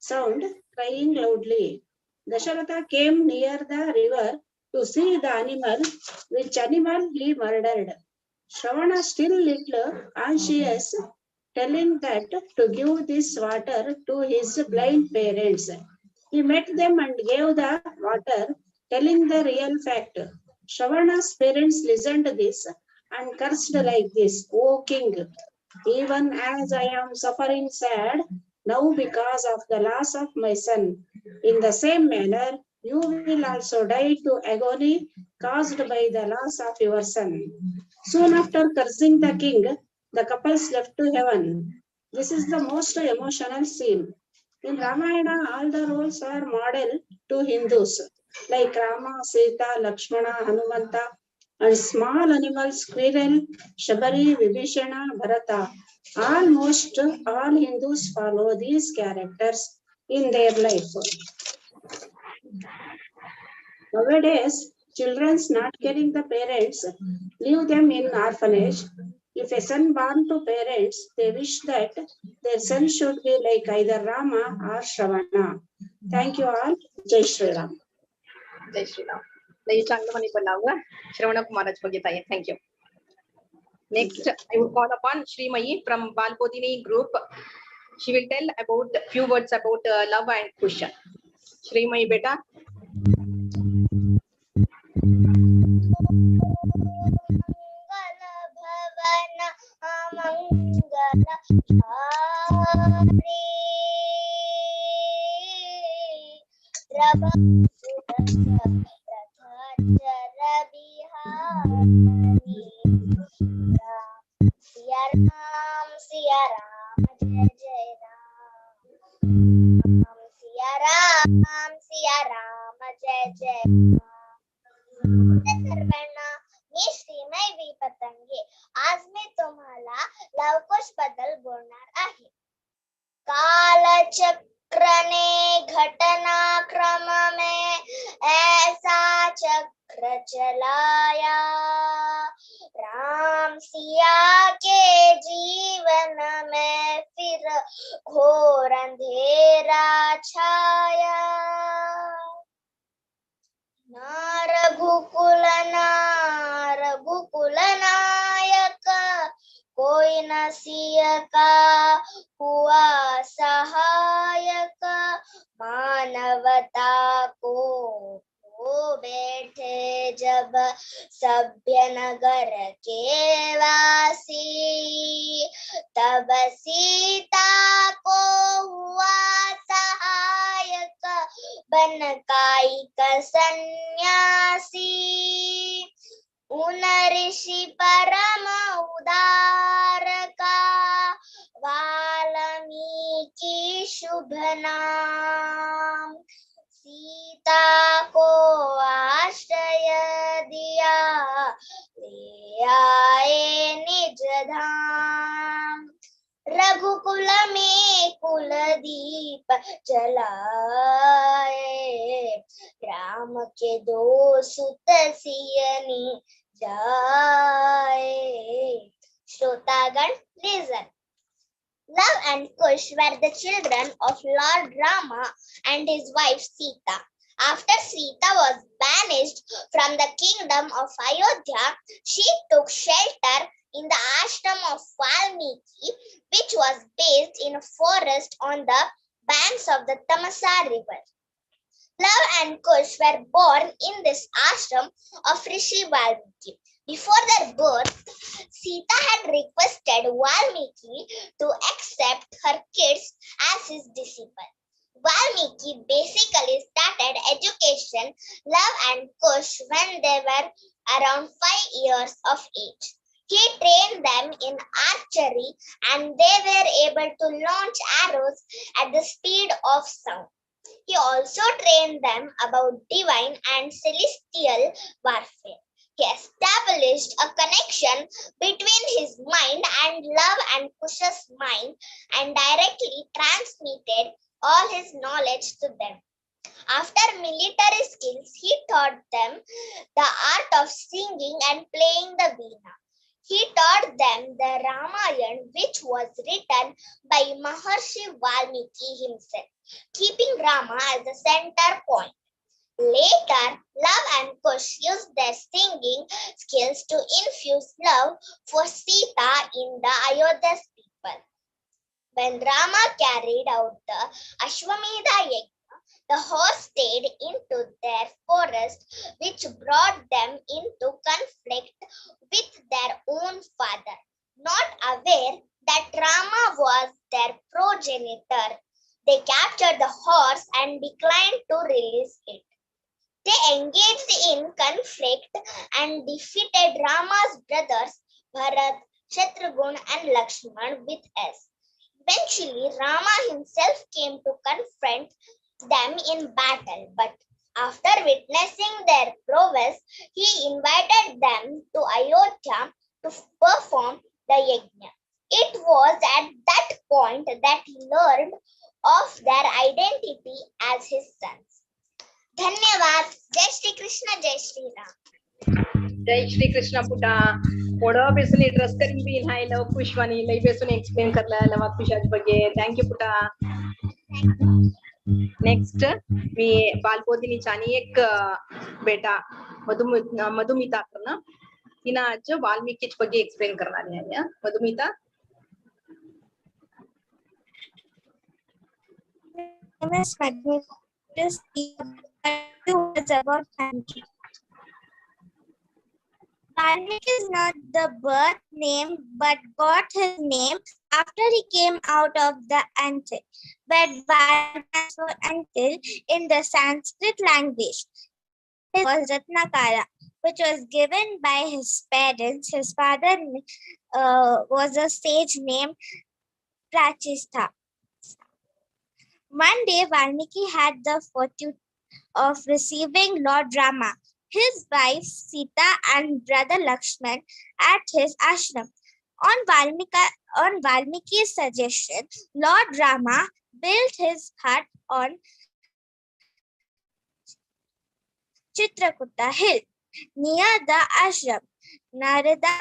S2: sound crying loudly. Dasharatha came near the river to see the animal, which animal he murdered. Shravana still little anxious, telling that to give this water to his blind parents. He met them and gave the water, telling the real fact. Shravana's parents listened to this and cursed like this, O king, even as I am suffering sad now because of the loss of my son, in the same manner you will also die to agony caused by the loss of your son. Soon after cursing the king, the couples left to heaven. This is the most emotional scene. In Ramayana, all the roles are model to Hindus, like Rama, Sita, Lakshmana, Hanumanta, and small animals, squirrel, Shabari, Vibhishana, Bharata. Almost all Hindus follow these characters in their life. Nowadays, children not caring the parents leave them in orphanage.
S18: If a son born to parents, they wish that their son should be like either Rama or Shravana. Thank you all. Jai Shri Ram.
S3: Jai Shri Ram. Shravana Kumaraj Bhagitaya. Thank you. Next, I would call upon Srimayi from Balbodhini group. She will tell about a few words about love and Kusha. Srimayi beta.
S19: मी श्रीमय विपतंगे. आज मी तुम्हाला लवकुश बद्दल बोलणार आहे. कालचक्र ने घटनाक्रम में ऐसा चक्र चलाया, राम सिया के जीवन में फिर घोर अंधेरा छाया. रघुकुल नायक कोई न सिया का हुआ सहायक. मानवता को बैठे जब सभ्य नगर के वासी, तब सीता को हुआ सहायक बन काई का सन्यासी. उन ऋषि परम उदार का वाल्मीकि शुभ नाम. सीता को आश्रय दिया, ले आए निज धाम. रघुकुल में कुलदीप जलाए, राम के दो सुत सियनी जाए. श्रोतागण, listen. Love and Kush were the children of Lord Rama and his wife Sita. After Sita was banished from the kingdom of Ayodhya, she took shelter in the ashram of Valmiki, which was based in a forest on the banks of the Tamasa river. Love and Kush were born in this ashram of Rishi Valmiki. Before their birth, Sita had requested Valmiki to accept her kids as his disciple. Valmiki basically started education Love and Kush when they were around 5 years of age. He trained them in archery and they were able to launch arrows at the speed of sound. He also trained them about divine and celestial warfare. He established a connection between his mind and Love and Kush's mind and directly transmitted all his knowledge to them. After military skills, he taught them the art of singing and playing the veena. He taught them the Ramayana, which was written by Maharshi Valmiki himself, keeping Rama as the center point. Later, Love and Kush used their singing skills to infuse love for Sita in the Ayodhya's people. When Rama carried out the Ashwamedha Yajna, the horse stayed into their forest, which brought them into conflict with their own father. Not aware that Rama was their progenitor, they captured the horse and declined to release it. They engaged in conflict and defeated Rama's brothers Bharat, Shatrughan and Lakshmana with us. Eventually, Rama himself came to confront them in battle, but after witnessing their prowess, he invited them to Ayodhya to perform the yajna. It was at that point that he learned of their identity as his sons. धन्यवाद. जय श्री कृष्ण, जय Shri Ram.
S3: Jai Shri Krishna Puta. ಒಡ ಬೇಸನೆ dress ಕರಿಂಗ್ B ಇನ್ ಹೈಲ ಪುಷ್ವಾನಿ ಲೈ ಬೇಸನೆ explain करला लवा खुशाज ಬಗ್ಗೆ thank you पुटा next मी बालबोधिनीची आणि एक बेटा मधुमिता ना तिनं आज वाल्मिकी ಬಗ್ಗೆ एक्सप्लेन करणार आहे Madhumita
S19: Valmiki is not the birth name, but got his name after he came out of the Antil. But for Antil in the Sanskrit language, it was Ratnakara, which was given by his parents. His father was a sage named Prachistha. One day, Valmiki had the fortune of receiving Lord Rama, his wife Sita, and brother Lakshmana at his ashram. On Valmiki's suggestion, Lord Rama built his hut on Chitrakuta hill near the ashram. Narada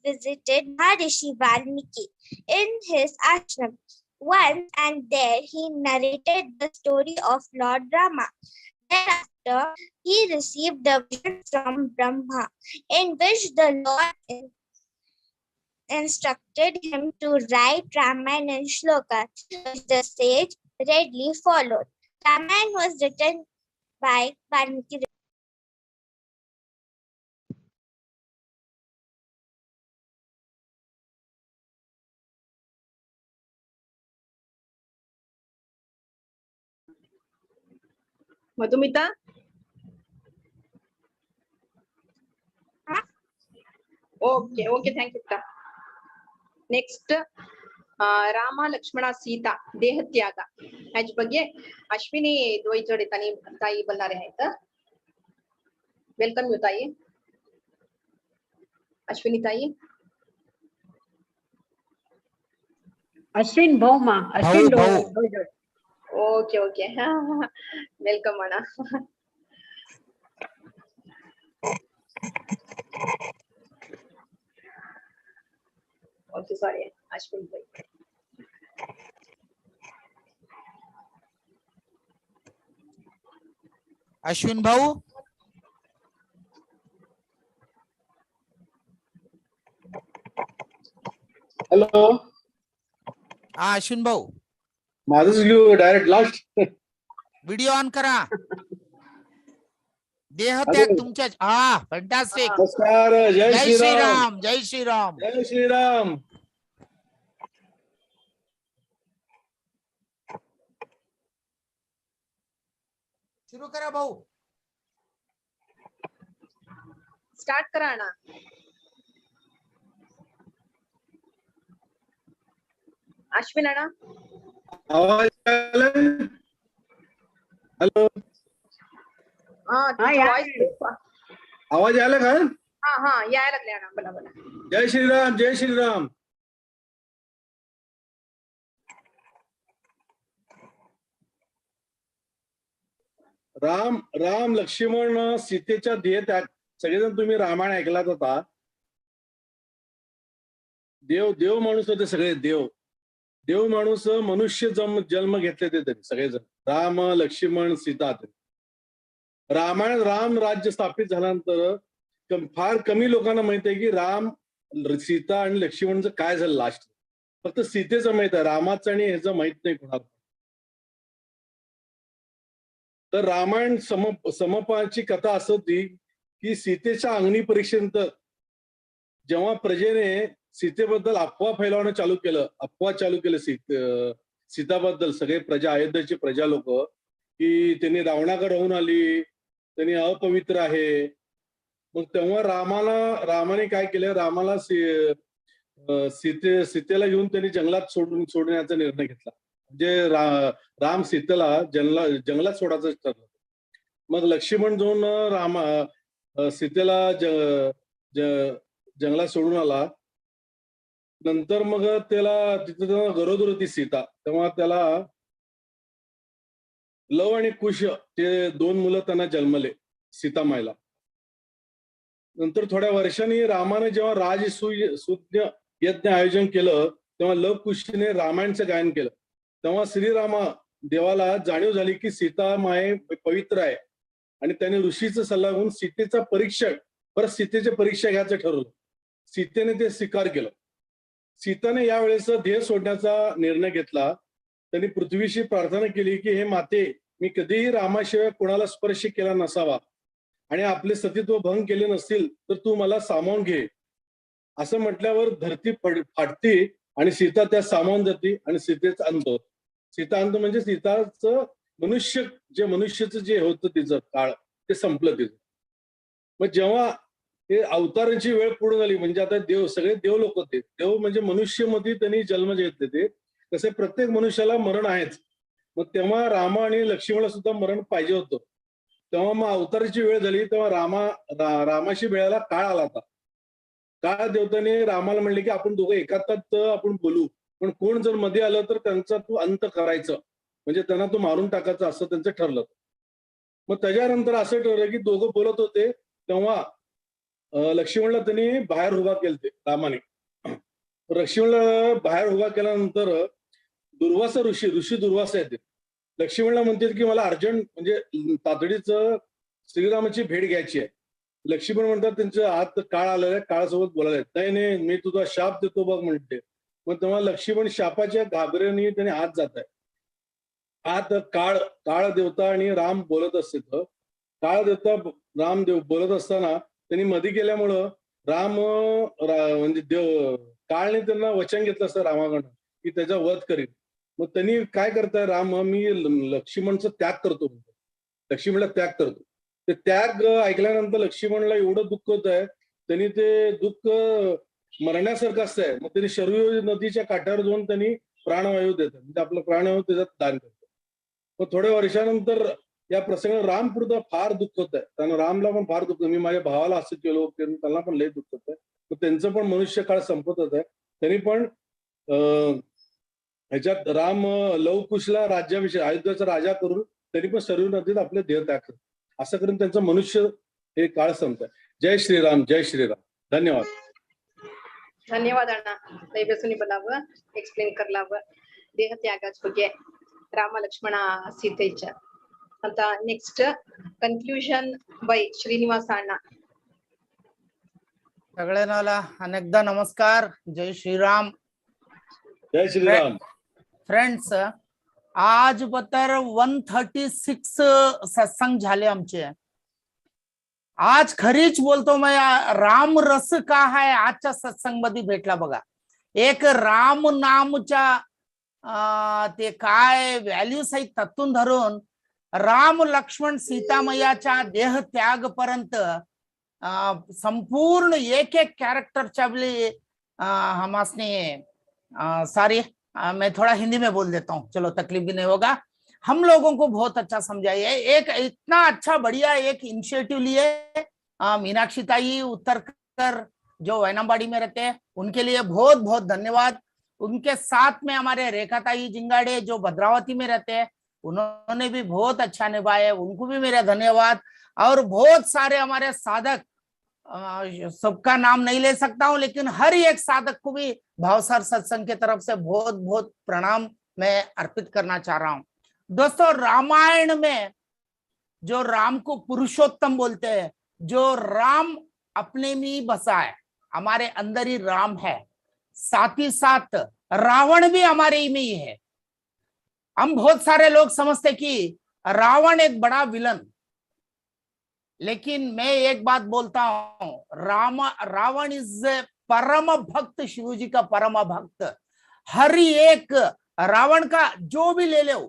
S19: visited Maharishi Valmiki in his ashram once, and there he narrated the story of Lord Rama. Thereafter, he received a vision from Brahma, in which the Lord instructed him to write Ramayana in shlokas, which the sage readily followed. Ramayana was written by Valmiki.
S3: Madhumita okay okay thank you next Rama Lakshmana Sita ದೇಹತ್ಯಾಗ ह्याच्या ಬಗ್ಗೆ अश्विनी द्वैजोडे ताई बोलणारे आहेत welcome you ताई अश्विनी ताई
S2: अश्विन भाऊ
S3: okay okay welcome म्हणा ओके सॉरी अश्विन भाई
S1: अश्विन भाऊ
S20: हॅलो
S1: हा अश्विन भाऊ
S20: माझंच video direct last
S1: video on करा देहत्याग तुमच्या हा फंटास्टिक
S20: नमस्कार जय श्रीराम
S1: जय श्रीराम
S20: जय श्रीराम
S1: सुरू करा भाऊ
S3: स्टार्ट करा ना अश्विन अण्णा
S20: आवाज हॅलो आवाज यायला का
S3: हा यायला लागले अण्णा बोला बोला
S20: जय श्रीराम जय श्रीराम राम लक्ष्मण सीतेच्या देहत्याग सगळेजण तुम्ही रामायण ऐकलाच होता देव माणूस होते सगळे देव माणूस मनुष्य जन्म घेतले ते तरी सगळेजण राम लक्ष्मण सीता राम राज्य स्थापित झाल्यानंतर फार कमी लोकांना माहित आहे की राम सीता आणि लक्ष्मणचं काय झालं लास्ट फक्त सीतेचं माहित आहे रामाचं आणि ह्याचं माहित नाही कोणाला तर रामायण समपाची कथा असं होती की सीतेच्या अंगणी परीक्षेनंत जेव्हा प्रजेने सीतेबद्दल अफवा फैलावणं चालू केलं सीताबद्दल सगळे प्रजा अयोध्येची प्रजा लोक की त्यांनी रावणाकडे राहून आली त्यांनी अपवित्र आहे मग तेव्हा रामाने काय केलं रामाला सीतेला घेऊन त्यांनी जंगलात सोडण्याचा निर्णय घेतला म्हणजे राम सीतेला जंगलात सोडायचं ठरलं मग लक्ष्मण जाऊन सीतेला जंगलात सोडून आला नंतर मग त्याला तिथं गरोदर होती सीता तेव्हा त्याला लव आणि कुश ते दोन मुलं त्यांना जन्मले सीतामाईला नंतर थोड्या वर्षांनी रामाने जेव्हा राजसूय यज्ञ आयोजन केलं तेव्हा लवकुशीने रामायणचं गायन केलं. तेव्हा श्रीरामा देवाला जाणीव झाली की सीता माये पवित्र आहे आणि त्याने ऋषीचा सल्ला घेऊन सीतेचा सीतेची परीक्षा घ्यायचं ठरवलं. सीतेने ते स्वीकार केलं. सीताने यावेळेस देह सोडण्याचा निर्णय घेतला. त्यांनी पृथ्वीशी प्रार्थना केली की हे माते, मी कधीही रामाशिवाय कोणाला स्पर्श केला नसावा आणि आपले सतीत्व भंग केले नसतील तर तू मला सामावून घे. असं म्हटल्यावर धरती फाटती आणि सीता त्या सामावून जाते आणि सीतेचा अंत. सीता अंत म्हणजे सीताचं मनुष्याचं जे होतं तिचं काळ ते संपलं तिचं. मग जेव्हा हे अवतारांची वेळ पूर्ण झाली म्हणजे आता सगळे देव लोक होते. देव म्हणजे मनुष्यमध्ये त्यांनी जन्म घेतले ते तसे प्रत्येक मनुष्याला मरण आहेच. मग तेव्हा रामा आणि लक्ष्मणाला सुद्धा मरण पाहिजे होतं. तेव्हा मग अवताराची वेळ झाली तेव्हा रामाशी वेळेला काळ आला होता. काळ देवताने रामाला म्हणले की आपण दोघं एकातात आपण बोलू, पण कोण जर मध्ये आलं तर त्यांचा तू अंत करायचं म्हणजे त्यांना तू मारून टाकायचं असं त्यांचं ठरलं. मग त्याच्यानंतर असं ठरलं की दोघं बोलत होते तेव्हा लक्ष्मणला त्यांनी बाहेर उभा केलते रामाने. लक्ष्मणला बाहेर उभा केल्यानंतर दुर्वासा ऋषी दुर्वासा येते. लक्ष्मणला म्हणतात की मला अर्जंट म्हणजे तातडीचं श्रीरामाची भेट घ्यायची आहे. लक्ष्मण म्हणतात त्यांच्या हात काळ आलेला आहे, काळासोबत बोलायला. नाही मी तुझा शाप देतो बघ म्हणते. मग तेव्हा लक्ष्मण शापाच्या घाबरेने त्याने आत जात आहे. आत काळ देवता आणि राम बोलत असते. काळ देवता रामदेव बोलत असताना त्यांनी मध्ये गेल्यामुळं म्हणजे काळने त्यांना वचन घेतलं असतं रामाकडनं की त्याचा वध करीन. मग त्यांनी काय करताय राम, मी लक्ष्मणचा त्याग करतो म्हणतो. लक्ष्मणला त्याग करतो. ते त्याग ऐकल्यानंतर लक्ष्मणला एवढं दुःख होत आहे. त्यांनी ते दुःख मरण्यासारखं असतंय. मग त्यांनी शरयू नदीच्या काठावर जाऊन त्यांनी प्राणवायू देतात म्हणजे आपलं प्राणवायू त्याच्यात दान करतात. मग थोड्या वर्षानंतर या प्रसंगात रामपुढं फार दुःख होत आहे. त्यांना रामला पण फार दुःख, मी माझ्या भावाला असं केलं त्यांना पण लय दुःख होत आहे. मग त्यांचं पण मनुष्य काळ संपतच आहे. त्यांनी पण ह्याच्यात राम लवकुशला राज्याभिषेक अयोध्याचा राजा करून त्यांनी पण सरयू नदीत आपले देह त्याग करतात. असं करून त्यांचं मनुष्य हे काळ संपत आहे. जय श्रीराम, जय श्रीराम. धन्यवाद.
S3: धन्यवाद अण्णा ದಯವಿಟ್ಟು ಬಲಾವ ಎಕ್ಸ್ಪ್ಲೇನ್ करलाव ದೇಹ ತ್ಯಾಗದ ಬಗ್ಗೆ ರಾಮ ಲಕ್ಷ್ಮಣ ಸೀತೆಯ ಅಂತ ನೆಕ್ಸ್ಟ್ कन्क्लूजन बाय श्रीनिवास अण्णा.
S1: सगळ्यांना अनेकदा नमस्कार. जय श्रीराम.
S20: जय श्रीराम.
S1: फ्रेंड्स, आज बतर 136 सत्संग झाले आमचे. आज खरीच बोलतो मैं, राम रस का है आजच्या सत्संग मध्ये भेटला बघा. एक राम नामच्या ते काय व्हॅल्यूज आहेत तत्तून धरून राम लक्ष्मण सीतामयाच्या देह त्याग पर्यंत संपूर्ण एक एक कैरेक्टरच्या हमासने सारी मैं थोड़ा हिंदी में बोल देता हूँ, चलो तकलीफ भी नहीं होगा. हम लोगों को बहुत अच्छा समझाइए. एक इतना अच्छा बढ़िया एक इनिशिएटिव लिए मीनाक्षीताई उत्तरकर जो वैनमबाड़ी में रहते हैं उनके लिए बहुत बहुत धन्यवाद. उनके साथ में हमारे रेखाताई जिंगाड़े जो भद्रावती में रहते हैं उन्होंने भी बहुत अच्छा निभाया, उनको भी मेरा धन्यवाद. और बहुत सारे हमारे साधक, सबका नाम नहीं ले सकता हूं लेकिन हर एक साधक को भी भावसार सत्संग की तरफ से बहुत बहुत प्रणाम मैं अर्पित करना चाह रहा हूं. दोस्तों, रामायण में जो राम को पुरुषोत्तम बोलते हैं, जो राम अपने में ही बसा है, हमारे अंदर ही राम है, साथ ही साथ रावण भी हमारे में ही है. हम बहुत सारे लोग समझते कि रावण एक बड़ा विलन, लेकिन मैं एक बात बोलता हूं, रावण इज परम भक्त, शिव जी का परम भक्त. हर एक रावण का जो भी ले लो,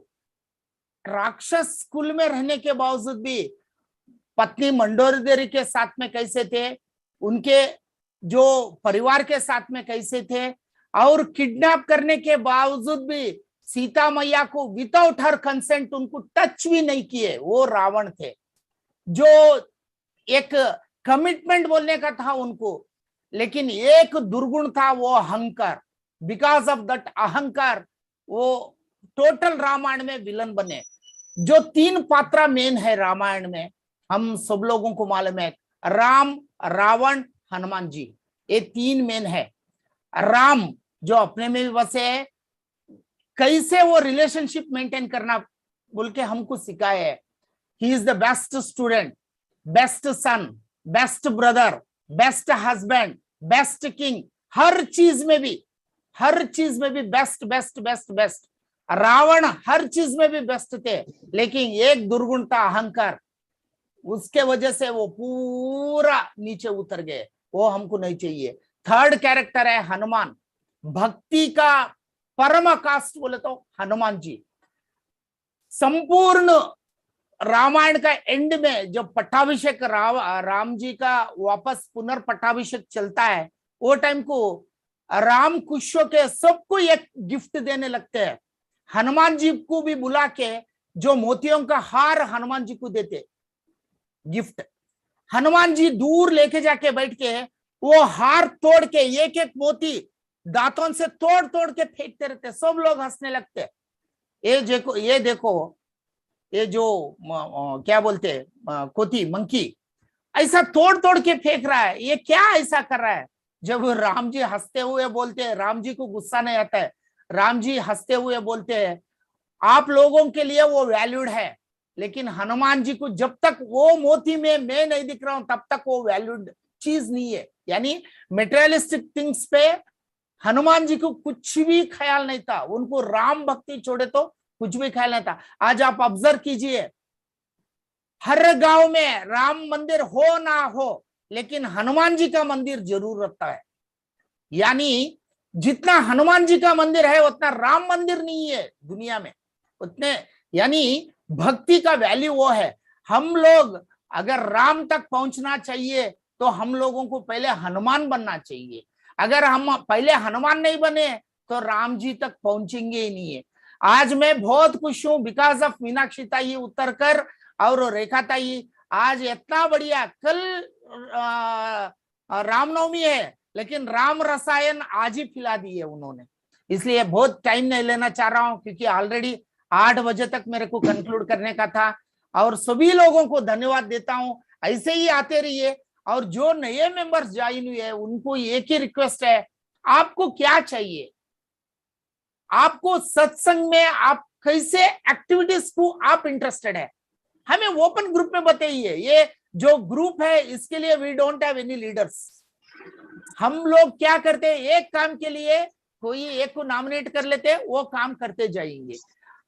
S1: राक्षस कुल में रहने के बावजूद भी पत्नी मंडोदरी के साथ में कैसे थे, उनके जो परिवार के साथ में कैसे थे, और किडनैप करने के बावजूद भी सीता मैया को विदाउट हर कंसेंट उनको टच भी नहीं किए, वो रावण थे. जो एक कमिटमेंट बोलने का था उनको, लेकिन एक दुर्गुण था वो अहंकार. बिकॉज ऑफ दैट अहंकार वो टोटल रामायण में विलन बने. जो 3 पात्र मेन है रामायण में, हम सब लोगों को मालूम है. राम, रावण, हनुमान जी, ये तीन मेन है। राम जो अपने में भी बसे है, कैसे वो रिलेशनशिप मेंटेन करना बोल के हमको सिखाया है। He is the best student, best son, best brother, best husband, best king, हर चीज में भी best best best best. Ravana हर चीज में भी बेस्ट थे, लेकिन एक दुर्गुण था, अहंकार, उसके वजह से वो पूरा नीचे उतर गए। वो हमको नहीं चाहिए। थर्ड कैरेक्टर है हनुमान, भक्ति का परम कास्ट बोले तो हनुमान जी। संपूर्ण रामायण का एंड में जब पट्टाभिषेक राम जी का वापस पुनर्पट्टाभिषेक चलता है, वो टाइम को राम खुश होके सबको एक गिफ्ट देने लगते हैं। हनुमान जी को भी बुला के जो मोतियों का हार हनुमान जी को देते गिफ्ट, हनुमान जी दूर लेके जाके बैठ के वो हार तोड़ के एक एक मोती दांतों से तोड़ तोड़ के फेंकते रहते, सब लोग हंसने लगते। ये देखो ये जो क्या बोलते हैं कोती मंकी, ऐसा तोड़ तोड़ के फेंक रहा है, ये क्या ऐसा कर रहा है। जब राम जी हंसते हुए बोलते हैं, राम जी को गुस्सा नहीं आता है, राम जी हंसते हुए बोलते हैं आप लोगों के लिए वो वैल्यूड है, लेकिन हनुमान जी को जब तक वो मोती में मैं नहीं दिख रहा हूं तब तक वो वैल्यूड चीज नहीं है। यानी मेटेरियलिस्टिक थिंग्स पे हनुमान जी को कुछ भी ख्याल नहीं था, उनको राम भक्ति छोड़े तो कुछ भी ख्याल नहीं था। आज आप ऑब्जर्व कीजिए, हर गांव में राम मंदिर हो ना हो, लेकिन हनुमान जी का मंदिर जरूर रहता है। यानी जितना हनुमान जी का मंदिर है उतना राम मंदिर नहीं है दुनिया में उतने। यानी भक्ति का वैल्यू वो है। हम लोग अगर राम तक पहुंचना चाहिए तो हम लोगों को पहले हनुमान बनना चाहिए। अगर हम पहले हनुमान नहीं बने तो राम जी तक पहुंचेंगे ही नहीं है। आज मैं बहुत खुश हूं बिकॉज ऑफ मीनाक्षीताई, उत्तरकर और रेखाताई। आज इतना बढ़िया, कल रामनवमी है लेकिन राम रसायन आज ही खिला दी है उन्होंने। इसलिए बहुत टाइम नहीं लेना चाह रहा हूं क्योंकि ऑलरेडी 8 बजे तक मेरे को कंक्लूड करने का था। और सभी लोगों को धन्यवाद देता हूं, ऐसे ही आते रहिए। और जो नए मेंबर्स ज्वाइन हुए हैं उनको एक ही रिक्वेस्ट है, आपको क्या चाहिए, आपको सत्संग में आप कैसे एक्टिविटीज को आप इंटरेस्टेड है, हमें ओपन ग्रुप में बताइए। ये जो ग्रुप है इसके लिए we don't have any leaders. हम लोग क्या करते हैं, एक काम के लिए कोई एक को नॉमिनेट कर लेते हैं, वो काम करते जाएंगे।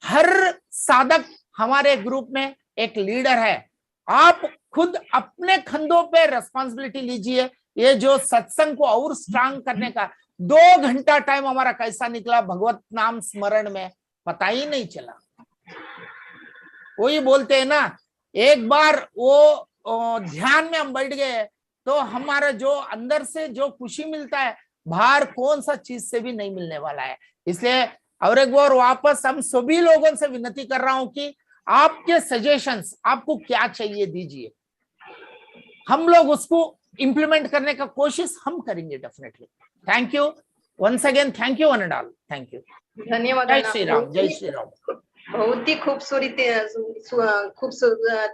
S1: हर साधक हमारे ग्रुप में एक लीडर है। आप खुद अपने कंधों पे रेस्पॉन्सिबिलिटी लीजिए। ये जो सत्संग को और स्ट्रांग करने का 2 घंटा टाइम हमारा कैसा निकला भगवत नाम स्मरण में, पता ही नहीं चला। वही बोलते हैं ना, एक बार वो ध्यान में हम बैठ गए तो हमारा जो अंदर से जो खुशी मिलता है बाहर कौन सा चीज से भी नहीं मिलने वाला है। इसलिए और एक बार वापस हम सभी लोगों से विनती कर रहा हूं कि आपके सजेशंस, आपको क्या चाहिए दीजिए, हम लोग उसको इंप्लीमेंट करने का कोशिश हम करेंगे definitely. Thank you once again, thank you one and all, thank you.
S3: धन्यवाद।
S1: जय श्री राम, जय श्री राम।
S3: बहुत ही खूबसूरत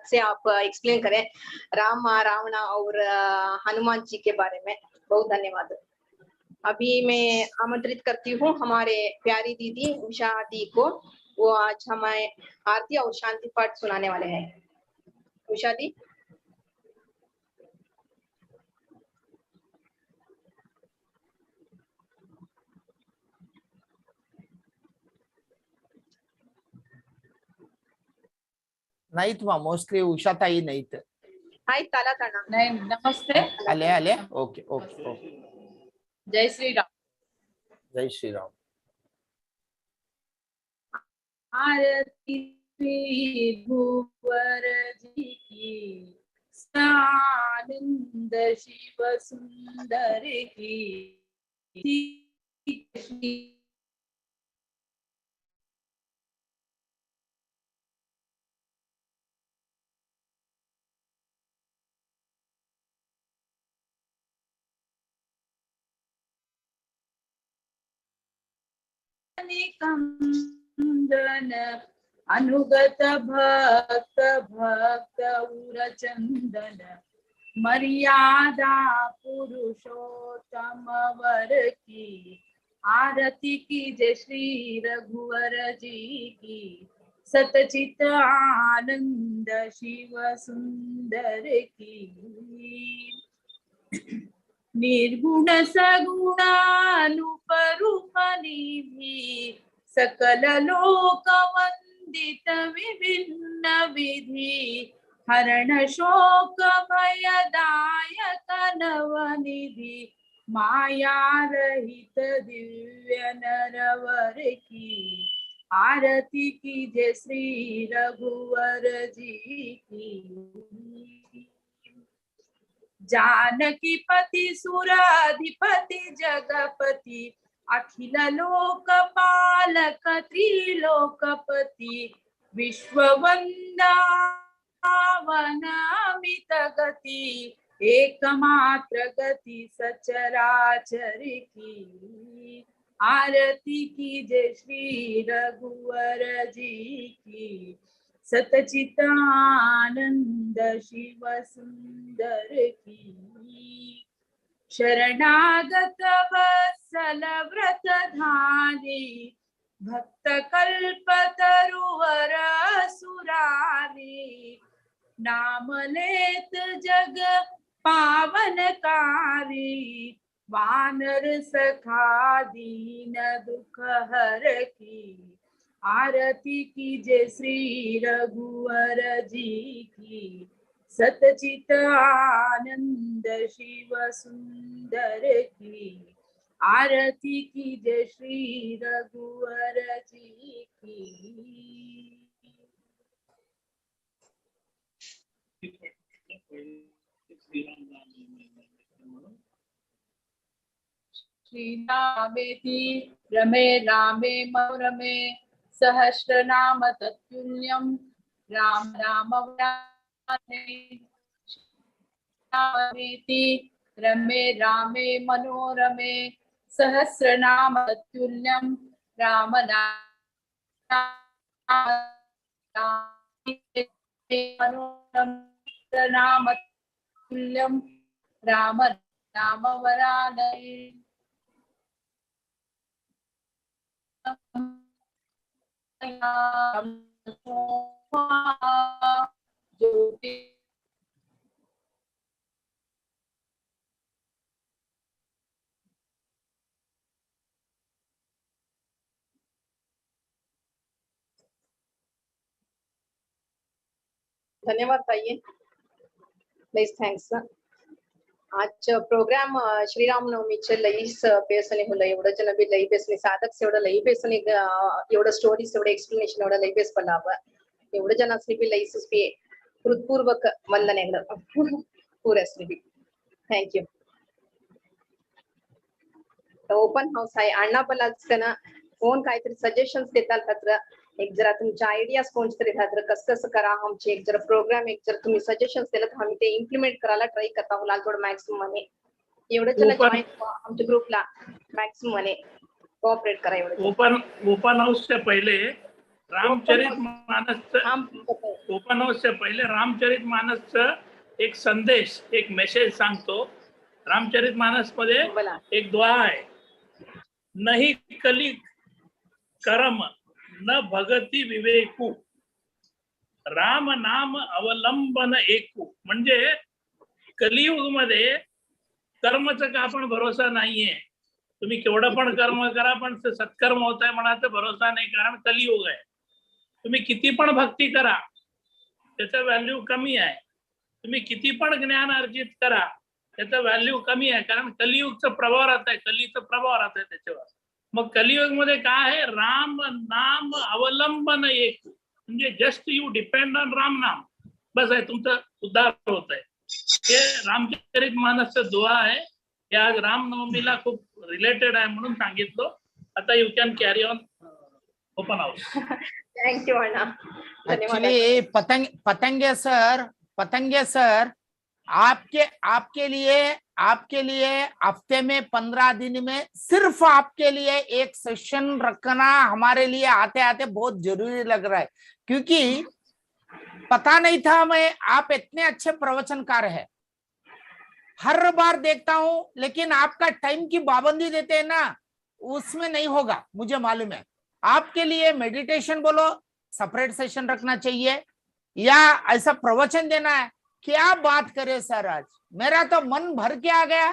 S3: से आप एक्सप्लेन करें राम, रावण और हनुमान जी के बारे में। बहुत धन्यवाद। अभी मैं आमंत्रित करती हूँ हमारे प्यारी दीदी उषा दी को, वो आज हमें आरती और शांति पाठ सुनाने वाले हैं। उषा दी।
S1: नहीं तो मोस्टली उषा ताई नहीं थे।
S3: हाय ताला ताना।
S21: नहीं, नमस्ते।
S1: अले अले, ओके ओके ओके।
S21: जय श्री राम।
S1: जय श्री राम।
S21: आरती भूवर जी की, आनंद शिव सुंदर की, कंदन अनुगत भक्त भक्त उर चंदन, मर्यादा पुरुषोत्तम वर की आरती कीजिए श्री रघुवर जी की सतचित आनंद शिव सुंदर की निर्गुण सगुणानुपरूप निधि सकल लोक वंदित विभिन्न विधि हरण शोक भयदायक नवनिधि माया रहित दिव्य नरवर की आरती कीजिए श्री रघुवर जी की जानकी पति सुराधिपति जगपति अखिल लोकपालक त्रिलोकपति विश्ववंदावन अमित गति एकमात्र गति सचराचर की आरती कीजिए श्री रघुवर जी की सतचित आनंद शिव सुंदर की शरणागत वत्सल व्रत धारी भक्त कल्प तरुवर सुरारी नाम लेत जग पावनकारी वानर सखा दीन दुख हर की आरती कीजिए श्री रघुवर जी की सतचित आनंद शिव सुंदर की आरती कीजिए श्री रघुवर जी की श्री रामेति रमे रामे मनोरमे सहस्रनाम तत्तुल्यं राम राम रामेति रमे रामे मनोरमे सहस्रनाम तत्तुल्यं राम नाम तुल्यं राम नाम वरानने
S3: धन्यवाद ताई, प्लीज थँक्स. आजचं प्रोग्राम श्रीरामनवमीचे लईस बेसने होला एवढं जन बी लई बेसने साधक एवढं लई बेसने एवढं स्टोरीज एवढं एक्सप्लेनेशन एवढं लई बेस पलाव एवढं जनासनी बी लईस बी हृदपूर्वक वंदनेಗಳು पूरसनी बी थँक यू. ओपन हाऊस आहे अण्णा पण असताना कोण काहीतरी सजेशन्स देतात तर एक जरा तुमच्या आयडियाज कोणतरी तर कसं कसं करा आमचे एक जरा प्रोग्राम एक जर तुम्ही सजेशन्स दिलं तर आम्ही ते इम्प्लिमेंट करायला ट्राय करता होला थोडं मॅक्सिमम आणि एवढं जण जॉईन आमच्या ग्रुपला मॅक्सिमम आणि कोऑपरेट करा एवढं.
S4: ओपन हाऊसच्या पहिले रामचरितमानसचं एक संदेश एक मेसेज सांगतो. रामचरितमानस मध्ये एक दुआ आहे, नहीं कली कर्म न भगती विवेकू राम नाम अवलंबन एकू. म्हणजे कलियुग मध्ये कर्मचा का आपण भरोसा नाहीये. तुम्ही केवढं पण कर्म करा पण सत्कर्म होत आहे म्हणाचा भरोसा नाही, कारण कलियुग आहे. तुम्ही किती पण भक्ती करा त्याचा व्हॅल्यू कमी आहे. तुम्ही किती पण ज्ञान अर्जित करा त्याचा व्हॅल्यू कमी आहे, कारण कलियुगचा प्रभाव राहत आहे, कलीचा प्रभाव राहत आहे त्याच्यावर. मग कलियुग मध्ये काय आहे, राम नाम अवलंबन एक, म्हणजे just you depend on Ram नाम, बस आहे तुमचं उद्धार होत आहे. हे रामचरितमानसचं दुआ आहे. हे आज रामनवमीला खूप रिलेटेड आहे म्हणून सांगितलं. आता you can carry on open house.
S3: Thank you Anna.
S1: Actually Patange sir आपके लिए हफ्ते में 15 दिन में सिर्फ आपके लिए एक सेशन रखना हमारे लिए आते आते बहुत जरूरी लग रहा है, क्योंकि पता नहीं था मैं आप इतने अच्छे प्रवचनकार है हर बार देखता हूं, लेकिन आपका टाइम की पाबंदी देते हैं ना, उसमें नहीं होगा, मुझे मालूम है। आपके लिए मेडिटेशन बोलो, सेपरेट सेशन रखना चाहिए, या ऐसा प्रवचन देना है। क्या बात करे सर, आज मेरा तो मन भर के आ गया।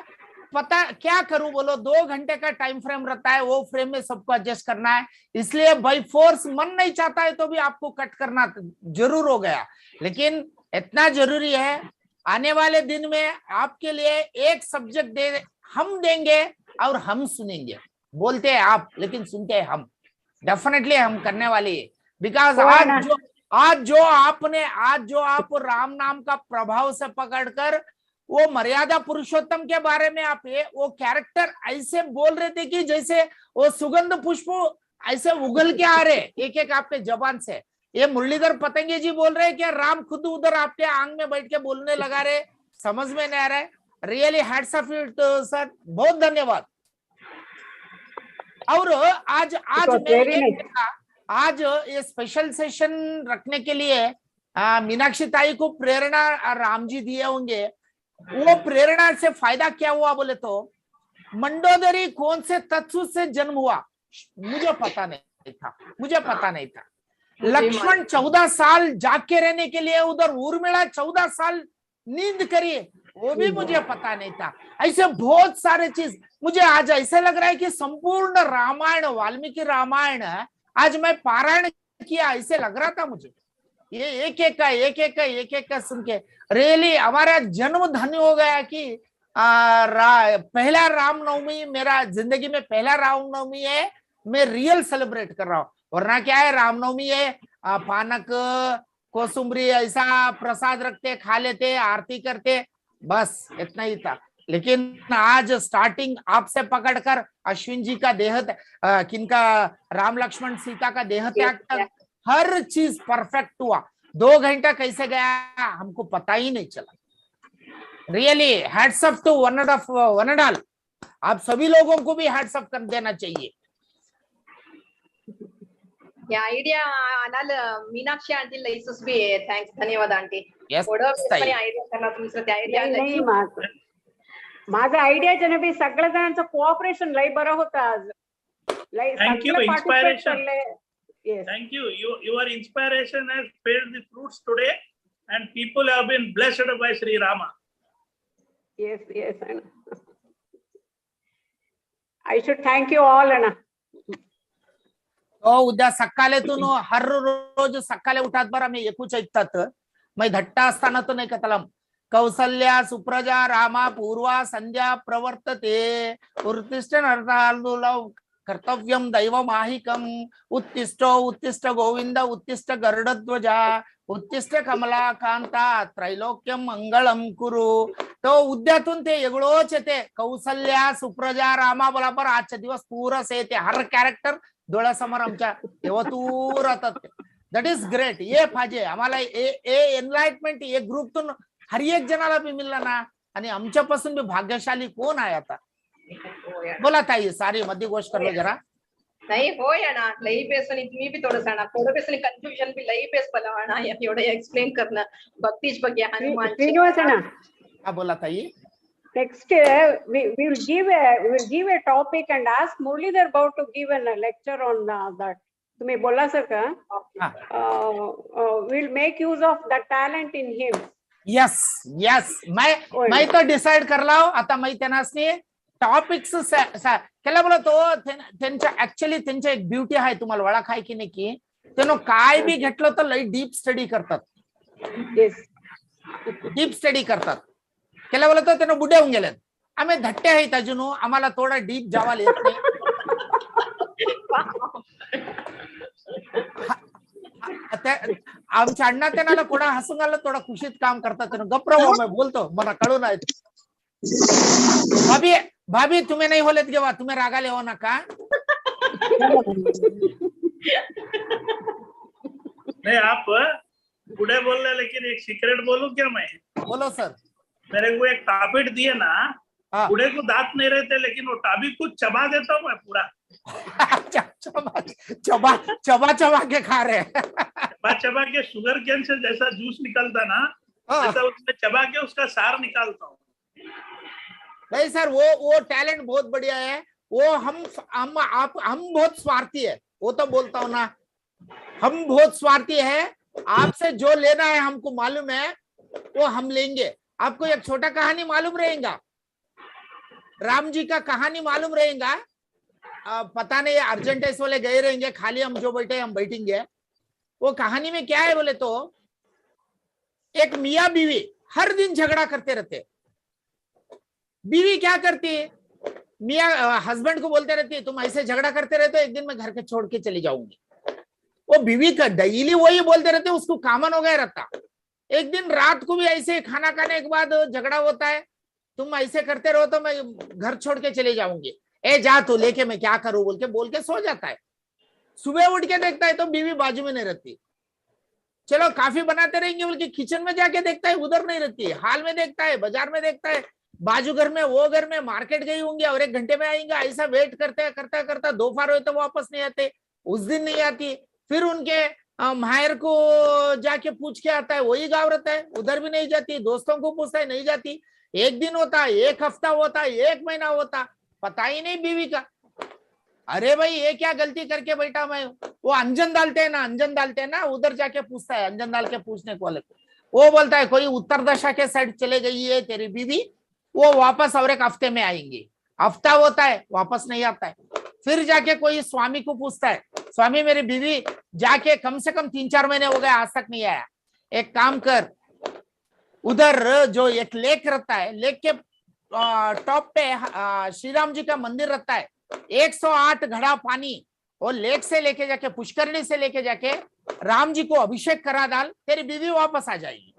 S1: पता क्या करूं बोलो, 2 घंटे का टाइम फ्रेम रहता है, वो फ्रेम में सबको एडजस्ट करना है, इसलिए बाई फोर्स, मन नहीं चाहता है तो भी आपको कट करना जरूर हो गया। लेकिन इतना जरूरी है, आने वाले दिन में आपके लिए एक सब्जेक्ट हम देंगे और हम सुनेंगे। बोलते हैं आप, लेकिन सुनते हैं हम। डेफिनेटली हम करने वाले हैं, बिकॉज आज जो आप राम नाम का प्रभाव से पकड़कर वो मर्यादा पुरुषोत्तम के बारे में आप वो कैरेक्टर ऐसे बोल रहे थे कि जैसे वो सुगंध पुष्प ऐसे उगल के आ रहे एक एक आपके जबान से। ये मुरलीधर पतंगे जी बोल रहे हैं कि राम खुद उधर आपके आंग में बैठ के बोलने लगा रहे, समझ में नहीं आ रहा है। Really hats of you sir, बहुत धन्यवाद। और आज ये स्पेशल सेशन रखने के लिए मीनाक्षी ताई को प्रेरणा राम जी दिए होंगे। वो प्रेरणा से फायदा क्या हुआ बोले तो, मंडोदरी कौन से तत्व से जन्म हुआ मुझे पता नहीं था। लक्ष्मण 14 साल जाग के रहने के लिए उधर उर्मिला 14 साल नींद करी, वो भी मुझे पता नहीं था। ऐसे बहुत सारे चीज मुझे आज ऐसे लग रहा है कि संपूर्ण रामायण, वाल्मीकि रामायण आज मैं पारायण किया ऐसे लग रहा था मुझे। ये एक एक का सुन के रियली हमारा जन्म धन्य हो गया कि पहला रामनवमी, मेरा जिंदगी में पहला रामनवमी है, मैं रियल सेलिब्रेट कर रहा हूँ। वरना क्या है, रामनवमी है पानक कोसुम्बरी ऐसा प्रसाद रखते, खा लेते, आरती करते, बस इतना ही था। लेकिन आज स्टार्टिंग आपसे पकड़कर अश्विन जी का देह, किनका राम लक्ष्मण सीता का देह त्याग तक हर चीज परफेक्ट हुआ। 2 घंटा कैसे गया हमको पता ही नहीं चला। Really hats off to one and all. आप सभी लोगों को भी हैट्स ऑफ कर देना चाहिए।
S3: या आयडिया अनाल मीनाक्षी आंटी लईसुस भी थैंक्स, धन्यवाद आंटी।
S2: नाही माझा आयडिया जनबी सगळ्या जणांचं कोऑपरेशन लई बरं होतं आज.
S4: Thank you, inspiration. Yes. Thank you. Your inspiration has paid the fruits today, and people have been blessed by Sri Rama.
S2: Yes. I should thank you all.
S1: उद्या सकाळेतून हर रोज सकाळी उठात बरं मी एकूच ऐकतात, मैं धट्टा असताना तो नाही कतलम कौसल्या सुप्रजा रामा पूर्वा संध्या प्रवर्तते उत्तिष्ठ नरतालुलव कर्तव्यम दैवमाहिकम उत्तिष्ठ गोविंद उत्तिष्ठ गरुडध्वजा उत्तिष्ठ कमला कांता त्रैलोक्यम मंगलम कुरु। तो उद्यातून ते एगळोच येते, कौसल्या सुप्रजा रामा बरोबर आजच्या दिवस पुरस येते, हर कॅरेक्टर डोळ्यासमोर आमच्या तेवतूर राहतात। That is great. ये पाहिजे आम्हाला एनलाइटमेंट ये ग्रुपतून हर एक जनाला भी मिळला ना, आणि आमच्यापासून भी भाग्यशाली कोण आहे आता? बोला ताई, सारी मध्य गोष्ट कर लो जरा।
S3: नहीं हो या ना लई पेसनी तुम्ही भी थोड़ा सा थोड़ा पेसनी कंफ्यूजन भी लई पेस पलवाना या एवढं एक्सप्लेन करणं भक्तीच बघ्या हनुमान
S2: श्रीनिवास ना।
S1: हा बोला ताई।
S2: Next, we will give a topic and ask Muralidhar about to give a lecture on that. तुम्ही बोला सर का? We'll make use of the talent in him.
S1: Yes. मैं तो डिसाइड कर ला हूं आता। मैं त्यांनासनी टॉपिक्स केला बोला तो त्यांच्या ऍक्च्युअली त्यांच्या एक ब्युटी आहे, तुम्हाला ओळख आहे की नाही, की त्यानं काय बी घेतलं तर लई डीप स्टडी करतात। डीप स्टडी करतात केला बोला तो त्यानं बुड्या होऊन गेल्यात। आम्ही धट्टे आहेत अजून, आम्हाला थोडा डीप जावाला येत नाही। आमच्या अण्णा त्यांना कोणा हसून आलं थोडा खुशीत काम करतात, त्यानं गप्प राहू मैं बोलतो मला कळून आहे। भाभी तुम्हें नहीं होलेत घेवा, तुम्हें रागाले हो नका।
S4: नहीं आप बुढ़े बोल रहे, लेकिन एक सीक्रेट बोलूं क्या मैं?
S1: बोलो सर।
S4: मेरे को एक टैबलेट दिए ना, बूढ़े को दांत नहीं रहते, लेकिन वो टैबलेट को चबा देता हूँ मैं पूरा। चबा के खा रहे चबा के शुगर कैन से जैसा जूस निकलता ना, वैसा उसमें चबा के उसका सार निकालता हूँ।
S1: नहीं सर, वो टैलेंट बहुत बढ़िया है। वो हम बहुत स्वार्थी है, वो तो बोलता हूँ ना, हम बहुत स्वार्थी है। आपसे जो लेना है हमको मालूम है, वो हम लेंगे। आपको एक छोटा कहानी मालूम रहेगा, राम जी का कहानी मालूम रहेगा। पता नहीं अर्जेंटाइज वाले गए रहेंगे, खाली हम जो बैठे हम बैठेंगे। वो कहानी में क्या है बोले तो, एक मियाँ बीवी हर दिन झगड़ा करते रहते। बीवी क्या करती है, मियाँ हस्बैंड को बोलते रहती है तुम ऐसे झगड़ा करते रहते हो, एक दिन मैं घर के छोड़ के चली जाऊंगी। वो बीवी का डेली वही बोलते रहते, उसको कॉमन हो गया रहता। एक दिन रात को भी ऐसे खाना खाने के बाद झगड़ा होता है, तुम ऐसे करते रहो तो मैं घर छोड़ के चले जाऊंगी, ए जा तू लेके मैं क्या करूं बोल के सो जाता है। सुबह उठ के देखता है तो बीवी बाजू में नहीं रहती। चलो काफी बनाते रहेंगे बोल के किचन में जाके देखता है, उधर नहीं रहती। हाल में देखता है, बाजार में देखता है, बाजू घर में, वो घर में, मार्केट गई होंगी और 1 घंटे में आएंगे। ऐसा वेट करते करता दोपहर हुए तो वापस नहीं आते। उस दिन नहीं आती, फिर उनके मायर को जाके पूछ के आता है, वही गाँव रहता है, उधर भी नहीं जाती। दोस्तों को पूछता है, नहीं जाती। 1 दिन होता, 1 हफ्ता होता, 1 महीना होता, पता ही नहीं बीवी का। अरे भाई ये क्या गलती करके बैठा मैं। वो अंजन डालते हैं ना, उधर जाके पूछता है, अंजन डाल के पूछने को वाले को वो बोलता है कोई उत्तर दिशा के साइड चले गई है तेरी बीवी, वो वापस और 1 हफ्ते में आएंगी। हफ्ता होता है, वापस नहीं आता है। फिर जाके कोई स्वामी को पूछता है, स्वामी मेरी बीवी जाके कम से कम 3-4 महीने हो गए, आज तक नहीं आया। एक काम कर, उधर जो एक लेक रहता है, लेक के टॉप पे श्री राम जी का मंदिर रहता है। 108 घड़ा पानी वो लेक से लेके जाके, पुष्करणी से लेके जाके राम जी को अभिषेक करा डाल, तेरी बीवी वापस आ जाएगी।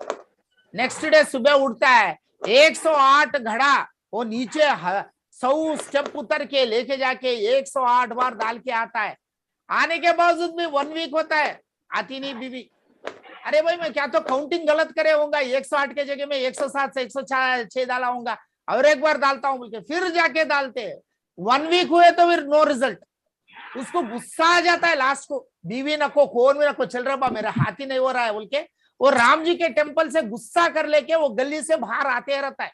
S1: नेक्स्ट डे सुबह उठता है, 108 घड़ा वो नीचे 100 स्टेप उतर के लेके जाके 108 बार डाल के आता है। आने के बावजूद भी 1 वीक होता है, आती नहीं बीवी। अरे भाई मैं क्या तो काउंटिंग गलत करे होगा, 108 के जगह में 107 से 106 डाला होगा, और एक बार डालता हूं बोल के फिर जाके डालते। 1 वीक हुए तो फिर नो रिजल्ट। उसको गुस्सा आ जाता है लास्ट को, बीवी नको, कौन भी नको, चल रहा मेरा हाथ ही नहीं हो रहा है बोल के वो राम जी के टेम्पल से गुस्सा कर लेके वो गली से बाहर आते रहता है।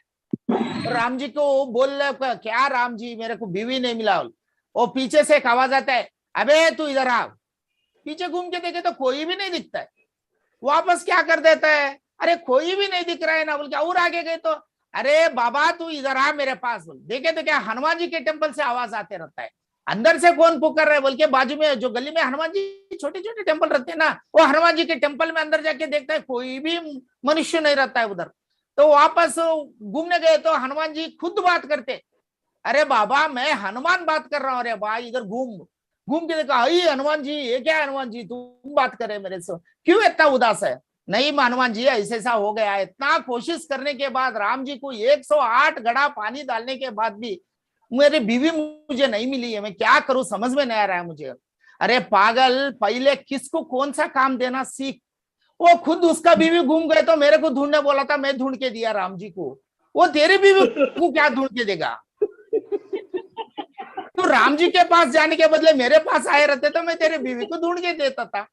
S1: राम जी को बोल रहे क्या राम जी मेरे को बीवी नहीं मिला। वो पीछे से एक आवाज आता है, अबे तू इधर आ। पीछे घूम के देखे तो कोई भी नहीं दिखता है। वापस क्या कर देता है, अरे कोई भी नहीं दिख रहा है ना बोल के, और आगे गए तो अरे बाबा तू इधर आ मेरे पास बोल। देखे तो क्या हनुमान जी के टेम्पल से आवाज आते रहता है, अंदर से कौन पुकार रहा है बोल के। बाजू में जो गली में हनुमान जी छोटे छोटे टेम्पल रहते हैं ना, वो हनुमान जी के टेम्पल में अंदर जाके देखता है कोई भी मनुष्य नहीं रहता है उधर। तो वापस घूमने गए तो हनुमान जी खुद बात करते, अरे बाबा मैं हनुमान बात कर रहा हूँ। अरे भाई इधर घूम के देखा, हनुमान जी ये क्या हनुमान जी तुम बात कर रहे मेरे से, क्यों इतना उदास है। नहीं हनुमान जी ऐसे ऐसा हो गया। इतना कोशिश करने के बाद राम जी को 108 घड़ा पानी डालने के बाद भी मेरी बीवी मुझे नहीं मिली है, मैं क्या करूं समझ में नहीं आ रहा है मुझे। अरे पागल, पहले किसको कौन सा काम देना सीख। वो खुद उसका बीवी घूम गए तो मेरे को ढूंढने बोला था, मैं ढूंढ के दिया राम जी को। वो तेरी बीवी को क्या ढूंढ के देगा। तो राम जी के पास जाने के बदले मेरे पास आए रहते तो मैं तेरे बीवी को ढूंढ के देता था।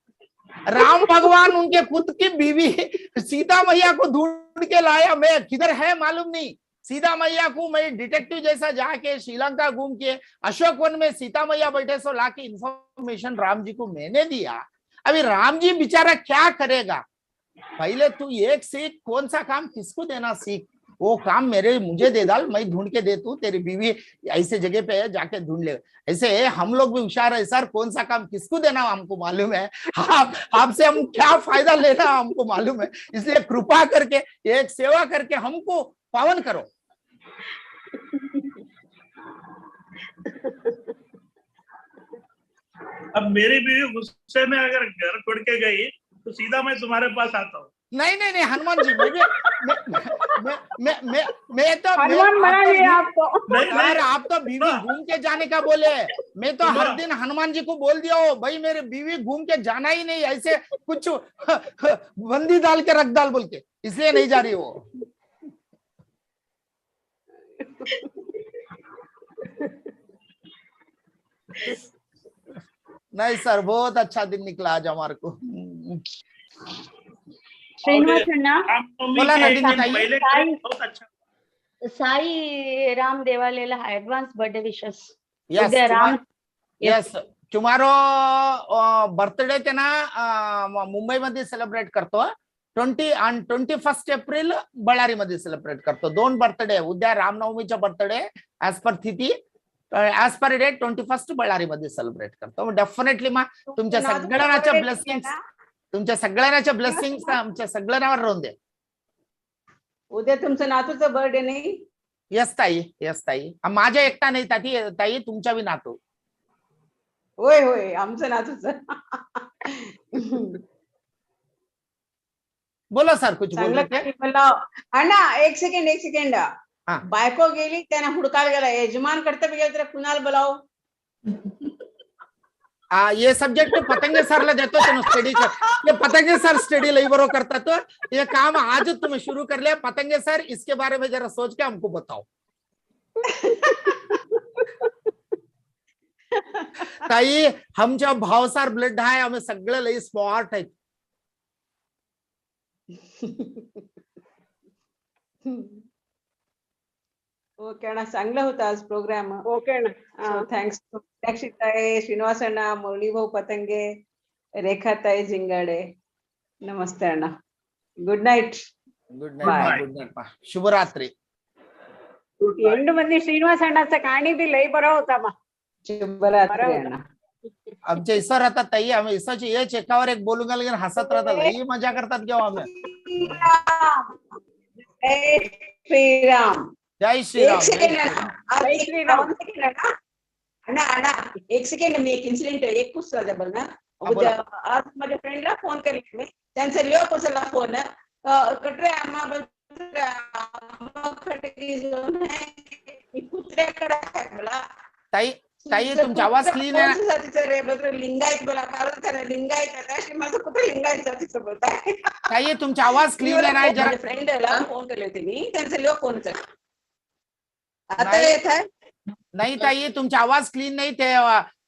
S1: राम भगवान उनके खुद की बीवी सीता मैया को ढूंढ के लाया, मैं किधर है मालूम नहीं। सीता मैया को मैं डिटेक्टिव जैसा जाके श्रीलंका घूम के अशोक वन में सीता मैया बैठे सो लाके इंफॉर्मेशन राम जी को मैंने दिया। अभी राम जी बेचारा क्या करेगा। पहले तू एक सीख, कौन सा काम किसको देना सीख, वो काम मुझे दे डाल, मैं ढूंढ के दे तू तेरी बीवी ऐसे जगह पे है जाके ढूंढ ले। ऐसे हम लोग भी होशियार है सर, कौन सा काम किसको देना हमको मालूम है, आपसे हम क्या फायदा लेना हमको मालूम है। इसलिए कृपा करके एक सेवा करके हमको पावन करो।
S4: अब मेरी बीवी गुस्से में अगर घर छोड़ के गई तो सीधा मैं तुम्हारे पास आता हूँ।
S1: नहीं हनुमान जी, मैं तो
S14: हनुमान मना लिया आपको।
S1: यार आप तो बीवी घूम के जाने का बोले, मैं तो हर दिन हनुमान जी को बोल दिया हो भाई मेरी बीवी घूम के जाना ही नहीं, ऐसे कुछ बंदी डाल के रख डाल बोल के, इसलिए नहीं जा रही हो। नहीं सर, बहुत अच्छा दिन निकला आज हमारे को।
S16: श्रीनिवास अन्ना,
S1: बोला ना दिन
S4: पहले बहुत अच्छा।
S16: Sai Ram देवालेला advance birthday wishes.
S1: Yes,
S16: उद्या राम
S1: yes. Tomorrow birthday त्यांना मुंबईमध्ये सेलिब्रेट करतो. 21 एप्रिल बळारी मध्ये सेलिब्रेट करतो. 2 बर्थडे उद्या रामनवमीचा बर्थडे ऍज पर तिथी ऍज पर डेट 21 बळारी मध्ये सेलिब्रेट करतो. डेफिनेटली मग तुमच्या सगळ्यांच्या ब्लेसिंग्स आमच्या सगळ्यांवर राहून दे.
S2: उद्या तुमचं नातूचं बर्थडे नाही?
S1: यस ताई माझ्या एकटा नाही ताई तुमच्या बी नातू.
S2: होय होय आमचं नातूचं.
S1: बोला सर कुछ बोल रहे थे.
S2: अण्णा एक सेकंड बायको गेली त्यांना हुडकायला गेला यजमान करता गेला तर कुणाला बोलाव.
S1: ये सब्जेक्ट पतंगे सर ला देतो स्टडी ये पतंगे सर स्टडी लई बरो करता. तो ये काम आज तुम्हें शुरू कर लिया. पतंगे सर इसके बारे में जरा सोच के हमको बताओ. ताई हमच्या भावसार ब्लड आहे. आम्ही सगळं लई स्मार्ट आहेत.
S2: ओके ना चांगला होता आज प्रोग्राम. ओके ना थँक्स मीनाक्षीताई, श्रीनिवास अण्णा, मुरली भाऊ पतंगे, रेखाताई जिंगाडे. नमस्ते अण्णा. Good night.
S1: Good night. शुभरात्री.
S2: एंड मध्ये श्रीनिवास अण्णाचा कहाणी बी लई बरा होता. मग शुभरात्री अण्णा.
S1: आमचे इसर राहतात ताई. आम्ही इसरची एक एकावर एक बोलून गेले हसत राहतात. लई मजा करतात केव्हा आम्ही.
S2: श्रीराम.
S1: जय श्रीराम.
S2: एक सेकंड मी एक इन्सिडेंट एक पुस्तक बोल ना. उद्या आज माझ्या फ्रेंडला फोन केला मी. त्यांचा लिओ पुसला फोन कटरे आम्हा कुत्र्याकडे आहे मला.
S1: ताई तुमचा आवाज क्लीन आहे.
S2: लिंगायत बोला कारण लिंगायत माझं कुठे लिंगायत जातीचं बोलताय.
S1: ताई तुमचा आवाज क्लीन आहे. जरा
S2: फ्रेंडला फोन केले होते मी. त्यांचा लिओ फोनचा आता येत आहे.
S1: नाही ताई तुमचा आवाज क्लीन नाही. ते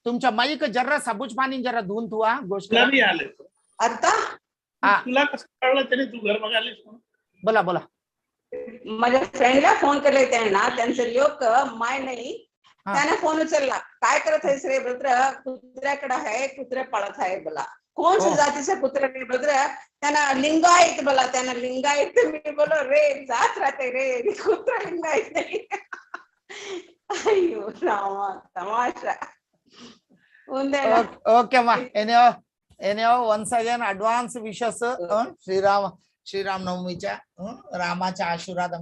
S1: तुमच्या माईक जरा साबूच पाणी जरा धुवून तू गोष्ट
S2: आता
S4: तुला कसं कळलं त्याने तू घर बघायलीस.
S1: बोला
S2: माझ्या फ्रेंडला फोन केले त्यांना. त्यांचं लोक माय नाही. त्याने फोन उचलला. काय करत आहेस रे ब्रद्र. कुत्र्याकडे आहे कुत्रे पळत आहे बोला. कोण जातीचं कुत्रा रे ब्रद्र. त्यांना लिंगायत बोला. त्यांना लिंगायत. मी बोलो रे जात राहते रे कुत्रा लिंगायत नाही. अय्यो रामा तमाशा.
S1: ओके मा एनियो वन्स अगेन ऍडव्हान्स विशेस श्रीराम नवमीच्या रामाच्या आशीर्वाद